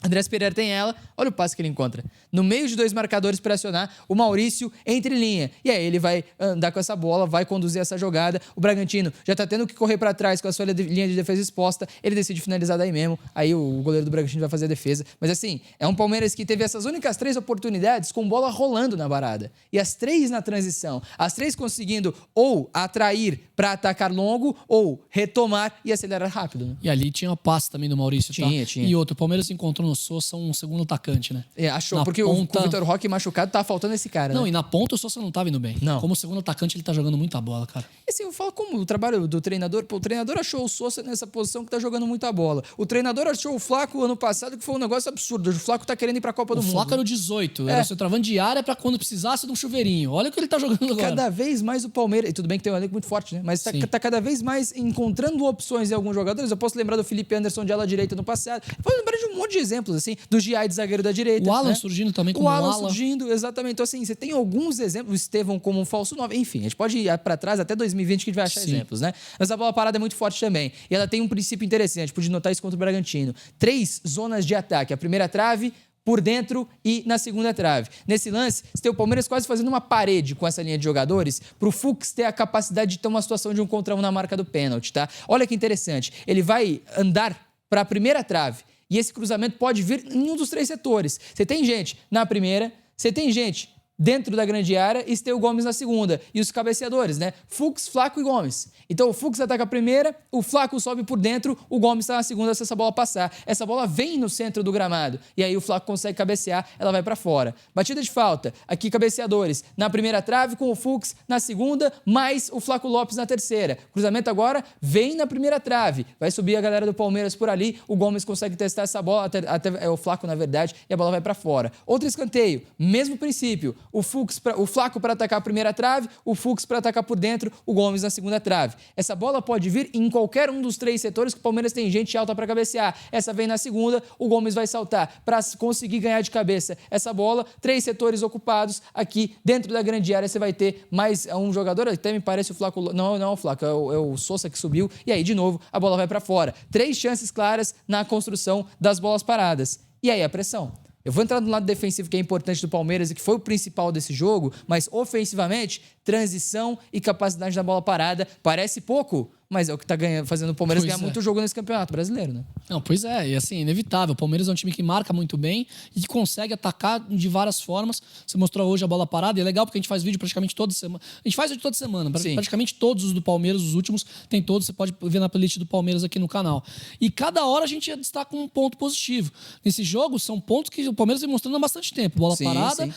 Andrés Pereira tem ela, olha o passe que ele encontra. No meio de 2 marcadores para acionar, o Maurício entre linha. E aí ele vai andar com essa bola, vai conduzir essa jogada. O Bragantino já tá tendo que correr para trás com a sua linha de defesa exposta. Ele decide finalizar daí mesmo. Aí o goleiro do Bragantino vai fazer a defesa. Mas assim, é um Palmeiras que teve essas únicas 3 oportunidades com bola rolando na varada. E as 3 na transição. As 3 conseguindo ou atrair para atacar longo ou retomar e acelerar rápido. Né? E ali tinha uma passe também do Maurício. Tinha. E outro, o Palmeiras encontrou no Sousa um segundo atacante, né? Achou, na porque ponta... o Vitor Roque machucado tava faltando esse cara, Não, né? e na ponta o Sousa não tava indo bem. Não. Como segundo atacante, ele tá jogando muita bola, cara. E assim, eu falo como o trabalho do treinador, pô, o treinador achou o Sousa nessa posição que tá jogando muita bola. O treinador achou o Flaco ano passado, que foi um negócio absurdo. O Flaco tá querendo ir pra Copa do Mundo. O Flaco era o 18, era o centroavante de área pra quando precisasse de um chuveirinho. Olha o que ele tá jogando agora. Cada vez mais o Palmeiras, e tudo bem que tem um elenco muito forte, né? Mas tá cada vez mais encontrando opções em alguns jogadores. Eu posso lembrar do Felipe Anderson de ala direita no passado. Eu posso lembrar de um monte de exemplos, assim, do Giai de zagueiro da direita. O Alan né? surgindo também como o Alan ala. surgindo, exatamente. Então, assim, você tem alguns exemplos. O Estevão como um falso 9. Enfim, a gente pode ir pra trás até 2020 que a gente vai achar exemplos, né? Mas a bola parada é muito forte também. E ela tem um princípio interessante. Pude notar isso contra o Bragantino. 3 zonas de ataque. A primeira trave, por dentro e na segunda trave. Nesse lance, você tem o Palmeiras quase fazendo uma parede com essa linha de jogadores pro Fux ter a capacidade de ter uma situação de 1 contra 1 na marca do pênalti, tá? Olha que interessante. Ele vai andar para a primeira trave e esse cruzamento pode vir em um dos 3 setores. Você tem gente na primeira, você tem gente dentro da grande área e Esteu Gomes na segunda. E os cabeceadores, né? Fux, Flaco e Gomes. Então o Fux ataca a primeira, o Flaco sobe por dentro, o Gomes está na segunda se essa bola passar. Essa bola vem no centro do gramado e aí o Flaco consegue cabecear, ela vai para fora. Batida de falta, aqui cabeceadores na primeira trave com o Fux na segunda, mais o Flaco Lopes na terceira. Cruzamento agora vem na primeira trave, vai subir a galera do Palmeiras por ali, o Gomes consegue testar essa bola, até o Flaco na verdade, e a bola vai para fora. Outro escanteio, mesmo princípio, o Flaco para atacar a primeira trave, o Fux para atacar por dentro, o Gomes na segunda trave. Essa bola pode vir em qualquer um dos três setores que o Palmeiras tem gente alta para cabecear. Essa vem na segunda, o Gomes vai saltar para conseguir ganhar de cabeça essa bola. 3 setores ocupados aqui dentro da grande área. Você vai ter mais um jogador, até me parece o Flaco, não é o Flaco, é o Sousa que subiu. E aí, de novo, a bola vai para fora. 3 chances claras na construção das bolas paradas. E aí a pressão. Eu vou entrar no lado defensivo que é importante do Palmeiras e que foi o principal desse jogo, mas ofensivamente, transição e capacidade da bola parada parece pouco, mas é o que está fazendo o Palmeiras ganhar muito jogo nesse campeonato brasileiro, né? Não, pois é, e assim, inevitável. O Palmeiras é um time que marca muito bem e que consegue atacar de várias formas. Você mostrou hoje a bola parada e é legal porque a gente faz vídeo praticamente toda semana. A gente faz vídeo toda semana, praticamente todos os do Palmeiras, os últimos, tem todos, você pode ver na playlist do Palmeiras aqui no canal. E cada hora a gente destaca um ponto positivo. Nesse jogo, são pontos que o Palmeiras vem mostrando há bastante tempo. Bola parada,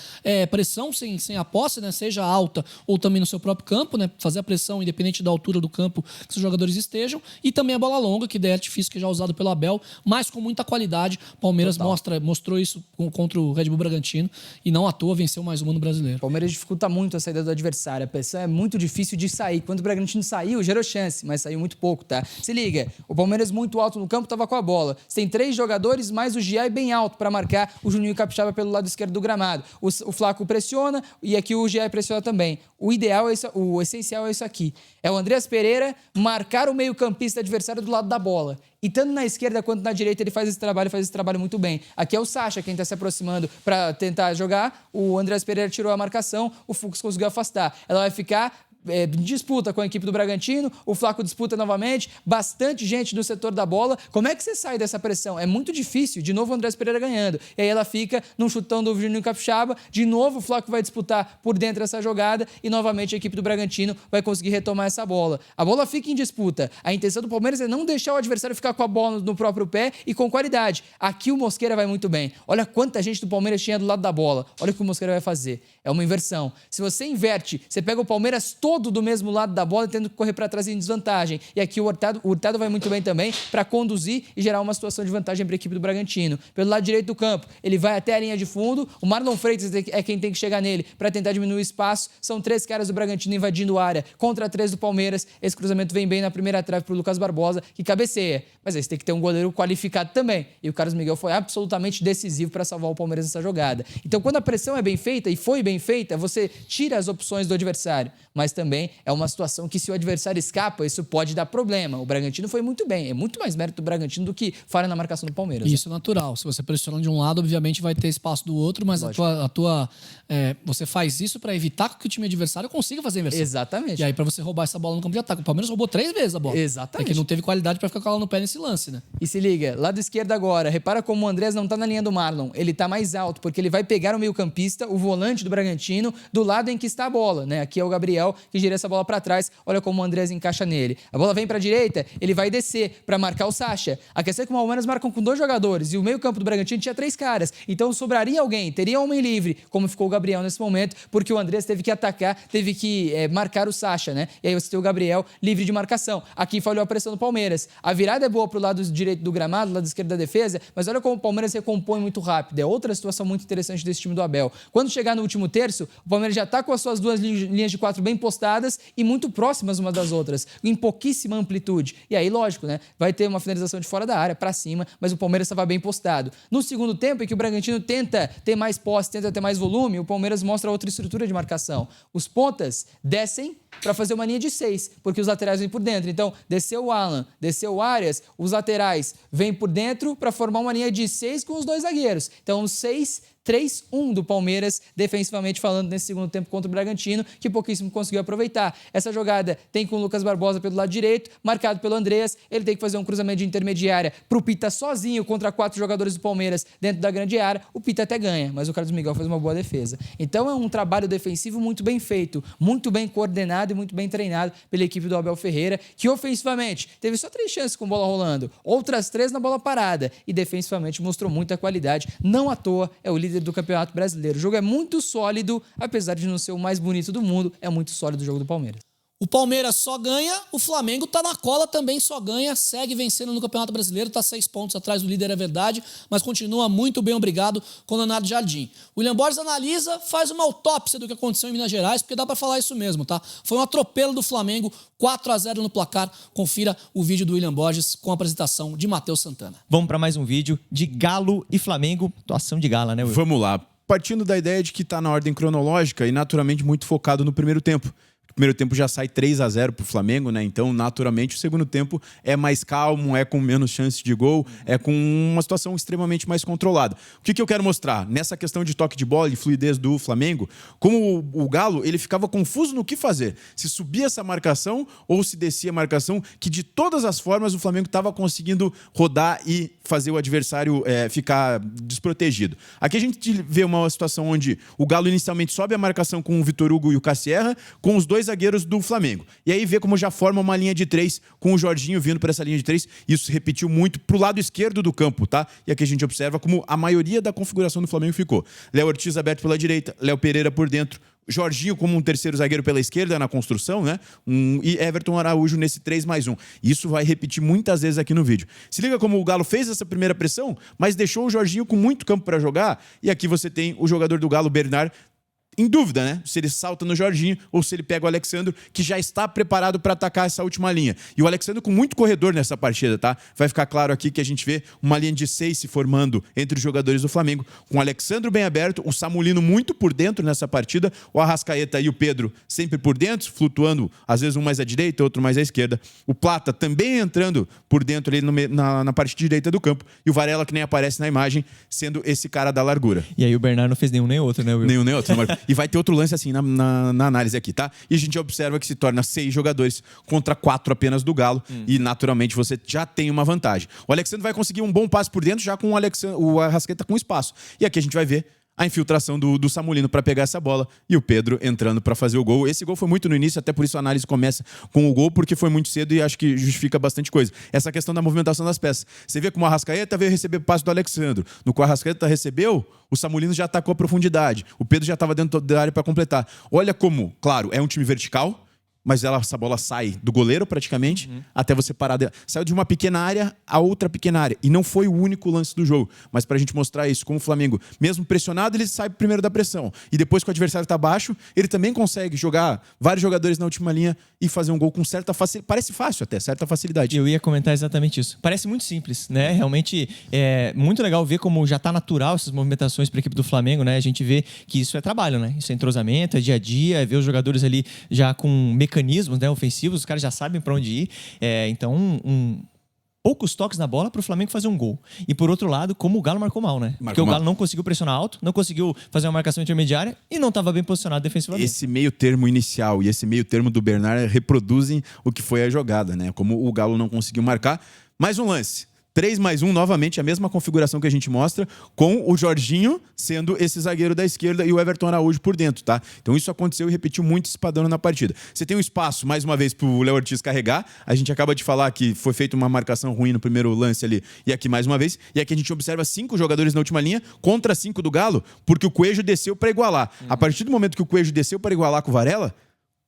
pressão sem a posse, né? Seja alta ou também no seu próprio campo, né? Fazer a pressão independente da altura do campo que os jogadores estejam. E também a bola longa, que é artifício que já é usado pelo Abel, mas com muita qualidade. Palmeiras mostrou isso contra o Red Bull Bragantino e não à toa venceu mais uma no Brasileiro. Palmeiras dificulta muito a saída do adversário. A pressão é muito difícil de sair. Quando o Bragantino saiu, gerou chance, mas saiu muito pouco, tá? Se liga, o Palmeiras muito alto no campo estava com a bola. Você tem 3 jogadores, mais o Giai bem alto para marcar o Juninho Capixaba pelo lado esquerdo do gramado. O Flaco pressiona e aqui o Giai pressiona também. O ideal é isso, o essencial é isso aqui. É o Andreas Pereira marcar o meio-campista adversário do lado da bola. E tanto na esquerda quanto na direita ele faz esse trabalho muito bem. Aqui é o Sacha quem está se aproximando para tentar jogar. O Andreas Pereira tirou a marcação, o Fux conseguiu afastar. Ela vai ficar disputa com a equipe do Bragantino, o Flaco disputa novamente, bastante gente no setor da bola. Como é que você sai dessa pressão? É muito difícil. De novo o Andrés Pereira ganhando. E aí ela fica num chutão do Juninho Capixaba. De novo o Flaco vai disputar por dentro essa jogada e novamente a equipe do Bragantino vai conseguir retomar essa bola. A bola fica em disputa. A intenção do Palmeiras é não deixar o adversário ficar com a bola no próprio pé e com qualidade. Aqui o Mosqueira vai muito bem. Olha quanta gente do Palmeiras tinha do lado da bola. Olha o que o Mosqueira vai fazer. É uma inversão. Se você inverte, você pega o Palmeiras todo do mesmo lado da bola, tendo que correr para trás em desvantagem. E aqui o Hurtado vai muito bem também para conduzir e gerar uma situação de vantagem para a equipe do Bragantino. Pelo lado direito do campo, ele vai até a linha de fundo. O Marlon Freitas é quem tem que chegar nele para tentar diminuir o espaço. São 3 caras do Bragantino invadindo a área contra 3 do Palmeiras. Esse cruzamento vem bem na primeira trave para o Lucas Barbosa, que cabeceia. Mas aí você tem que ter um goleiro qualificado também. E o Carlos Miguel foi absolutamente decisivo para salvar o Palmeiras nessa jogada. Então, quando a pressão é bem feita, e foi bem feita, você tira as opções do adversário. Mas também é uma situação que, se o adversário escapa, isso pode dar problema. O Bragantino foi muito bem. É muito mais mérito do Bragantino do que falha na marcação do Palmeiras. Isso é natural. Se você pressiona de um lado, obviamente vai ter espaço do outro, mas você faz isso para evitar que o time adversário consiga fazer a inversão. Exatamente. E aí, para você roubar essa bola no campo de ataque. O Palmeiras roubou 3 vezes a bola. Exatamente. É que não teve qualidade para ficar com ela no pé nesse lance, né? E se liga, lado esquerdo agora. Repara como o Andrés não tá na linha do Marlon. Ele tá mais alto, porque ele vai pegar o meio-campista, o volante do Bragantino, do lado em que está a bola, né? Aqui é o Gabriel que gira essa bola para trás. Olha como o Andrés encaixa nele. A bola vem para a direita, ele vai descer para marcar o Sacha. A questão é que o Palmeiras marcam com 2 jogadores e o meio-campo do Bragantino tinha 3 caras. Então sobraria alguém, teria um homem livre, como ficou o Gabriel nesse momento, porque o Andrés teve que atacar, teve que marcar o Sacha, né? E aí você tem o Gabriel livre de marcação. Aqui falhou a pressão do Palmeiras. A virada é boa pro lado direito do gramado, lado esquerdo da defesa, mas olha como o Palmeiras recompõe muito rápido. É outra situação muito interessante desse time do Abel. Quando chegar no último terço, o Palmeiras já tá com as suas 2 linhas de 4 bem postadas e muito próximas umas das outras, em pouquíssima amplitude. E aí, lógico, né? Vai ter uma finalização de fora da área, para cima, mas o Palmeiras estava bem postado. No segundo tempo, em que o Bragantino tenta ter mais posse, tenta ter mais volume, o Palmeiras mostra outra estrutura de marcação. Os pontas descem para fazer uma linha de 6, porque os laterais vêm por dentro. Então, desceu o Alan, desceu o Arias, os laterais vêm por dentro para formar uma linha de 6 com os 2 zagueiros. Então, os 6 3-1 do Palmeiras, defensivamente falando, nesse segundo tempo contra o Bragantino, que pouquíssimo conseguiu aproveitar. Essa jogada tem com o Lucas Barbosa pelo lado direito, marcado pelo Andreas, ele tem que fazer um cruzamento de intermediária pro Pita sozinho contra 4 jogadores do Palmeiras dentro da grande área, o Pita até ganha, mas o Carlos Miguel fez uma boa defesa. Então é um trabalho defensivo muito bem feito, muito bem coordenado e muito bem treinado pela equipe do Abel Ferreira, que ofensivamente teve só 3 chances com bola rolando, outras 3 na bola parada, e defensivamente mostrou muita qualidade. Não à toa é o líder do Campeonato Brasileiro. O jogo é muito sólido, apesar de não ser o mais bonito do mundo, é muito sólido o jogo do Palmeiras. O Palmeiras só ganha, o Flamengo tá na cola também, só ganha, segue vencendo no Campeonato Brasileiro, tá 6 pontos atrás do líder, é verdade, mas continua muito bem, obrigado, com o Leonardo Jardim. O William Borges analisa, faz uma autópsia do que aconteceu em Minas Gerais, porque dá pra falar isso mesmo, tá? Foi um atropelo do Flamengo, 4-0 no placar. Confira o vídeo do William Borges com a apresentação de Matheus Santana. Vamos para mais um vídeo de Galo e Flamengo, atuação de Gala, né, Will? Vamos lá. Partindo da ideia de que está na ordem cronológica e naturalmente muito focado no primeiro tempo. O primeiro tempo já sai 3-0 pro Flamengo, né? Então, naturalmente, o segundo tempo é mais calmo, é com menos chance de gol, é com uma situação extremamente mais controlada. O que eu quero mostrar? Nessa questão de toque de bola e fluidez do Flamengo, como o Galo, ele ficava confuso no que fazer. Se subia essa marcação ou se descia a marcação, que de todas as formas o Flamengo estava conseguindo rodar e fazer o adversário ficar desprotegido. Aqui a gente vê uma situação onde o Galo inicialmente sobe a marcação com o Vitor Hugo e o Cassierra, com os 2 zagueiros do Flamengo. E aí vê como já forma uma linha de 3 com o Jorginho vindo para essa linha de 3. Isso se repetiu muito pro lado esquerdo do campo, tá? E aqui a gente observa como a maioria da configuração do Flamengo ficou. Léo Ortiz aberto pela direita, Léo Pereira por dentro, Jorginho como um terceiro zagueiro pela esquerda na construção, né? E Everton Araújo nesse 3+1. Isso vai repetir muitas vezes aqui no vídeo. Se liga como o Galo fez essa primeira pressão, mas deixou o Jorginho com muito campo para jogar. E aqui você tem o jogador do Galo, Bernard, em dúvida, né? Se ele salta no Jorginho ou se ele pega o Alexandro, que já está preparado para atacar essa última linha. E o Alexandro com muito corredor nessa partida, tá? Vai ficar claro aqui que a gente vê uma linha de 6 se formando entre os jogadores do Flamengo, com o Alexandro bem aberto, o Samulino muito por dentro nessa partida, o Arrascaeta e o Pedro sempre por dentro, flutuando, às vezes um mais à direita, outro mais à esquerda. O Plata também entrando por dentro ali na parte direita do campo. E o Varela, que nem aparece na imagem, sendo esse cara da largura. E aí o Bernardo não fez nenhum nem outro, né, Will? Nenhum nem outro. E vai ter outro lance assim na análise aqui, tá? E a gente observa que se torna 6 jogadores contra 4 apenas do Galo. E naturalmente você já tem uma vantagem. O Alexandre vai conseguir um bom passe por dentro já com o Arrascaeta com espaço. E aqui a gente vai ver a infiltração do Samulino para pegar essa bola e o Pedro entrando para fazer o gol. Esse gol foi muito no início, até por isso a análise começa com o gol, porque foi muito cedo e acho que justifica bastante coisa. Essa questão da movimentação das peças. Você vê como o Arrascaeta veio receber o passe do Alexandre. No que o Arrascaeta recebeu, o Samulino já atacou a profundidade. O Pedro já estava dentro da área para completar. Olha como, claro, é um time vertical, mas essa bola sai do goleiro praticamente até você parar dela. Saiu de uma pequena área a outra pequena área. E não foi o único lance do jogo. Mas pra gente mostrar isso, como o Flamengo, mesmo pressionado, ele sai primeiro da pressão. E depois que o adversário tá baixo, ele também consegue jogar vários jogadores na última linha e fazer um gol com certa facilidade. Parece fácil até, certa facilidade. Eu ia comentar exatamente isso. Parece muito simples, né? Realmente é muito legal ver como já tá natural essas movimentações para a equipe do Flamengo, né? A gente vê que isso é trabalho, né? Isso é entrosamento, é dia a dia, é ver os jogadores ali já com mecanismos, né, ofensivos, os caras já sabem para onde ir. Então, poucos toques na bola para o Flamengo fazer um gol. E por outro lado, como o Galo marcou mal, né? Porque o Galo não conseguiu pressionar alto, não conseguiu fazer uma marcação intermediária e não estava bem posicionado defensivamente. Esse meio termo inicial e esse meio termo do Bernard reproduzem o que foi a jogada, né? Como o Galo não conseguiu marcar. Mais um lance. 3+1, novamente, a mesma configuração que a gente mostra, com o Jorginho sendo esse zagueiro da esquerda e o Everton Araújo por dentro, tá? Então isso aconteceu e repetiu muito esse padrão na partida. Você tem um espaço, mais uma vez, pro Léo Ortiz carregar. A gente acaba de falar que foi feita uma marcação ruim no primeiro lance ali, e aqui mais uma vez. E aqui a gente observa 5 jogadores na última linha contra 5 do Galo, porque o Coelho desceu para igualar. A partir do momento que o Coelho desceu para igualar com o Varela,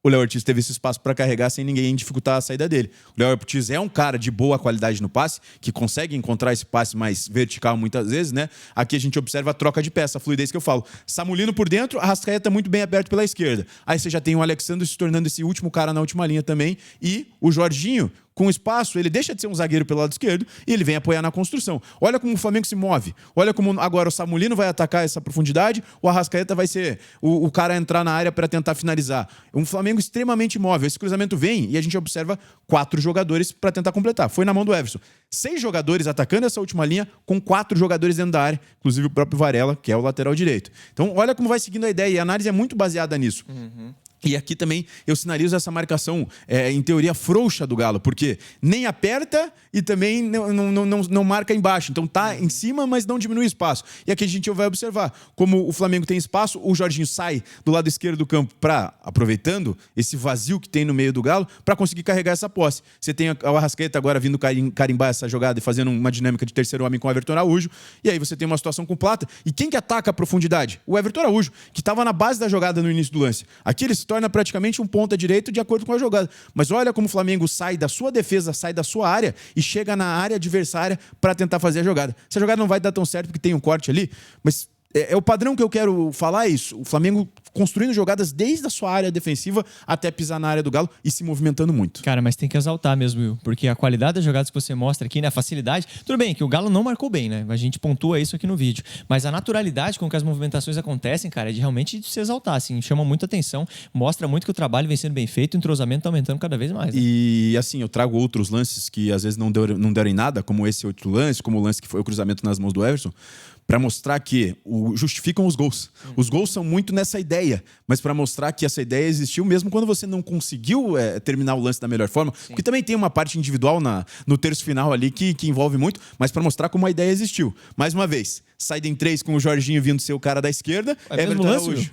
o Léo Ortiz teve esse espaço para carregar sem ninguém dificultar a saída dele. O Léo Ortiz é um cara de boa qualidade no passe, que consegue encontrar esse passe mais vertical muitas vezes, né? Aqui a gente observa a troca de peça, a fluidez que eu falo. Samulino por dentro, Arrascaeta muito bem aberto pela esquerda. Aí você já tem o Alexandre se tornando esse último cara na última linha também, e o Jorginho com espaço, ele deixa de ser um zagueiro pelo lado esquerdo e ele vem apoiar na construção. Olha como o Flamengo se move. Olha como agora o Samulino vai atacar essa profundidade, o Arrascaeta vai ser o cara a entrar na área para tentar finalizar. Um Flamengo extremamente móvel. Esse cruzamento vem e a gente observa 4 jogadores para tentar completar. Foi na mão do Everson. 6 jogadores atacando essa última linha com 4 jogadores dentro da área, inclusive o próprio Varela, que é o lateral direito. Então, olha como vai seguindo a ideia e a análise é muito baseada nisso. E aqui também eu sinalizo essa marcação, em teoria, frouxa do Galo, porque nem aperta e também não marca embaixo. Então tá em cima, mas não diminui espaço. E aqui a gente vai observar como o Flamengo tem espaço, o Jorginho sai do lado esquerdo do campo aproveitando esse vazio que tem no meio do Galo, para conseguir carregar essa posse. Você tem o Arrascaeta agora vindo carimbar essa jogada e fazendo uma dinâmica de terceiro homem com o Everton Araújo. E aí você tem uma situação com o Plata. E quem que ataca a profundidade? O Everton Araújo, que estava na base da jogada no início do lance. Aqui ele se torna praticamente um ponta direito de acordo com a jogada. Mas olha como o Flamengo sai da sua defesa, sai da sua área e chega na área adversária para tentar fazer a jogada. Essa jogada não vai dar tão certo porque tem um corte ali, mas é o padrão que eu quero falar, é isso. O Flamengo construindo jogadas desde a sua área defensiva até pisar na área do Galo e se movimentando muito. Cara, mas tem que exaltar mesmo, Will, porque a qualidade das jogadas que você mostra aqui, né, a facilidade, tudo bem que o Galo não marcou bem, né? A gente pontua isso aqui no vídeo, mas a naturalidade com que as movimentações acontecem, cara, é de realmente se exaltar, assim, chama muita atenção, mostra muito que o trabalho vem sendo bem feito, o entrosamento tá aumentando cada vez mais. Né? E assim, eu trago outros lances que às vezes não deram em nada, como esse outro lance, como o lance que foi o cruzamento nas mãos do Everson, para mostrar que justificam os gols. Os gols são muito nessa ideia, mas para mostrar que essa ideia existiu mesmo quando você não conseguiu terminar o lance da melhor forma, porque também tem uma parte individual no terço final ali que envolve muito, mas para mostrar como a ideia existiu. Mais uma vez, saída em 3 com o Jorginho vindo ser o cara da esquerda, Everton Araújo.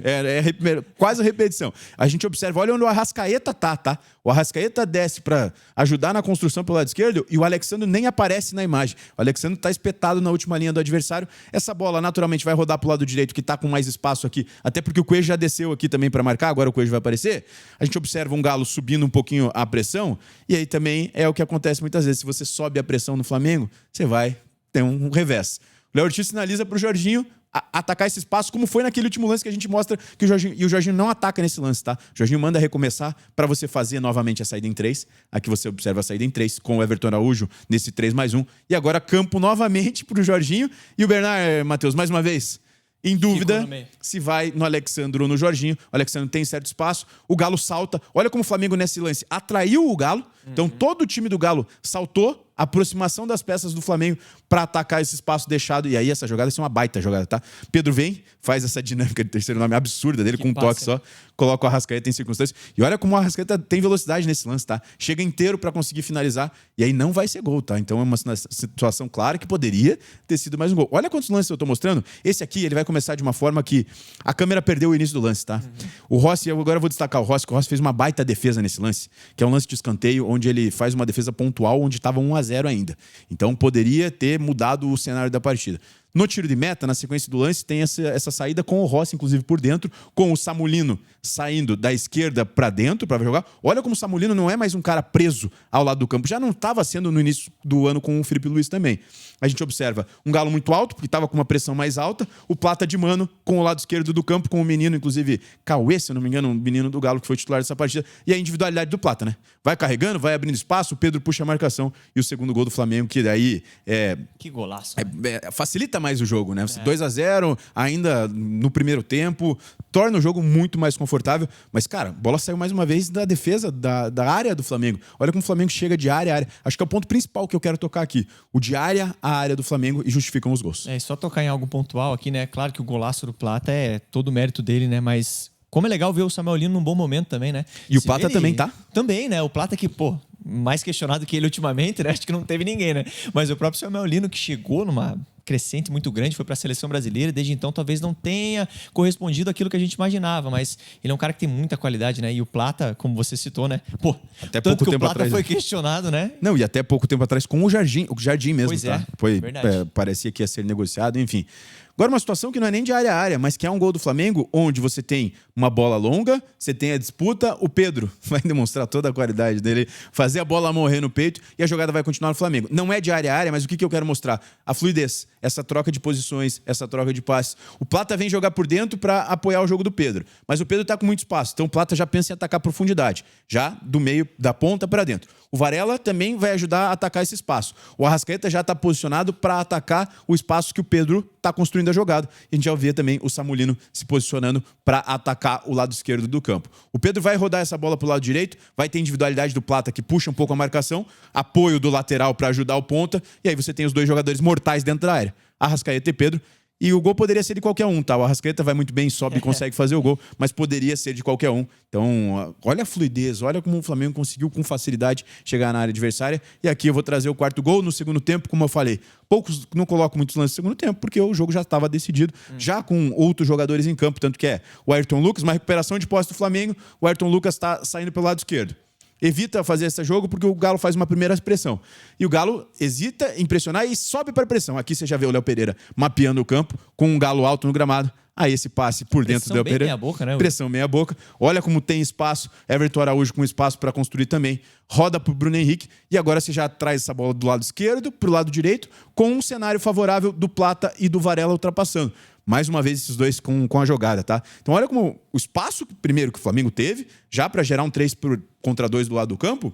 Quase a repetição. A gente observa, olha onde o Arrascaeta tá? O Arrascaeta desce para ajudar na construção pelo lado esquerdo e o Alexandre nem aparece na imagem. O Alexandre tá espetado na última linha do adversário. Essa bola naturalmente vai rodar pro lado direito, que tá com mais espaço aqui, até porque o Coelho já desceu aqui também para marcar, agora o Coelho vai aparecer. A gente observa um Galo subindo um pouquinho a pressão, e aí também é o que acontece muitas vezes. Se você sobe a pressão no Flamengo, você vai ter um revés. O Léo Ortiz sinaliza pro Jorginho atacar esse espaço, como foi naquele último lance que a gente mostra que o Jorginho não ataca nesse lance, tá? O Jorginho manda recomeçar para você fazer novamente a saída em 3. Aqui você observa a saída em 3 com o Everton Araújo nesse 3+1. E agora campo novamente pro Jorginho. E o Bernard, Matheus, mais uma vez, em dúvida se vai no Alexandre ou no Jorginho. O Alexandre tem certo espaço. O Galo salta. Olha como o Flamengo nesse lance atraiu o Galo. Então todo o time do Galo saltou. Aproximação das peças do Flamengo para atacar esse espaço deixado. E aí essa jogada é uma baita jogada, tá? Pedro vem, faz essa dinâmica de terceiro nome absurda dele, com um toque só. Coloca o Arrascaeta em circunstâncias. E olha como o Arrascaeta tem velocidade nesse lance, tá? Chega inteiro para conseguir finalizar. E aí não vai ser gol, tá? Então é uma situação clara que poderia ter sido mais um gol. Olha quantos lances eu tô mostrando. Esse aqui, ele vai começar de uma forma que a câmera perdeu o início do lance, tá? O Rossi, eu agora vou destacar o Rossi, que o Rossi fez uma baita defesa nesse lance, que é um lance de escanteio, onde ele faz uma defesa pontual, onde estava 1-0 ainda. Então poderia ter mudado o cenário da partida. No tiro de meta, na sequência do lance, tem essa saída com o Rossi, inclusive por dentro, com o Samulino saindo da esquerda para dentro para jogar. Olha como o Samulino não é mais um cara preso ao lado do campo. Já não estava sendo no início do ano com o Felipe Luiz também. A gente observa um Galo muito alto, porque estava com uma pressão mais alta. O Plata de mano com o lado esquerdo do campo, com o menino, inclusive Cauê, se eu não me engano, um menino do Galo que foi titular dessa partida. E a individualidade do Plata, né? Vai carregando, vai abrindo espaço, o Pedro puxa a marcação. E o segundo gol do Flamengo, que daí que golaço. Facilita mais o jogo, né? 2-0 ainda no primeiro tempo, torna o jogo muito mais confortável. Mas, cara, a bola saiu mais uma vez da defesa da área do Flamengo. Olha como o Flamengo chega de área a área. Acho que é o ponto principal que eu quero tocar aqui. O de área a área do Flamengo e justificam os gols. Só tocar em algo pontual aqui, né? Claro que o golaço do Plata é todo o mérito dele, né? Mas como é legal ver o Samuel Lino num bom momento também, né? E o Plata também, tá? Também, né? O Plata que, mais questionado que ele ultimamente, né? Acho que não teve ninguém, né? Mas o próprio Samuel Lino, que chegou numa crescente muito grande, foi para a seleção brasileira e desde então talvez não tenha correspondido àquilo que a gente imaginava, mas ele é um cara que tem muita qualidade, né? E o Plata, como você citou, né? Até tanto pouco que tempo o Plata atrás foi questionado, né? Não, e até pouco tempo atrás com o Jardim mesmo, pois tá? Verdade. Parecia que ia ser negociado, enfim. Agora, uma situação que não é nem de área a área, mas que é um gol do Flamengo, onde você tem uma bola longa, você tem a disputa, o Pedro vai demonstrar toda a qualidade dele, fazer a bola morrer no peito e a jogada vai continuar no Flamengo. Não é de área a área, mas o que eu quero mostrar? A fluidez, essa troca de posições, essa troca de passes. O Plata vem jogar por dentro para apoiar o jogo do Pedro, mas o Pedro tá com muito espaço, então o Plata já pensa em atacar a profundidade, já do meio, da ponta para dentro. O Varela também vai ajudar a atacar esse espaço. O Arrascaeta já está posicionado para atacar o espaço que o Pedro está construindo a jogada. E a gente já vê também o Samulino se posicionando para atacar o lado esquerdo do campo. O Pedro vai rodar essa bola para o lado direito, vai ter individualidade do Plata que puxa um pouco a marcação, apoio do lateral para ajudar o ponta, e aí você tem os dois jogadores mortais dentro da área, Arrascaeta e Pedro. E o gol poderia ser de qualquer um, tá? O Arrascaeta vai muito bem, sobe e consegue fazer o gol, mas poderia ser de qualquer um. Então, olha a fluidez, olha como o Flamengo conseguiu com facilidade chegar na área adversária. E aqui eu vou trazer o quarto gol no segundo tempo, como eu falei. Poucos não colocam muitos lances no segundo tempo, porque o jogo já estava decidido, já com outros jogadores em campo, tanto que é o Ayrton Lucas, uma recuperação de posse do Flamengo, o Ayrton Lucas está saindo pelo lado esquerdo. Evita fazer esse jogo porque o Galo faz uma primeira pressão. E o Galo hesita em pressionar e sobe para a pressão. Aqui você já vê o Léo Pereira mapeando o campo com um Galo alto no gramado. Aí esse passe por dentro do Léo Pereira. Meia boca, né? Pressão meia boca. Olha como tem espaço. Everton Araújo com espaço para construir também. Roda para o Bruno Henrique. E agora você já traz essa bola do lado esquerdo para o lado direito com um cenário favorável do Plata e do Varela ultrapassando. Mais uma vez esses dois com a jogada, tá? Então olha como o espaço primeiro que o Flamengo teve, já para gerar um 3 contra 2 do lado do campo,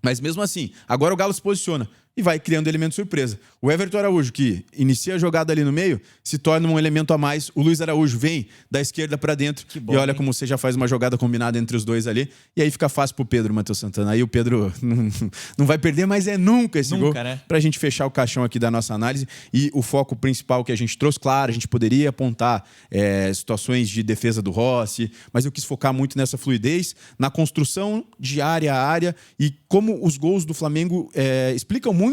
mas mesmo assim, agora o Galo se posiciona e vai criando elemento surpresa. O Everton Araújo, que inicia a jogada ali no meio, se torna um elemento a mais. O Luiz Araújo vem da esquerda para dentro. Bom, e olha como você já faz uma jogada combinada entre os dois ali. E aí fica fácil pro Pedro, Matheus Santana. Aí o Pedro não vai perder, mas é nunca esse gol. Né? Pra gente fechar o caixão aqui da nossa análise. E o foco principal que a gente trouxe, claro, a gente poderia apontar situações de defesa do Rossi, mas eu quis focar muito nessa fluidez, na construção de área a área e como os gols do Flamengo explicam muito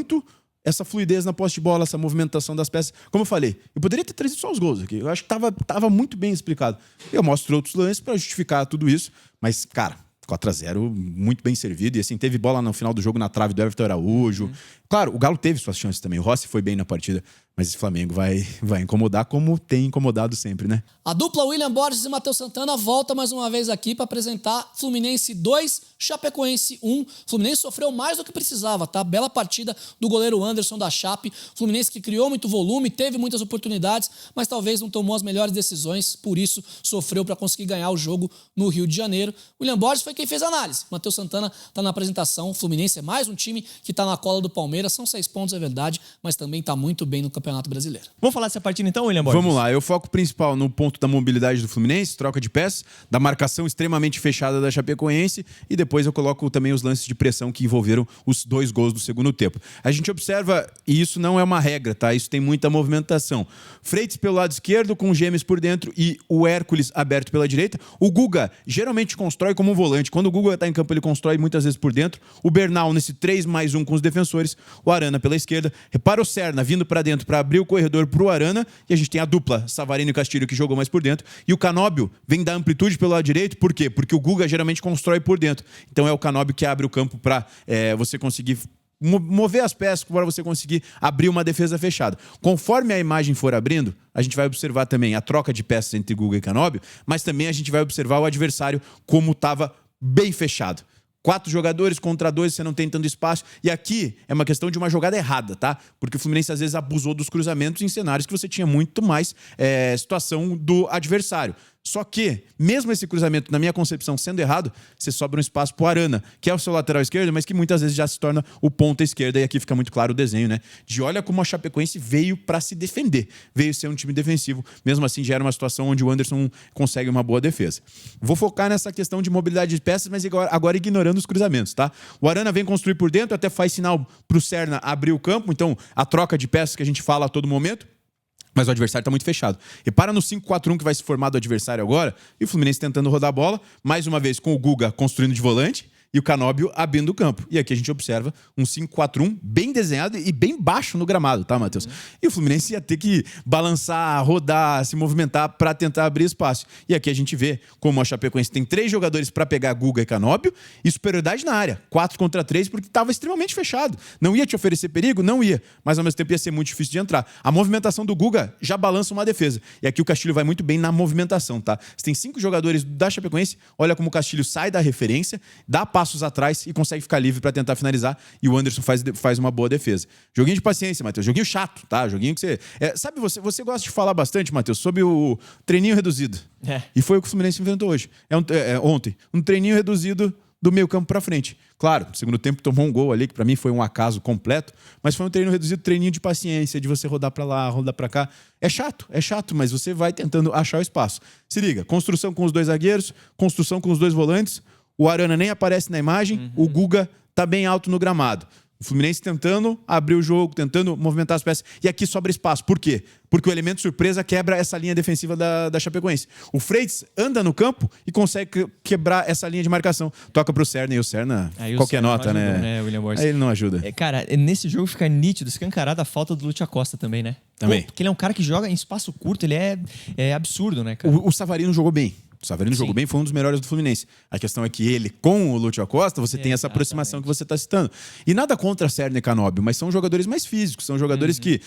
essa fluidez na posse de bola, essa movimentação das peças. Como eu falei, eu poderia ter trazido só os gols aqui. Eu acho que tava muito bem explicado. Eu mostro outros lances para justificar tudo isso, mas, cara, 4-0, muito bem servido. E assim, teve bola no final do jogo na trave do Everton Araújo. Claro, o Galo teve suas chances também. O Rossi foi bem na partida. Mas esse Flamengo vai incomodar como tem incomodado sempre, né? A dupla William Borges e Matheus Santana volta mais uma vez aqui para apresentar Fluminense 2, Chapecoense 1. Fluminense sofreu mais do que precisava, tá? Bela partida do goleiro Anderson da Chape. Fluminense que criou muito volume, teve muitas oportunidades, mas talvez não tomou as melhores decisões, por isso sofreu para conseguir ganhar o jogo no Rio de Janeiro. William Borges foi quem fez a análise. Matheus Santana está na apresentação. O Fluminense é mais um time que está na cola do Palmeiras. São 6 pontos, é verdade, mas também está muito bem no Campeonato Brasileiro. Vamos falar dessa partida então, William Borges? Vamos lá, eu foco principal no ponto da mobilidade do Fluminense, troca de peças, da marcação extremamente fechada da Chapecoense e depois eu coloco também os lances de pressão que envolveram os 2 gols do segundo tempo. A gente observa, e isso não é uma regra, tá? Isso tem muita movimentação. Freitas pelo lado esquerdo, com o Gêmeos por dentro e o Hércules aberto pela direita. O Guga geralmente constrói como um volante. Quando o Guga está em campo, ele constrói muitas vezes por dentro. O Bernal nesse 3+1 com os defensores. O Arana pela esquerda. Repara o Serna vindo para dentro para abrir o corredor para o Arana. E a gente tem a dupla, Savarino e Castilho, que jogou mais por dentro. E o Canóbio vem dar amplitude pelo lado direito. Por quê? Porque o Guga geralmente constrói por dentro. Então é o Canóbio que abre o campo para você conseguir mover as peças para você conseguir abrir uma defesa fechada. Conforme a imagem for abrindo, a gente vai observar também a troca de peças entre Guga e Canóbio, mas também a gente vai observar o adversário como estava bem fechado. 4 jogadores contra 2, você não tem tanto espaço. E aqui é uma questão de uma jogada errada, tá? Porque o Fluminense às vezes abusou dos cruzamentos em cenários que você tinha muito mais situação do adversário. Só que, mesmo esse cruzamento, na minha concepção, sendo errado, você sobra um espaço pro Arana, que é o seu lateral esquerdo, mas que muitas vezes já se torna o ponta esquerda. E aqui fica muito claro o desenho, né? De olha como a Chapecoense veio para se defender. Veio ser um time defensivo. Mesmo assim, já era uma situação onde o Anderson consegue uma boa defesa. Vou focar nessa questão de mobilidade de peças, mas agora ignorando os cruzamentos, tá? O Arana vem construir por dentro, até faz sinal pro Serna abrir o campo. Então, a troca de peças que a gente fala a todo momento. Mas o adversário está muito fechado. Repara no 5-4-1 que vai se formar do adversário agora. E o Fluminense tentando rodar a bola. Mais uma vez com o Guga construindo de volante. e o Canóbio abrindo o campo. E aqui a gente observa um 5-4-1 bem desenhado e bem baixo no gramado, tá, Matheus? E o Fluminense ia ter que balançar, rodar, se movimentar para tentar abrir espaço. E aqui a gente vê como a Chapecoense tem 3 jogadores para pegar Guga e Canóbio e superioridade na área. 4 contra 3 porque estava extremamente fechado. Não ia te oferecer perigo? Não ia. Mas ao mesmo tempo ia ser muito difícil de entrar. A movimentação do Guga já balança uma defesa. E aqui o Castilho vai muito bem na movimentação, tá? Você tem 5 jogadores da Chapecoense, olha como o Castilho sai da referência, dá passos atrás e consegue ficar livre para tentar finalizar. E o Anderson faz uma boa defesa. Joguinho de paciência, Matheus. Joguinho chato, tá? Joguinho que você... sabe, você gosta de falar bastante, Matheus, sobre o treininho reduzido. E foi o que o Fluminense inventou hoje. Ontem. Um treininho reduzido do meio campo para frente. Claro, no segundo tempo tomou um gol ali, que para mim foi um acaso completo, mas foi um treino reduzido, treininho de paciência, de você rodar para lá, rodar para cá. É chato, mas você vai tentando achar o espaço. Se liga, construção com os 2 zagueiros, construção com os 2 volantes, o Arana nem aparece na imagem, o Guga tá bem alto no gramado. O Fluminense tentando abrir o jogo, tentando movimentar as peças. E aqui sobra espaço. Por quê? Porque o elemento surpresa quebra essa linha defensiva da Chapecoense. O Freitas anda no campo e consegue quebrar essa linha de marcação. Toca pro Cerna e o Cerna, qualquer nota, ajuda, né? William Borges. Aí ele não ajuda. Cara, nesse jogo fica nítido, escancarada a falta do Lúcio Acosta também, né? Também. Porque ele é um cara que joga em espaço curto, ele é absurdo, né, cara? O Savarino jogou bem. O Savarino jogou bem, foi um dos melhores do Fluminense. A questão é que ele, com o Lúcio Acosta, você tem essa aproximação que você está citando. E nada contra Cerna e Canóbio, mas são jogadores mais físicos, são jogadores que,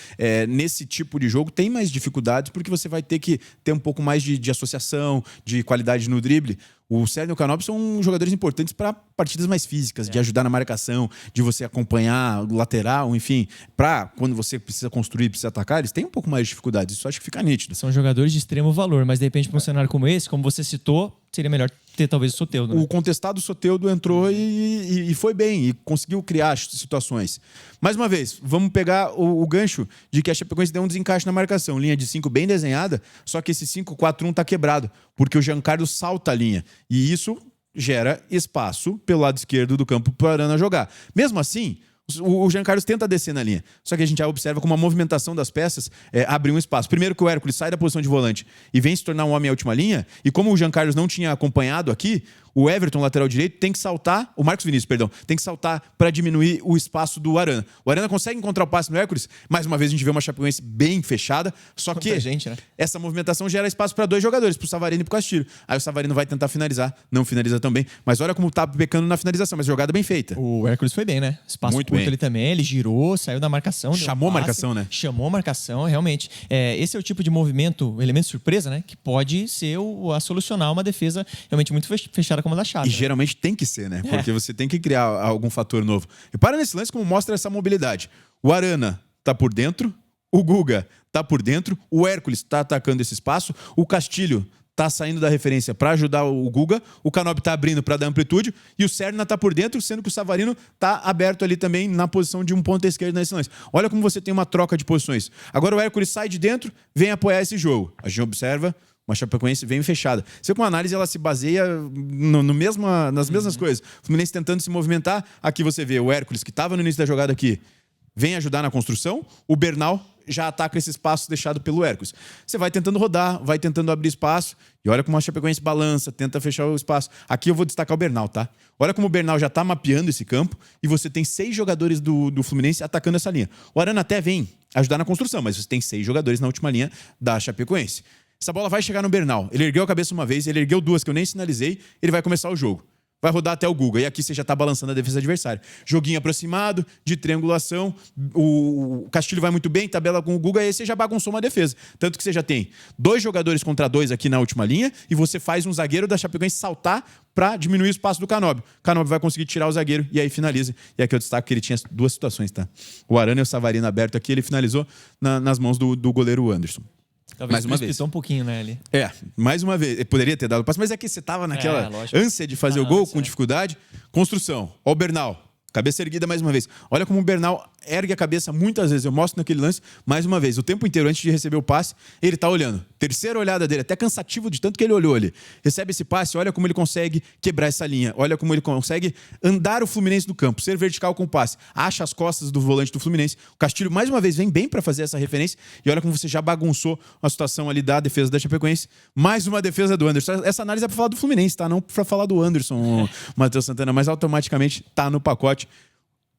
nesse tipo de jogo, têm mais dificuldades, porque você vai ter que ter um pouco mais de associação, de qualidade no drible. O Cerna e o Canóbio são jogadores importantes para partidas mais físicas, de ajudar na marcação, de você acompanhar o lateral, enfim, para quando você precisa construir, precisa atacar, eles têm um pouco mais de dificuldades. Isso acho que fica nítido. São jogadores de extremo valor, mas de repente, para um cenário como esse, como você citou, seria melhor ter talvez o Soteldo. Né? O contestado Soteldo entrou e foi bem, e conseguiu criar situações. Mais uma vez, vamos pegar o gancho de que a Chapecoense deu um desencaixe na marcação. Linha de 5 bem desenhada, só que esse 5-4-1 tá quebrado, porque o Giancarlo salta a linha. E isso gera espaço pelo lado esquerdo do campo para a Arana jogar. Mesmo assim, o Jean Carlos tenta descer na linha. Só que a gente já observa como a movimentação das peças abre um espaço. Primeiro que o Hércules sai da posição de volante e vem se tornar um homem à última linha. E como o Jean Carlos não tinha acompanhado aqui, o Everton, lateral direito, tem que saltar... O Marcos Vinícius, perdão. Tem que saltar para diminuir o espaço do Arana. O Arana consegue encontrar o passe no Hércules. Mais uma vez a gente vê uma Chapecoense bem fechada. Só que essa movimentação gera espaço para 2 jogadores, para o Savarino e para o Castilho. Aí o Savarino vai tentar finalizar. Não finaliza também. Mas olha como tá pecando na finalização. Mas jogada bem feita. O Hércules foi bem, né? Espaço muito curto bem. Ali também. Ele girou, saiu da marcação. Chamou a marcação, né? Chamou a marcação, realmente. Esse é o tipo de movimento, elemento surpresa, né? Que pode ser a solucionar uma defesa realmente muito fechada como a da Chape. E geralmente tem que ser, né? Porque você tem que criar algum fator novo. Repara nesse lance como mostra essa mobilidade. O Arana tá por dentro, o Guga tá por dentro, o Hércules tá atacando esse espaço, o Castilho tá saindo da referência para ajudar o Guga, o Canóbio tá abrindo para dar amplitude e o Cerna tá por dentro, sendo que o Savarino tá aberto ali também na posição de um ponta esquerda nesse lance. Olha como você tem uma troca de posições. Agora o Hércules sai de dentro, vem apoiar esse jogo. A gente observa uma Chapecoense bem fechada. Se com a análise ela se baseia nas mesmas coisas. O Fluminense tentando se movimentar. Aqui você vê o Hércules, que estava no início da jogada aqui, vem ajudar na construção. O Bernal já ataca esse espaço deixado pelo Hércules. Você vai tentando rodar, vai tentando abrir espaço. E olha como a Chapecoense balança, tenta fechar o espaço. Aqui eu vou destacar o Bernal, tá? Olha como o Bernal já está mapeando esse campo e você tem 6 jogadores do Fluminense atacando essa linha. O Arana até vem ajudar na construção, mas você tem 6 jogadores na última linha da Chapecoense. Essa bola vai chegar no Bernal. Ele ergueu a cabeça uma vez, ele ergueu 2 que eu nem sinalizei, ele vai começar o jogo. Vai rodar até o Guga. E aqui você já está balançando a defesa adversária. Joguinho aproximado, de triangulação. O Castilho vai muito bem, tabela com o Guga, e aí você já bagunçou uma defesa. Tanto que você já tem 2 jogadores contra 2 aqui na última linha e você faz um zagueiro da Chapecoense saltar para diminuir o espaço do Canóbio. O Canóbio vai conseguir tirar o zagueiro e aí finaliza. E aqui eu destaco que ele tinha 2 situações, tá? O Arana e o Savarino aberto aqui, ele finalizou nas mãos do goleiro Anderson. Talvez mais uma vez. um pouquinho, né, ali. Mais uma vez. Ele poderia ter dado o passe, mas é que você estava naquela ânsia de fazer o gol com dificuldade. Construção. Ó o Bernal. cabeça erguida mais uma vez. Olha como o Bernal ergue a cabeça muitas vezes. Eu mostro naquele lance mais uma vez. O tempo inteiro, antes de receber o passe, ele tá olhando. Terceira olhada dele, até cansativo de tanto que ele olhou ali. Recebe esse passe, olha como ele consegue quebrar essa linha. Olha como ele consegue andar o Fluminense do campo, ser vertical com o passe. Acha as costas do volante do Fluminense. O Castilho, mais uma vez, vem bem para fazer essa referência. E olha como você já bagunçou a situação ali da defesa da Chapecoense. Mais uma defesa do Anderson. Essa análise é para falar do Fluminense, tá? Não para falar do Anderson, Matheus Santana, mas automaticamente tá no pacote.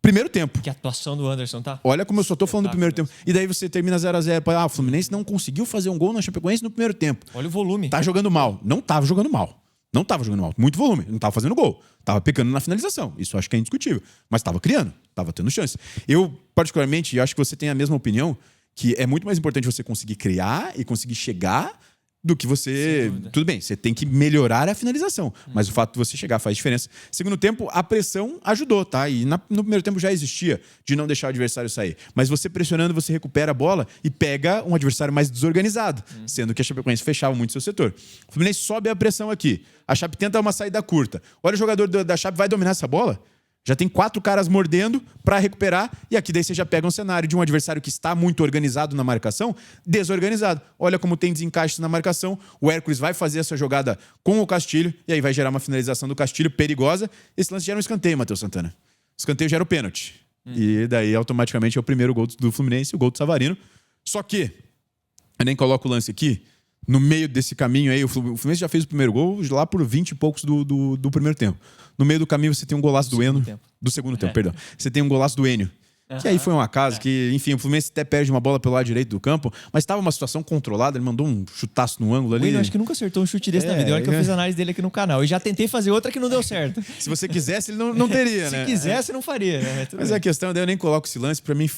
Primeiro tempo. Que atuação do Anderson, tá? Olha como eu só tô falando do primeiro tempo. E daí você termina 0-0. O Fluminense não conseguiu fazer um gol na Chapecoense no primeiro tempo. Olha o volume. Tá jogando mal. Não tava jogando mal. Não tava jogando mal. Muito volume. Não tava fazendo gol. Tava pecando na finalização. Isso acho que é indiscutível. Mas tava criando. Tava tendo chance. Eu, particularmente, acho que você tem a mesma opinião, que é muito mais importante você conseguir criar e conseguir chegar do que você... Tudo bem, você tem que melhorar a finalização, mas o fato de você chegar faz diferença. Segundo tempo, a pressão ajudou, tá? E no primeiro tempo já existia de não deixar o adversário sair. Mas você pressionando, você recupera a bola e pega um adversário mais desorganizado, sendo que a Chapecoense fechava muito seu setor. O Fluminense sobe a pressão aqui. A Chape tenta uma saída curta. Olha, o jogador da Chape vai dominar essa bola? Já tem 4 caras mordendo para recuperar, e aqui daí você já pega um cenário de um adversário que está muito organizado na marcação, desorganizado. Olha como tem desencaixes na marcação, o Hércules vai fazer essa jogada com o Castilho, e aí vai gerar uma finalização do Castilho perigosa. Esse lance gera um escanteio, Matheus Santana. O escanteio gera o pênalti. E daí automaticamente é o primeiro gol do Fluminense, o gol do Savarino. Só que, eu nem coloco o lance aqui, no meio desse caminho aí, o Fluminense já fez o primeiro gol lá por 20 e poucos do primeiro tempo. No meio do caminho você tem um golaço do Eno. Do segundo tempo, perdão. Você tem um golaço do Enio. Que aí foi um acaso que, enfim, o Fluminense até perde uma bola pelo lado direito do campo, mas estava uma situação controlada, ele mandou um chutaço no ângulo ali. O Enio acho que nunca acertou um chute desse na vida. Olha que eu fiz análise dele aqui no canal. E já tentei fazer outra que não deu certo. Se você quisesse, ele não teria, né? Se quisesse, não faria. Né? Mas a questão, daí eu nem coloco esse lance, pra mim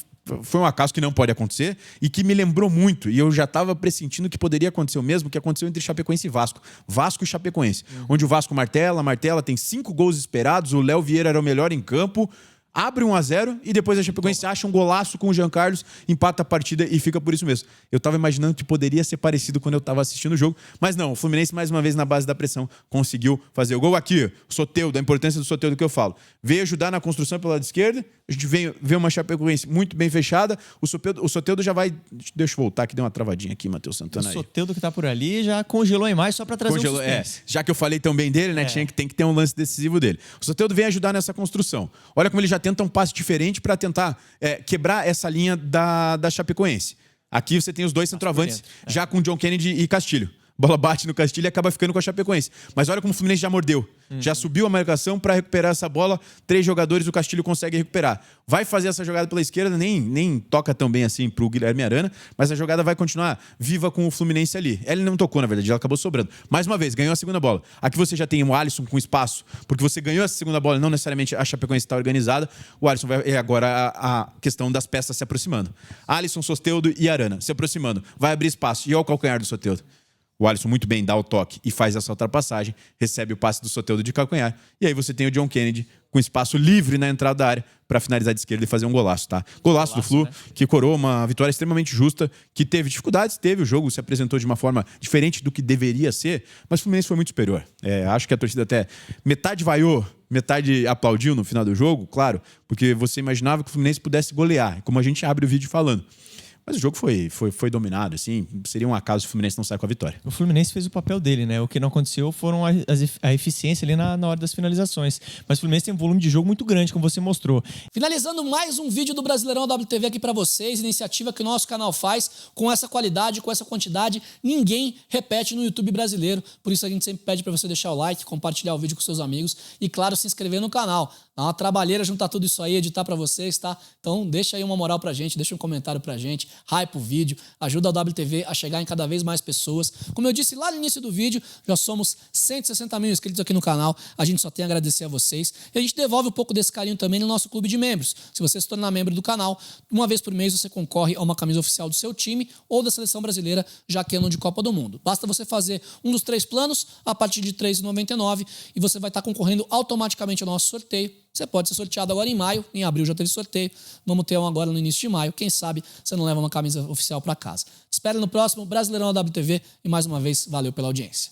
foi um acaso que não pode acontecer e que me lembrou muito, e eu já estava pressentindo que poderia acontecer o mesmo que aconteceu entre Chapecoense e Vasco. Vasco e Chapecoense, onde o Vasco martela, tem 5 gols esperados, o Léo Vieira era o melhor em campo, abre 1-0 e depois a Chapecoense acha um golaço com o Jean Carlos, empata a partida e fica por isso mesmo. Eu tava imaginando que poderia ser parecido quando eu tava assistindo o jogo, mas não, o Fluminense mais uma vez na base da pressão conseguiu fazer o gol. Aqui, o Soteldo, a importância do Soteldo que eu falo. Veio ajudar na construção pelo lado esquerdo, a gente vê uma Chapecoense muito bem fechada, o Soteldo já vai... Deixa eu voltar que deu uma travadinha aqui, Matheus Santana aí. O Soteldo que tá por ali já congelou a imagem só pra trazer um suspense. Já que eu falei tão bem dele, né, tem que ter um lance decisivo dele. O Soteldo vem ajudar nessa construção. Olha como ele já tenta um passe diferente para tentar quebrar essa linha da Chapecoense. Aqui você tem os dois centroavantes, já com John Kennedy e Castilho. Bola bate no Castilho e acaba ficando com a Chapecoense. Mas olha como o Fluminense já mordeu. Já subiu a marcação para recuperar essa bola. 3 jogadores, o Castilho consegue recuperar. Vai fazer essa jogada pela esquerda, nem toca tão bem assim pro Guilherme Arana, mas a jogada vai continuar viva com o Fluminense ali. Ele não tocou, na verdade, ela acabou sobrando. Mais uma vez, ganhou a segunda bola. Aqui você já tem o Alisson com espaço, porque você ganhou essa segunda bola, não necessariamente a Chapecoense está organizada. O Alisson vai agora a questão das peças se aproximando. Alisson, Soteldo e Arana se aproximando. Vai abrir espaço. E olha o calcanhar do Soteldo. O Alisson muito bem dá o toque e faz essa ultrapassagem, recebe o passe do Soteldo de calcanhar, e aí você tem o John Kennedy com espaço livre na entrada da área para finalizar de esquerda e fazer um golaço, tá? Golaço do Flu, né? Que coroou uma vitória extremamente justa, que teve dificuldades, o jogo se apresentou de uma forma diferente do que deveria ser, mas o Fluminense foi muito superior. Acho que a torcida até metade vaiou, metade aplaudiu no final do jogo, claro, porque você imaginava que o Fluminense pudesse golear, como a gente abre o vídeo falando. Mas o jogo foi dominado, assim, seria um acaso se o Fluminense não sair com a vitória. O Fluminense fez o papel dele, né? O que não aconteceu foram a eficiência ali na hora das finalizações. Mas o Fluminense tem um volume de jogo muito grande, como você mostrou. Finalizando mais um vídeo do Brasileirão WTV aqui pra vocês, iniciativa que o nosso canal faz com essa qualidade, com essa quantidade, ninguém repete no YouTube brasileiro. Por isso a gente sempre pede pra você deixar o like, compartilhar o vídeo com seus amigos e, claro, se inscrever no canal. Dá uma trabalheira juntar tudo isso aí, editar pra vocês, tá? Então deixa aí uma moral pra gente, deixa um comentário pra gente, hype o vídeo, ajuda a WTV a chegar em cada vez mais pessoas. Como eu disse lá no início do vídeo, já somos 160 mil inscritos aqui no canal, a gente só tem a agradecer a vocês. E a gente devolve um pouco desse carinho também no nosso clube de membros. Se você se tornar membro do canal, uma vez por mês você concorre a uma camisa oficial do seu time ou da seleção brasileira, já que é ano de Copa do Mundo. Basta você fazer um dos 3 planos a partir de R$ 3,99 e você vai estar concorrendo automaticamente ao nosso sorteio. Você pode ser sorteado agora em maio, em abril já teve sorteio, vamos ter um agora no início de maio. Quem sabe você não leva uma camisa oficial para casa. Espere no próximo Brasileirão da WTV e mais uma vez, valeu pela audiência.